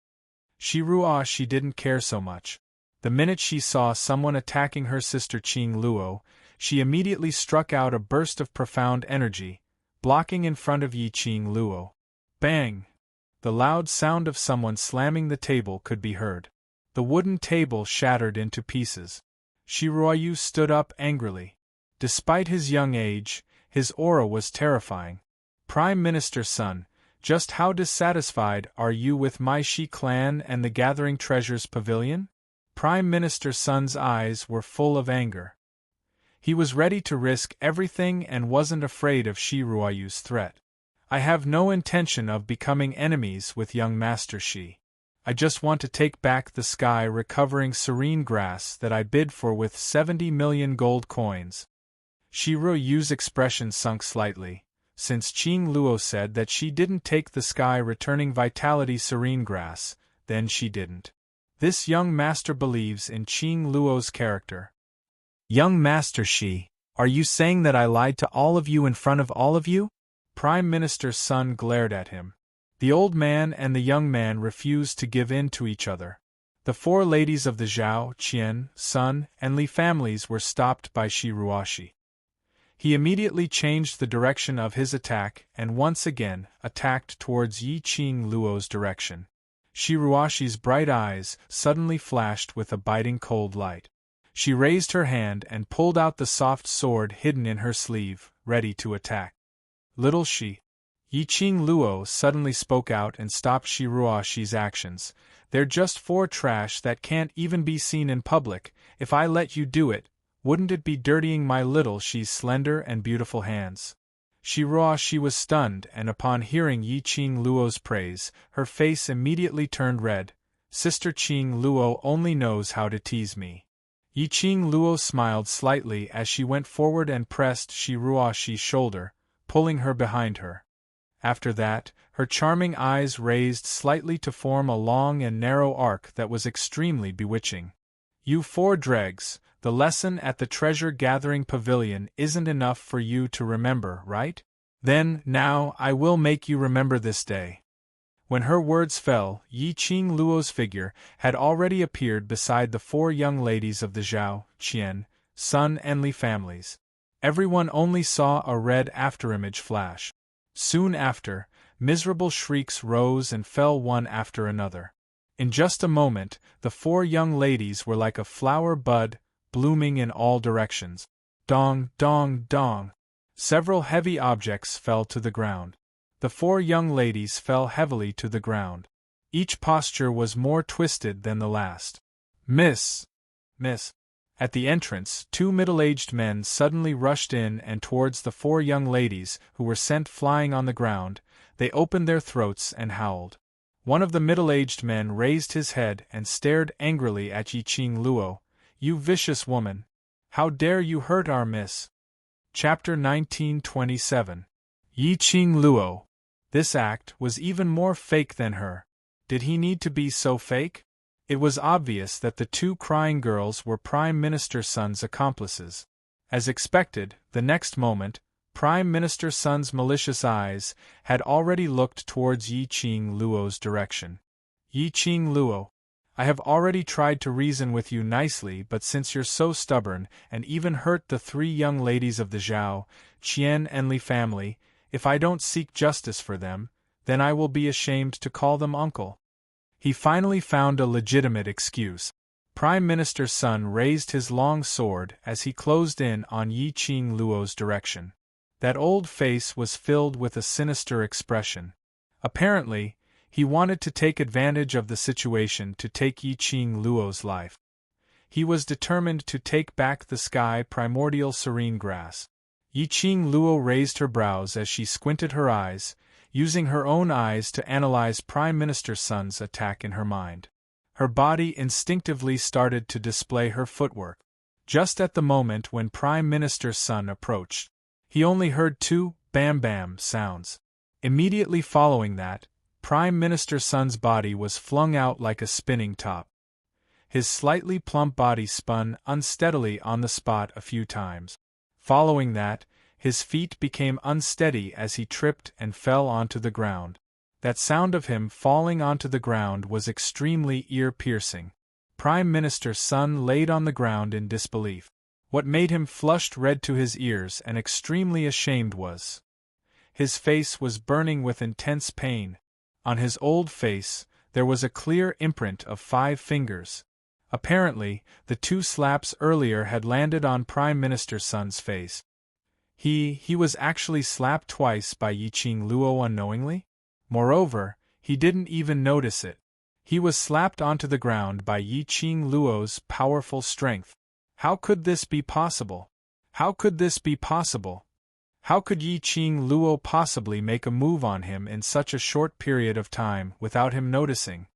A: She didn't care so much. The minute she saw someone attacking her sister Qing Luo, she immediately struck out a burst of profound energy, blocking in front of Yi Qing Luo. Bang! The loud sound of someone slamming the table could be heard. The wooden table shattered into pieces. Shi Ruoyu stood up angrily. Despite his young age, his aura was terrifying. Prime Minister Sun, just how dissatisfied are you with my Shi clan and the Gathering Treasures Pavilion? Prime Minister Sun's eyes were full of anger. He was ready to risk everything and wasn't afraid of Shi Ruoyu's threat. I have no intention of becoming enemies with young Master Shi. I just want to take back the sky recovering serene grass that I bid for with 70 million gold coins. Shi Ruoyu's expression sunk slightly, since Qing Luo said that she didn't take the sky returning vitality serene grass, then she didn't. This young master believes in Qing Luo's character. Young Master Shi, are you saying that I lied to all of you in front of all of you? Prime Minister Sun glared at him. The old man and the young man refused to give in to each other. The 4 ladies of the Zhao, Qian, Sun, and Li families were stopped by Shi Ruoshi. He immediately changed the direction of his attack and once again attacked towards Yi Qing Luo's direction. Shi Ruoshi's bright eyes suddenly flashed with a biting cold light. She raised her hand and pulled out the soft sword hidden in her sleeve, ready to attack. Little Shi. Yi Qing Luo suddenly spoke out and stopped Shi Ruoshi's actions. They're just 4 trash that can't even be seen in public. If I let you do it, wouldn't it be dirtying my little Shi's slender and beautiful hands? Shi Ruoshi was stunned, and upon hearing Yi Qing Luo's praise, her face immediately turned red. Sister Qing Luo only knows how to tease me. Yi Qing Luo smiled slightly as she went forward and pressed Shi Ruoshi's shoulder, pulling her behind her. After that, her charming eyes raised slightly to form a long and narrow arc that was extremely bewitching. You 4 dregs, the lesson at the treasure-gathering pavilion isn't enough for you to remember, right? Then, now, I will make you remember this day. When her words fell, Yi Qing Luo's figure had already appeared beside the 4 young ladies of the Zhao, Qian, Sun and Li families. Everyone only saw a red afterimage flash. Soon after, miserable shrieks rose and fell one after another. In just a moment, the 4 young ladies were like a flower bud, blooming in all directions. Dong, dong, dong. Several heavy objects fell to the ground. The 4 young ladies fell heavily to the ground. Each posture was more twisted than the last. Miss! Miss! At the entrance, 2 middle-aged men suddenly rushed in and towards the 4 young ladies who were sent flying on the ground. They opened their throats and howled. One of the middle-aged men raised his head and stared angrily at Yi Qing Luo. You vicious woman! How dare you hurt our miss? Chapter 1927. Yi Qing Luo. This act was even more fake than her. Did he need to be so fake? It was obvious that the 2 crying girls were Prime Minister Sun's accomplices. As expected, the next moment, Prime Minister Sun's malicious eyes had already looked towards Yi Qing Luo's direction. Yi Qing Luo, I have already tried to reason with you nicely, but since you're so stubborn and even hurt the 3 young ladies of the Zhao, Qian and Li family, if I don't seek justice for them, then I will be ashamed to call them uncle. He finally found a legitimate excuse. Prime Minister Sun raised his long sword as he closed in on Yi Qing Luo's direction. That old face was filled with a sinister expression. Apparently, he wanted to take advantage of the situation to take Yi Qing Luo's life. He was determined to take back the sky primordial serene grass. Yi-Ching Luo raised her brows as she squinted her eyes, using her own eyes to analyze Prime Minister Sun's attack in her mind. Her body instinctively started to display her footwork. Just at the moment when Prime Minister Sun approached, he only heard two bam-bam sounds. Immediately following that, Prime Minister Sun's body was flung out like a spinning top. His slightly plump body spun unsteadily on the spot a few times. Following that, his feet became unsteady as he tripped and fell onto the ground. That sound of him falling onto the ground was extremely ear-piercing. Prime Minister Sun laid on the ground in disbelief. What made him flushed red to his ears and extremely ashamed was his face was burning with intense pain. On his old face, there was a clear imprint of 5 fingers. Apparently, the 2 slaps earlier had landed on Prime Minister Sun's face. He was actually slapped twice by Yi-Ching Luo unknowingly? Moreover, he didn't even notice it. He was slapped onto the ground by Yi-Ching Luo's powerful strength. How could this be possible? How could this be possible? How could Yi-Ching Luo possibly make a move on him in such a short period of time without him noticing?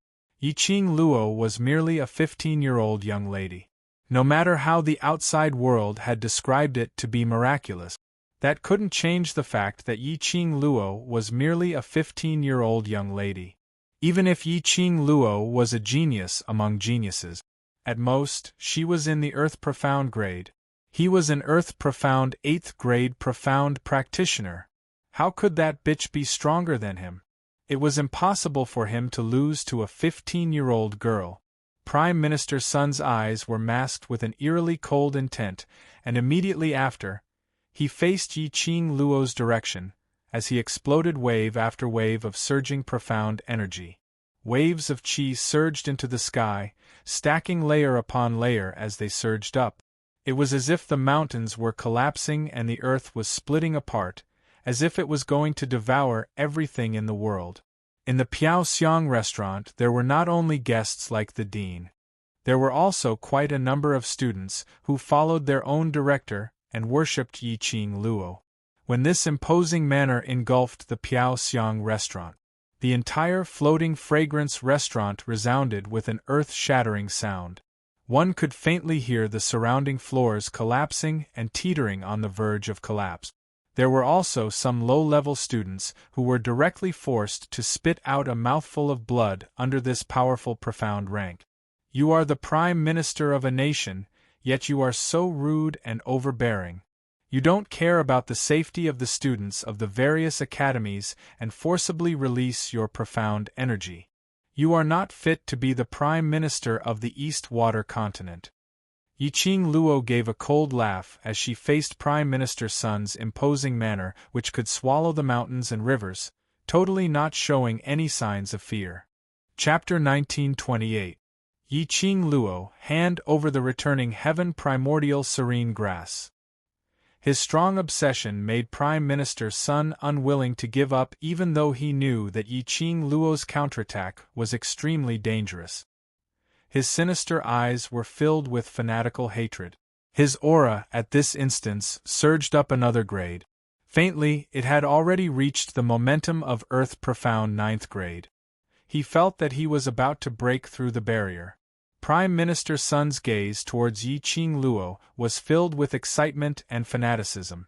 A: Yi-Ching Luo was merely a 15-year-old young lady. No matter how the outside world had described it to be miraculous, that couldn't change the fact that Yi-Ching Luo was merely a 15-year-old young lady. Even if Yi-Ching Luo was a genius among geniuses, at most, she was in the Earth Profound grade. He was an Earth Profound 8th grade Profound practitioner. How could that bitch be stronger than him? It was impossible for him to lose to a 15-year-old girl. Prime Minister Sun's eyes were masked with an eerily cold intent, and immediately after, he faced Yi-Ching Luo's direction, as he exploded wave after wave of surging profound energy. Waves of chi surged into the sky, stacking layer upon layer as they surged up. It was as if the mountains were collapsing and the earth was splitting apart, as if it was going to devour everything in the world. In the Piaoxiang restaurant there were not only guests like the dean. There were also quite a number of students who followed their own director and worshipped Yi-Ching Luo. When this imposing manner engulfed the Piaoxiang restaurant, the entire floating fragrance restaurant resounded with an earth-shattering sound. One could faintly hear the surrounding floors collapsing and teetering on the verge of collapse. There were also some low-level students who were directly forced to spit out a mouthful of blood under this powerful profound rank. You are the Prime Minister of a nation, yet you are so rude and overbearing. You don't care about the safety of the students of the various academies and forcibly release your profound energy. You are not fit to be the Prime Minister of the East Water Continent. Yi-Ching Luo gave a cold laugh as she faced Prime Minister Sun's imposing manner which could swallow the mountains and rivers, totally not showing any signs of fear. Chapter 1928. Yi-Ching Luo, hand over the returning heaven primordial serene grass. His strong obsession made Prime Minister Sun unwilling to give up even though he knew that Yi-Ching Luo's counterattack was extremely dangerous. His sinister eyes were filled with fanatical hatred. His aura, at this instance, surged up another grade. Faintly, it had already reached the momentum of Earth Profound 9th grade. He felt that he was about to break through the barrier. Prime Minister Sun's gaze towards Yi-Ching Luo was filled with excitement and fanaticism.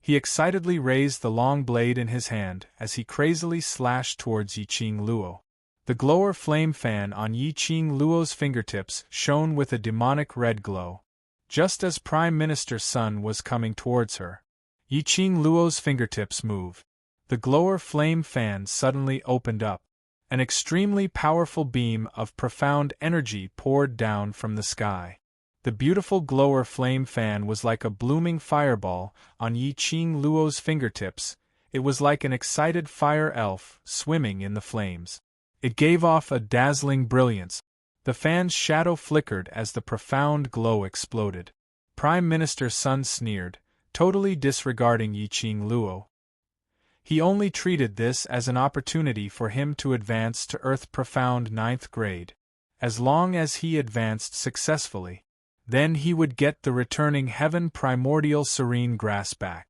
A: He excitedly raised the long blade in his hand as he crazily slashed towards Yi-Ching Luo. The glower flame fan on Yi-Ching Luo's fingertips shone with a demonic red glow. Just as Prime Minister Sun was coming towards her, Yi-Ching Luo's fingertips moved. The glower flame fan suddenly opened up. An extremely powerful beam of profound energy poured down from the sky. The beautiful glower flame fan was like a blooming fireball on Yi-Ching Luo's fingertips. It was like an excited fire elf swimming in the flames. It gave off a dazzling brilliance. The fan's shadow flickered as the profound glow exploded. Prime Minister Sun sneered, totally disregarding Yi-Ching Luo. He only treated this as an opportunity for him to advance to Earth Profound 9th grade. As long as he advanced successfully, Then he would get the returning heaven primordial serene grass back.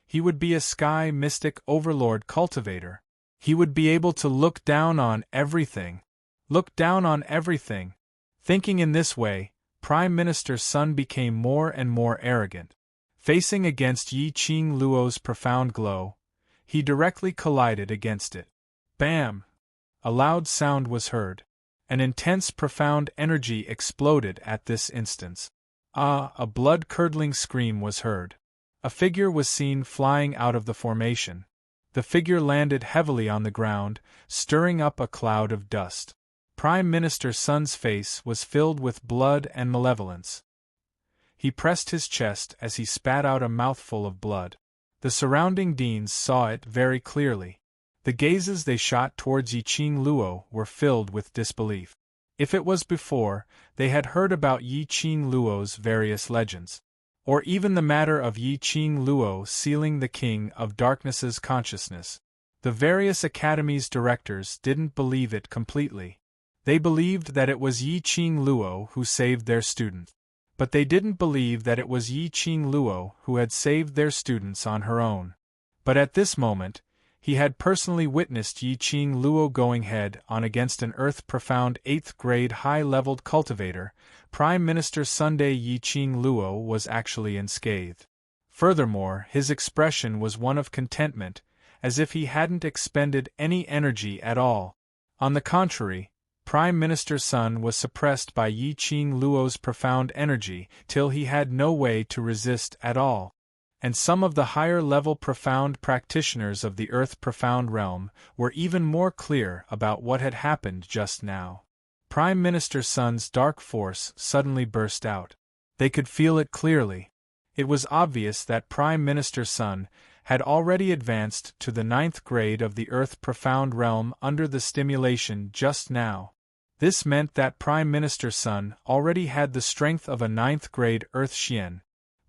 A: He would be a sky mystic overlord cultivator. He would be able to look down on everything. Look down on everything. Thinking in this way, Prime Minister Sun became more and more arrogant. Facing against Yi Qing Luo's profound glow, he directly collided against it. Bam! A loud sound was heard. An intense profound energy exploded at this instant. A blood-curdling scream was heard. A figure was seen flying out of the formation. The figure landed heavily on the ground, stirring up a cloud of dust. Prime Minister Sun's face was filled with blood and malevolence. He pressed his chest as he spat out a mouthful of blood. The surrounding deans saw it very clearly. The gazes they shot towards Yi Qing Luo were filled with disbelief. If it was before, they had heard about Yi Qing Luo's various legends, or even the matter of Yi Qing Luo sealing the King of Darkness's consciousness, the various academies' directors didn't believe it completely. They believed that it was Yi Qing Luo who saved their student. But they didn't believe that it was Yi Qing Luo who had saved their students on her own. But at this moment, he had personally witnessed Yi Qing Luo going head-on against an earth-profound 8th-grade high-leveled cultivator. Prime Minister Sunday Yi Qing Luo was actually unscathed. Furthermore, his expression was one of contentment, as if he hadn't expended any energy at all. On the contrary, Prime Minister Sun was suppressed by Yi Qing Luo's profound energy till he had no way to resist at all. And some of the higher-level profound practitioners of the Earth-profound realm were even more clear about what had happened just now. Prime Minister Sun's dark force suddenly burst out. They could feel it clearly. It was obvious that Prime Minister Sun had already advanced to the 9th grade of the Earth-profound realm under the stimulation just now. This meant that Prime Minister Sun already had the strength of a 9th grade Earth Xian.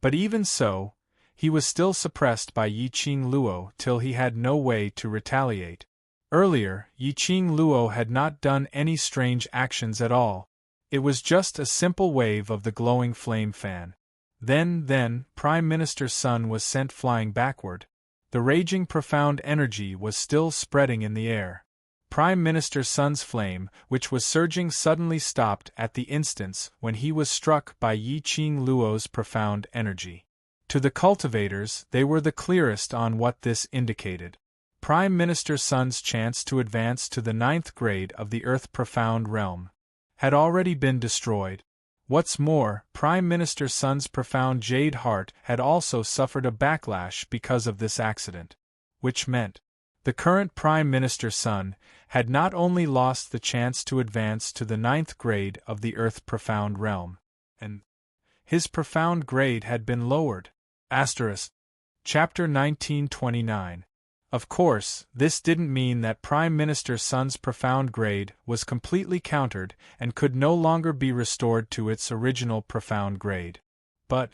A: But even so, he was still suppressed by Yi Qing Luo till he had no way to retaliate. Earlier, Yi Qing Luo had not done any strange actions at all. It was just a simple wave of the glowing flame fan. Then, Prime Minister Sun was sent flying backward. The raging profound energy was still spreading in the air. Prime Minister Sun's flame, which was surging, suddenly stopped at the instant when he was struck by Yi Qing Luo's profound energy. To the cultivators, they were the clearest on what this indicated. Prime Minister Sun's chance to advance to the 9th grade of the Earth-profound realm had already been destroyed. What's more, Prime Minister Sun's profound jade heart had also suffered a backlash because of this accident, which meant the current Prime Minister Sun had not only lost the chance to advance to the 9th grade of the Earth-profound realm, and his profound grade had been lowered. Chapter 1929. Of course, this didn't mean that Prime Minister Sun's profound grade was completely countered and could no longer be restored to its original profound grade. But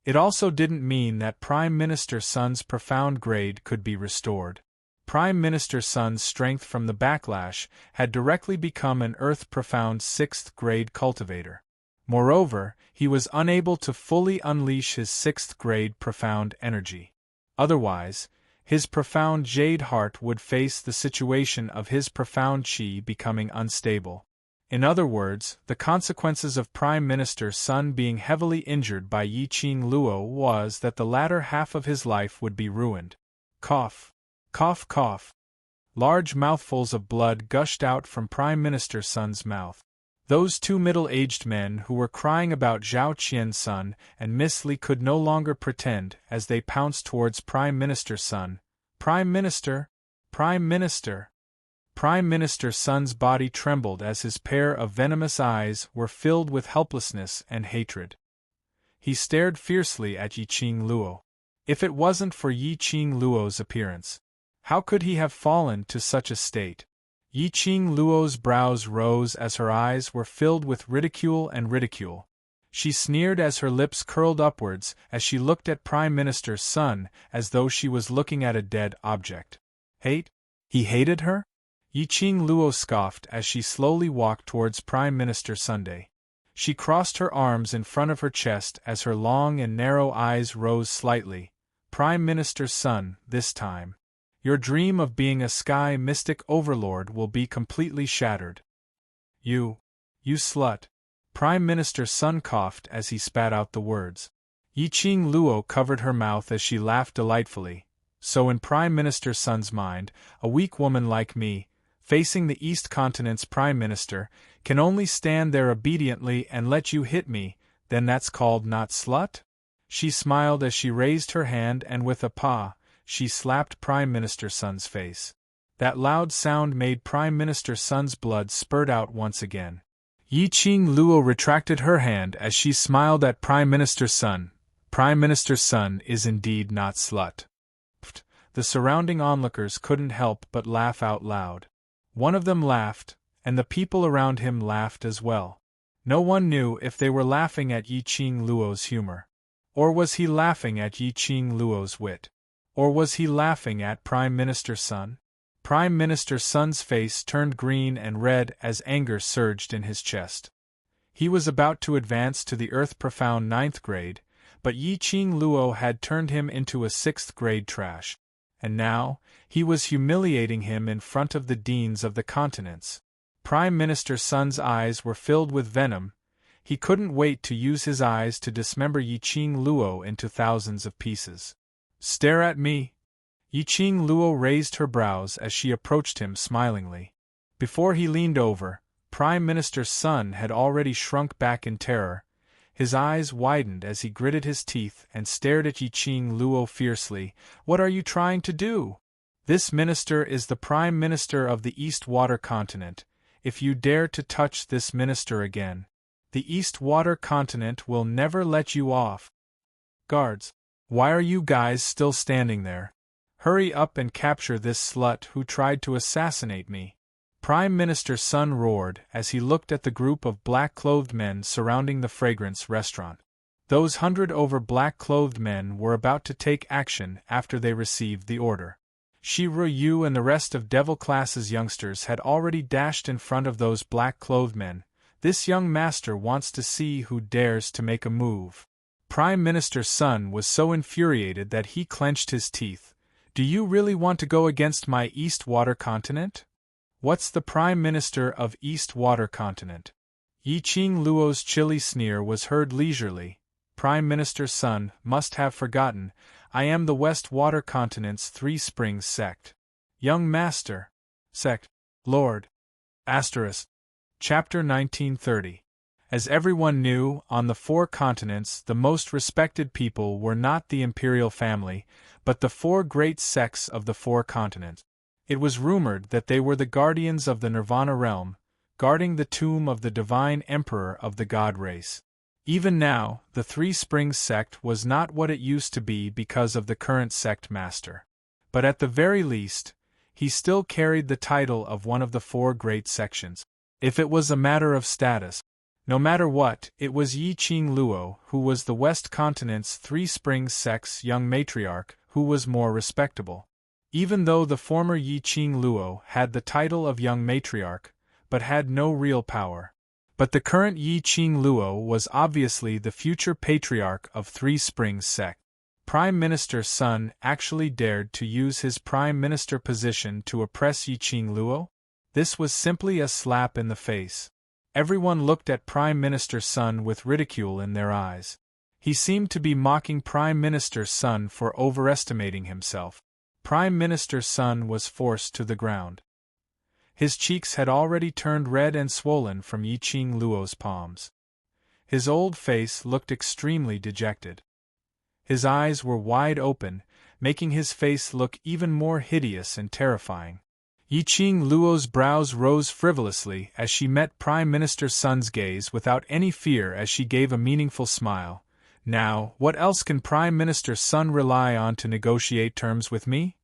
A: it also didn't mean that Prime Minister Sun's profound grade could be restored. Prime Minister Sun's strength from the backlash had directly become an Earth-profound 6th grade cultivator. Moreover, he was unable to fully unleash his 6th grade profound energy. Otherwise, his profound jade heart would face the situation of his profound qi becoming unstable. In other words, the consequences of Prime Minister Sun being heavily injured by Yi Qing Luo was that the latter half of his life would be ruined. Cough. Cough, cough. Large mouthfuls of blood gushed out from Prime Minister Sun's mouth. Those two middle-aged men who were crying about Zhao Qian's son and Miss Li could no longer pretend as they pounced towards Prime Minister Sun. Prime Minister! Prime Minister! Prime Minister Sun's body trembled as his pair of venomous eyes were filled with helplessness and hatred. He stared fiercely at Yi Qing Luo. If it wasn't for Yi Qing Luo's appearance, how could he have fallen to such a state? Yi Qing Luo's brows rose as her eyes were filled with ridicule and ridicule. She sneered as her lips curled upwards as she looked at Prime Minister Sun as though she was looking at a dead object. Hate? He hated her? Yi Qing Luo scoffed as she slowly walked towards Prime Minister Sunday. She crossed her arms in front of her chest as her long and narrow eyes rose slightly. Prime Minister's son, this time. Your dream of being a sky mystic overlord will be completely shattered. You slut. Prime Minister's son coughed as he spat out the words. Yiqing Luo covered her mouth as she laughed delightfully. So in Prime Minister's son's mind, a weak woman like me, facing the East Continent's Prime Minister, can only stand there obediently and let you hit me, then that's called not slut? She smiled as she raised her hand and with a paw, she slapped Prime Minister Sun's face. That loud sound made Prime Minister Sun's blood spurt out once again. Yiqing Luo retracted her hand as she smiled at Prime Minister Sun. Prime Minister Sun is indeed not slut. The surrounding onlookers couldn't help but laugh out loud. One of them laughed, and the people around him laughed as well. No one knew if they were laughing at Yiqing Luo's humor. Or was he laughing at Yiqing Luo's wit? Or was he laughing at Prime Minister Sun? Prime Minister Sun's face turned green and red as anger surged in his chest. He was about to advance to the earth-profound 9th grade, but Yiqing Luo had turned him into a 6th grade trash. And now, he was humiliating him in front of the deans of the continents. Prime Minister Sun's eyes were filled with venom. He couldn't wait to use his eyes to dismember Yiqing Luo into thousands of pieces. Stare at me! Yiqing Luo raised her brows as she approached him smilingly. Before he leaned over, Prime Minister Sun had already shrunk back in terror. His eyes widened as he gritted his teeth and stared at Yiqing Luo fiercely. What are you trying to do? This minister is the Prime Minister of the East Water Continent. If you dare to touch this minister again, the East Water Continent will never let you off. Guards, why are you guys still standing there? Hurry up and capture this slut who tried to assassinate me. Prime Minister Sun roared as he looked at the group of black-clothed men surrounding the fragrance restaurant. Those 100 over black-clothed men were about to take action after they received the order. Shiru Yu and the rest of Devil Class's youngsters had already dashed in front of those black-clothed men. This young master wants to see who dares to make a move. Prime Minister Sun was so infuriated that he clenched his teeth. Do you really want to go against my East Water Continent? What's the Prime Minister of East Water Continent? Yiqing Luo's chilly sneer was heard leisurely. Prime Minister Sun must have forgotten. I am the West Water Continent's Three Springs sect. Young Master. Sect. Lord. Asterisk. Chapter 1930. As everyone knew, on the 4 continents the most respected people were not the imperial family, but the 4 great sects of the 4 continents. It was rumored that they were the guardians of the Nirvana realm, guarding the tomb of the divine emperor of the god race. Even now, the Three Springs sect was not what it used to be because of the current sect master. But at the very least, he still carried the title of one of the 4 great sections. If it was a matter of status, no matter what, it was Yiqing Luo who was the West Continent's Three Springs sect's young matriarch who was more respectable. Even though the former Yiqing Luo had the title of young matriarch, but had no real power. But the current Yiqing Luo was obviously the future patriarch of Three Springs sect. Prime Minister Sun actually dared to use his prime minister position to oppress Yiqing Luo? This was simply a slap in the face. Everyone looked at Prime Minister Sun with ridicule in their eyes. He seemed to be mocking Prime Minister Sun for overestimating himself. Prime Minister Sun was forced to the ground. His cheeks had already turned red and swollen from Yiqing Luo's palms. His old face looked extremely dejected. His eyes were wide open, making his face look even more hideous and terrifying. Yiqing Luo's brows rose frivolously as she met Prime Minister Sun's gaze without any fear as she gave a meaningful smile. Now, what else can Prime Minister Sun rely on to negotiate terms with me?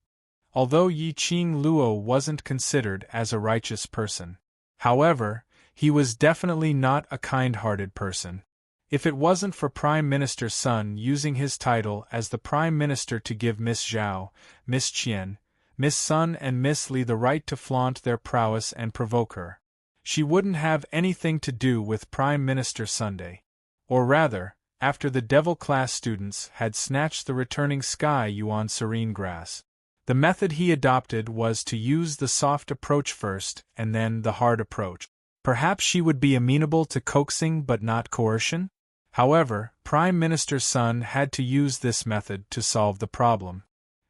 A: Although Yiqing Luo wasn't considered as a righteous person. However, he was definitely not a kind-hearted person. If it wasn't for Prime Minister Sun using his title as the Prime Minister to give Miss Zhao, Miss Qian, Miss Sun and Miss Li the right to flaunt their prowess and provoke her, She wouldn't have anything to do with Prime Minister Sunday. Or rather, after the Devil class students had snatched the returning Sky Yuan serene grass. The method he adopted was to use the soft approach first and then the hard approach. Perhaps she would be amenable to coaxing but not coercion? However, Prime Minister Sun had to use this method to solve the problem.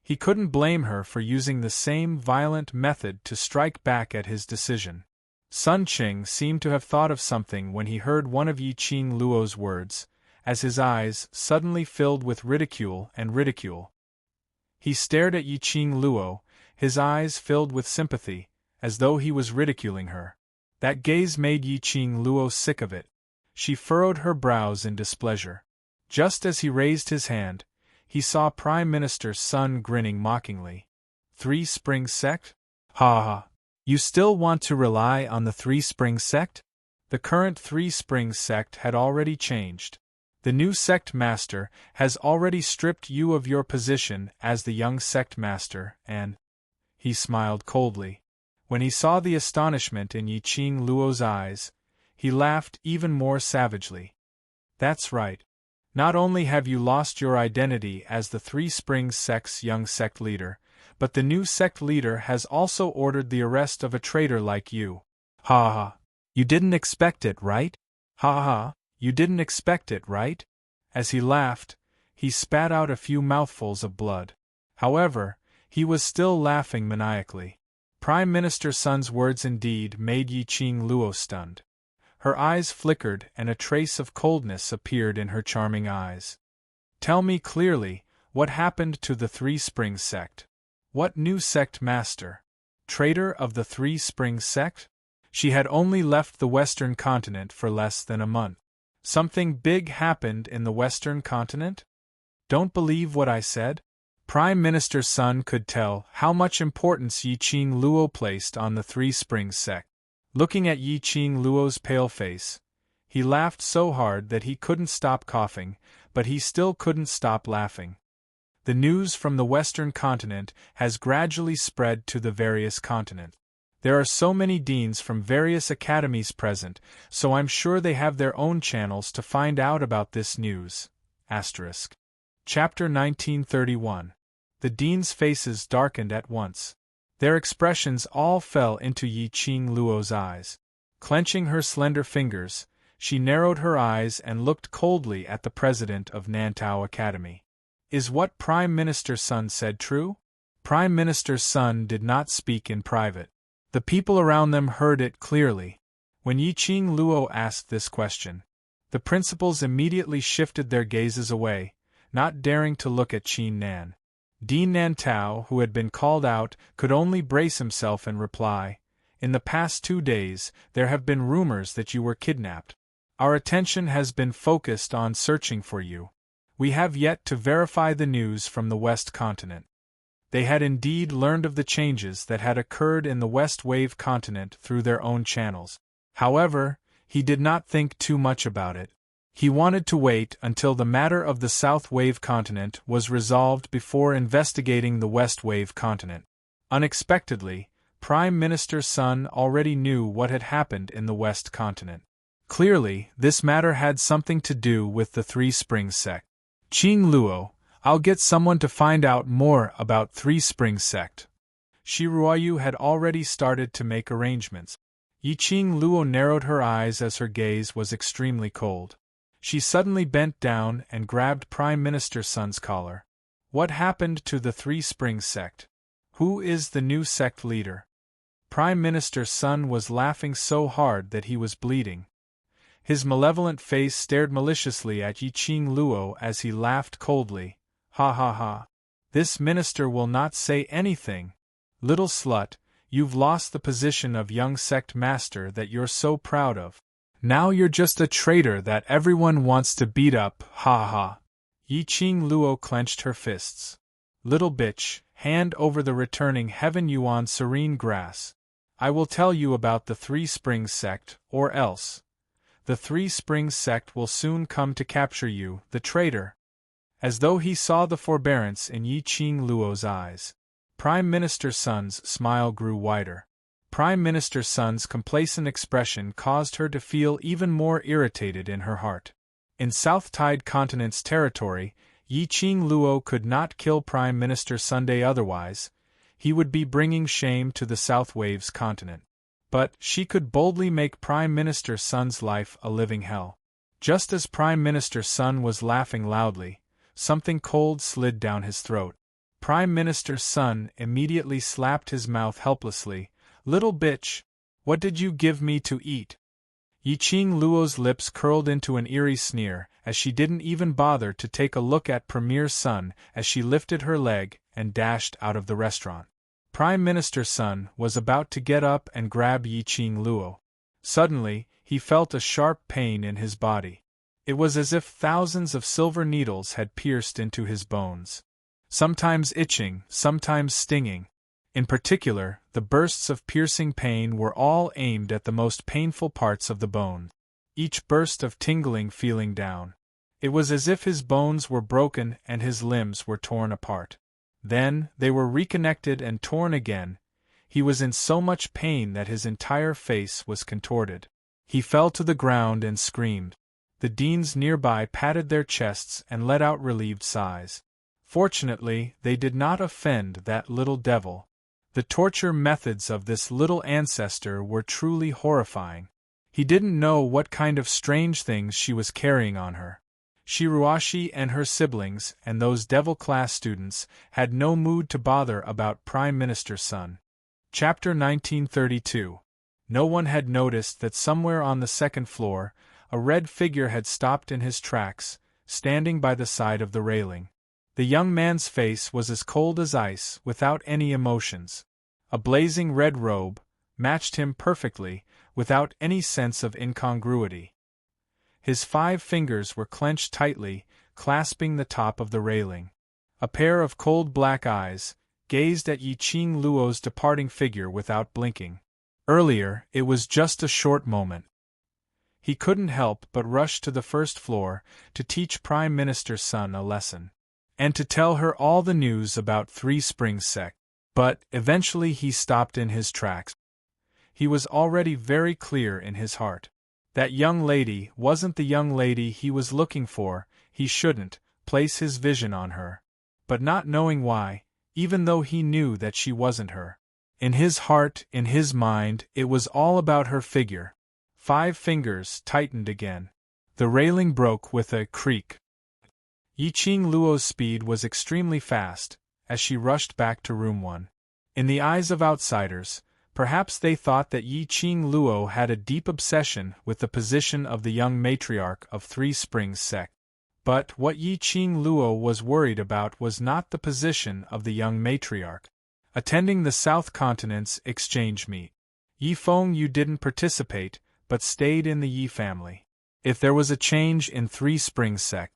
A: He couldn't blame her for using the same violent method to strike back at his decision. Sun Qing seemed to have thought of something when he heard one of Yi Qing Luo's words, as his eyes suddenly filled with ridicule and ridicule. He stared at Yi Qing Luo, his eyes filled with sympathy, as though he was ridiculing her. That gaze made Yi Qing Luo sick of it. She furrowed her brows in displeasure. Just as he raised his hand, he saw Prime Minister Sun grinning mockingly. Three Springs Sect? Ha ha! You still want to rely on the Three Springs Sect? The current Three Springs Sect had already changed. The new sect master has already stripped you of your position as the young sect master and… He smiled coldly. When he saw the astonishment in Yi Qing Luo's eyes, he laughed even more savagely. That's right. Not only have you lost your identity as the Three Springs Sect's young sect leader, but the new sect leader has also ordered the arrest of a traitor like you. Ha ha! You didn't expect it, right? Ha ha! You didn't expect it, right? As he laughed, he spat out a few mouthfuls of blood. However, he was still laughing maniacally. Prime Minister Sun's words indeed made Yi Qing Luo stunned. Her eyes flickered and a trace of coldness appeared in her charming eyes. Tell me clearly, what happened to the Three Springs Sect? What new sect master? Traitor of the Three Springs Sect? She had only left the Western continent for less than a month. Something big happened in the Western continent? Don't believe what I said? Prime Minister Sun could tell how much importance Yi Qing Luo placed on the Three Springs Sect. Looking at Yi Qing Luo's pale face, he laughed so hard that he couldn't stop coughing, but he still couldn't stop laughing. The news from the Western continent has gradually spread to the various continents. There are so many deans from various academies present, so I'm sure they have their own channels to find out about this news. Asterisk. Chapter 1931. The deans' faces darkened at once. Their expressions all fell into Yi Qing Luo's eyes. Clenching her slender fingers, she narrowed her eyes and looked coldly at the president of Nantao Academy. Is what Prime Minister Sun said true? Prime Minister Sun did not speak in private. The people around them heard it clearly. When Yi Qing Luo asked this question, the principals immediately shifted their gazes away, not daring to look at Qin Nan. Dean Nantao, who had been called out, could only brace himself and reply, In the past 2 days, there have been rumors that you were kidnapped. Our attention has been focused on searching for you. We have yet to verify the news from the West continent. They had indeed learned of the changes that had occurred in the West Wave continent through their own channels. However, he did not think too much about it. He wanted to wait until the matter of the South Wave continent was resolved before investigating the West Wave continent. Unexpectedly, Prime Minister Sun already knew what had happened in the West continent. Clearly, this matter had something to do with the Three Springs Sect. Qing Luo, I'll get someone to find out more about Three Springs Sect. Shi Ruoyu had already started to make arrangements. Yi Qing Luo narrowed her eyes as her gaze was extremely cold. She suddenly bent down and grabbed Prime Minister Sun's collar. What happened to the Three Springs Sect? Who is the new sect leader? Prime Minister Sun was laughing so hard that he was bleeding. His malevolent face stared maliciously at Yi Qing Luo as he laughed coldly. Ha ha ha. This minister will not say anything. Little slut, you've lost the position of young sect master that you're so proud of. Now you're just a traitor that everyone wants to beat up, ha ha. Yi Qing Luo clenched her fists. Little bitch, hand over the returning Heaven Yuan serene grass. I will tell you about the Three Springs Sect, or else. The Three Springs Sect will soon come to capture you, the traitor. As though he saw the forbearance in Yi Qing Luo's eyes, Prime Minister Sun's smile grew wider. Prime Minister Sun's complacent expression caused her to feel even more irritated in her heart. In South Tide Continent's territory, Yi Qing Luo could not kill Prime Minister Sunday otherwise. He would be bringing shame to the South Waves continent. But she could boldly make Prime Minister Sun's life a living hell. Just as Prime Minister Sun was laughing loudly, something cold slid down his throat. Prime Minister Sun immediately slapped his mouth helplessly. "Little bitch, what did you give me to eat?" Yi Qing Luo's lips curled into an eerie sneer, as she didn't even bother to take a look at Premier Sun as she lifted her leg and dashed out of the restaurant. Prime Minister Sun was about to get up and grab Yi Qing Luo. Suddenly, he felt a sharp pain in his body. It was as if thousands of silver needles had pierced into his bones. Sometimes itching, sometimes stinging. In particular, the bursts of piercing pain were all aimed at the most painful parts of the bone. Each burst of tingling feeling down. It was as if his bones were broken and his limbs were torn apart. Then, they were reconnected and torn again. He was in so much pain that his entire face was contorted. He fell to the ground and screamed. The deans nearby patted their chests and let out relieved sighs. Fortunately, they did not offend that little devil. The torture methods of this little ancestor were truly horrifying. He didn't know what kind of strange things she was carrying on her. Shiruashi and her siblings and those devil-class students had no mood to bother about Prime Minister Sun. Chapter 1932. No one had noticed that somewhere on the second floor, a red figure had stopped in his tracks, standing by the side of the railing. The young man's face was as cold as ice, without any emotions. A blazing red robe matched him perfectly, without any sense of incongruity. His 5 fingers were clenched tightly, clasping the top of the railing. A pair of cold black eyes gazed at Yi Qing Luo's departing figure without blinking. Earlier, it was just a short moment. He couldn't help but rush to the first floor to teach Prime Minister Sun a lesson, and to tell her all the news about Three Springs sect. But, eventually he stopped in his tracks. He was already very clear in his heart. That young lady wasn't the young lady he was looking for. He shouldn't place his vision on her. But not knowing why, even though he knew that she wasn't her. In his heart, in his mind, it was all about her figure. 5 fingers tightened again. The railing broke with a creak. Yi Qing Luo's speed was extremely fast, as she rushed back to room 1. In the eyes of outsiders, perhaps they thought that Yi Qing Luo had a deep obsession with the position of the young matriarch of Three Springs sect. But what Yi Qing Luo was worried about was not the position of the young matriarch. Attending the South Continent's exchange meet, Yi Feng Yu didn't participate, but stayed in the Yi family. If there was a change in Three Springs sect,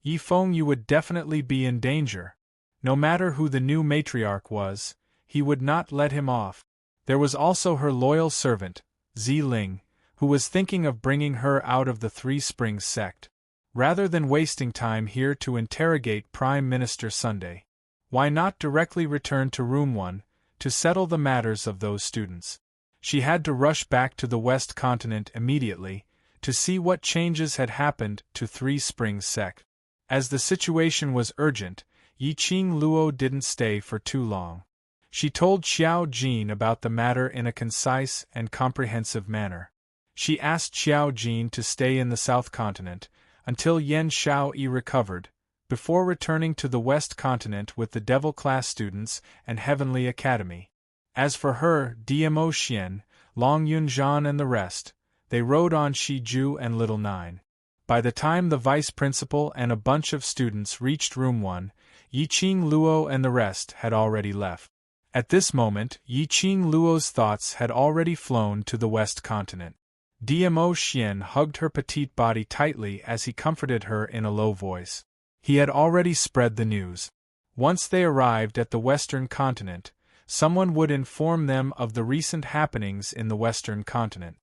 A: Yi Feng Yu would definitely be in danger. No matter who the new matriarch was, he would not let him off. There was also her loyal servant, Zi Ling, who was thinking of bringing her out of the Three Springs sect. Rather than wasting time here to interrogate Prime Minister Sunday, why not directly return to room 1, to settle the matters of those students? She had to rush back to the West Continent immediately, to see what changes had happened to Three Springs sect. As the situation was urgent, Yi Qing Luo didn't stay for too long. She told Xiao Jin about the matter in a concise and comprehensive manner. She asked Xiao Jin to stay in the South Continent until Yan Xiaoyi recovered, before returning to the West Continent with the Devil-class students and Heavenly Academy. As for her, Dmo Xian, Long Yunzhan and the rest, they rode on Shiju and Little Nine. By the time the vice principal and a bunch of students reached room 1, Yi Qing Luo and the rest had already left. At this moment, Yi Qing Luo's thoughts had already flown to the West Continent. Dmo Xian hugged her petite body tightly as he comforted her in a low voice. He had already spread the news. Once they arrived at the Western Continent, someone would inform them of the recent happenings in the Western Continent.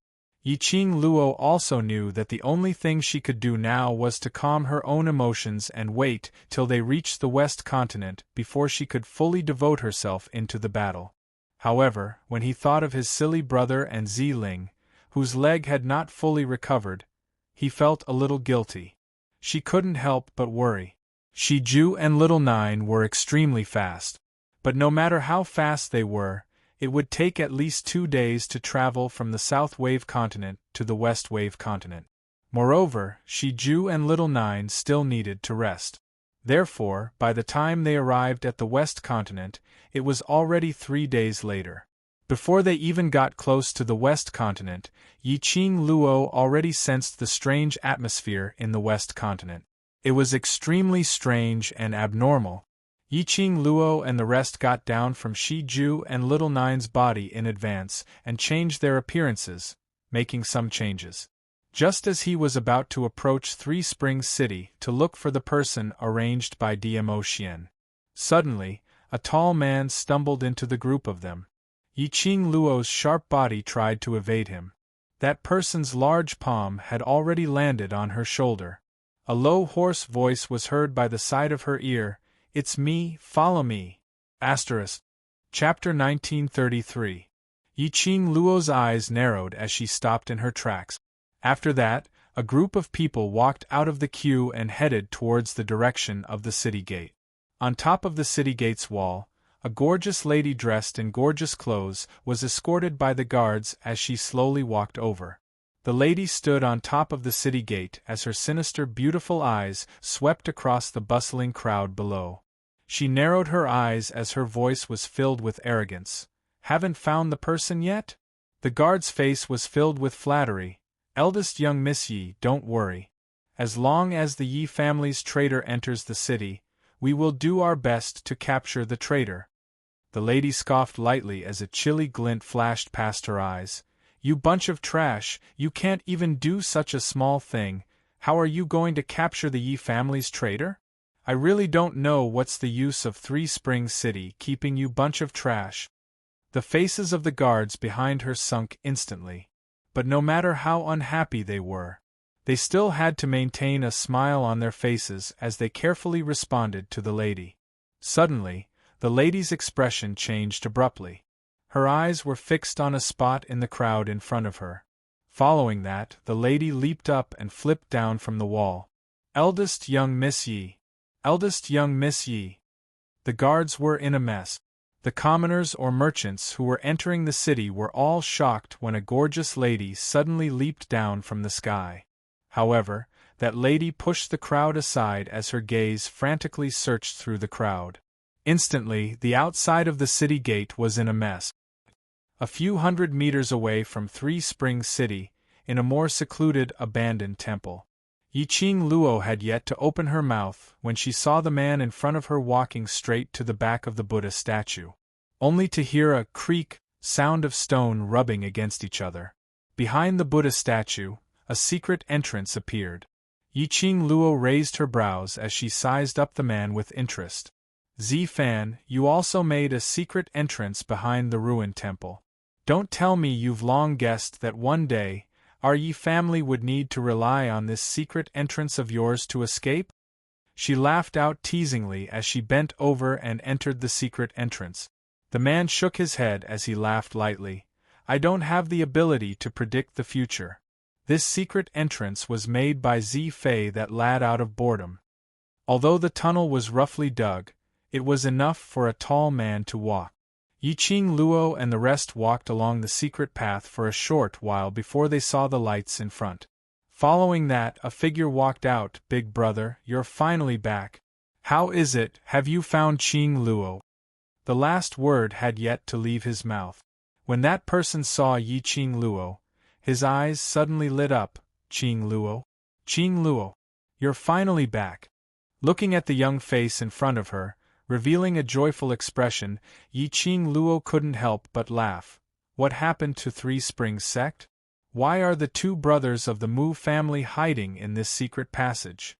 A: Yi Qing Luo also knew that the only thing she could do now was to calm her own emotions and wait till they reached the West Continent before she could fully devote herself into the battle. However, when he thought of his silly brother and Ling, whose leg had not fully recovered, he felt a little guilty. She couldn't help but worry. Ju and little Nine were extremely fast. But no matter how fast they were, it would take at least 2 days to travel from the South Wave Continent to the West Wave Continent. Moreover, Ju and little Nine still needed to rest. Therefore, by the time they arrived at the West Continent, it was already 3 days later. Before they even got close to the West Continent, Yiqing Luo already sensed the strange atmosphere in the West Continent. It was extremely strange and abnormal. Yiqing Luo and the rest got down from Ju and little Nine's body in advance and changed their appearances, making some changes. Just as he was about to approach Three Springs City to look for the person arranged by Dmo Xian, suddenly, a tall man stumbled into the group of them. Yiqing Luo's sharp body tried to evade him. That person's large palm had already landed on her shoulder. A low hoarse voice was heard by the side of her ear, "It's me, follow me." Chapter 1933. Yiqing Luo's eyes narrowed as she stopped in her tracks. After that, a group of people walked out of the queue and headed towards the direction of the city gate. On top of the city gate's wall, a gorgeous lady dressed in gorgeous clothes was escorted by the guards as she slowly walked over. The lady stood on top of the city gate as her sinister beautiful eyes swept across the bustling crowd below. She narrowed her eyes as her voice was filled with arrogance. "Haven't found the person yet?" The guard's face was filled with flattery. "Eldest young Miss Yi, don't worry. As long as the Yi family's traitor enters the city, we will do our best to capture the traitor." The lady scoffed lightly as a chilly glint flashed past her eyes. "You bunch of trash, you can't even do such a small thing. How are you going to capture the Yi family's traitor? I really don't know what's the use of Three Springs City keeping you bunch of trash." The faces of the guards behind her sunk instantly. But no matter how unhappy they were, they still had to maintain a smile on their faces as they carefully responded to the lady. Suddenly, the lady's expression changed abruptly. Her eyes were fixed on a spot in the crowd in front of her. Following that, the lady leaped up and flipped down from the wall. "Eldest young Miss Yi! Eldest young Miss Yi!" The guards were in a mess. The commoners or merchants who were entering the city were all shocked when a gorgeous lady suddenly leaped down from the sky. However, that lady pushed the crowd aside as her gaze frantically searched through the crowd. Instantly, the outside of the city gate was in a mess. A few hundred meters away from Three Springs City, in a more secluded, abandoned temple, Yiqing Luo had yet to open her mouth when she saw the man in front of her walking straight to the back of the Buddha statue, only to hear a creak sound of stone rubbing against each other. Behind the Buddha statue, a secret entrance appeared. Yiqing Luo raised her brows as she sized up the man with interest. "Fan, you also made a secret entrance behind the ruined temple. Don't tell me you've long guessed that one day, our Yi family would need to rely on this secret entrance of yours to escape?" She laughed out teasingly as she bent over and entered the secret entrance. The man shook his head as he laughed lightly. "I don't have the ability to predict the future. This secret entrance was made by Fei, that lad, out of boredom. Although the tunnel was roughly dug, it was enough for a tall man to walk." Yiqing Luo and the rest walked along the secret path for a short while before they saw the lights in front. Following that, a figure walked out. "Big brother, you're finally back. How is it, have you found Qing Luo?" The last word had yet to leave his mouth. When that person saw Yiqing Luo, his eyes suddenly lit up. "Qing Luo? Qing Luo? You're finally back." Looking at the young face in front of her, revealing a joyful expression, Yiqing Luo couldn't help but laugh. What happened to Three Springs sect? Why are the two brothers of the Mu family hiding in this secret passage?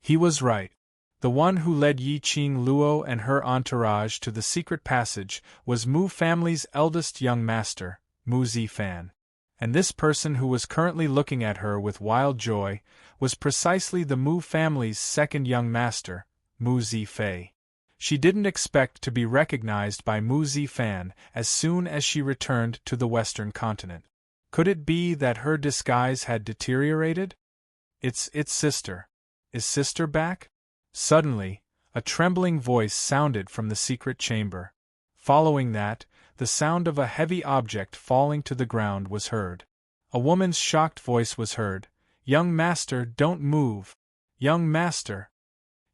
A: He was right. The one who led Yiqing Luo and her entourage to the secret passage was Mu family's eldest young master, Mu Zifan. And this person who was currently looking at her with wild joy was precisely the Mu family's second young master, Mu Zifei. She didn't expect to be recognized by Mu Zifan as soon as she returned to the Western continent. Could it be that her disguise had deteriorated? It's sister. Is sister back? Suddenly, a trembling voice sounded from the secret chamber. Following that, the sound of a heavy object falling to the ground was heard. A woman's shocked voice was heard. "Young master, don't move! Young master!"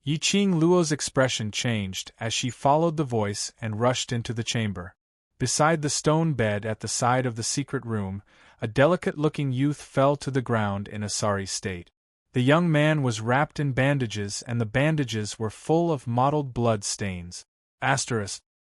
A: Yiqing Luo's expression changed as she followed the voice and rushed into the chamber. Beside the stone bed at the side of the secret room, a delicate-looking youth fell to the ground in a sorry state. The young man was wrapped in bandages and the bandages were full of mottled blood stains. Asterisk.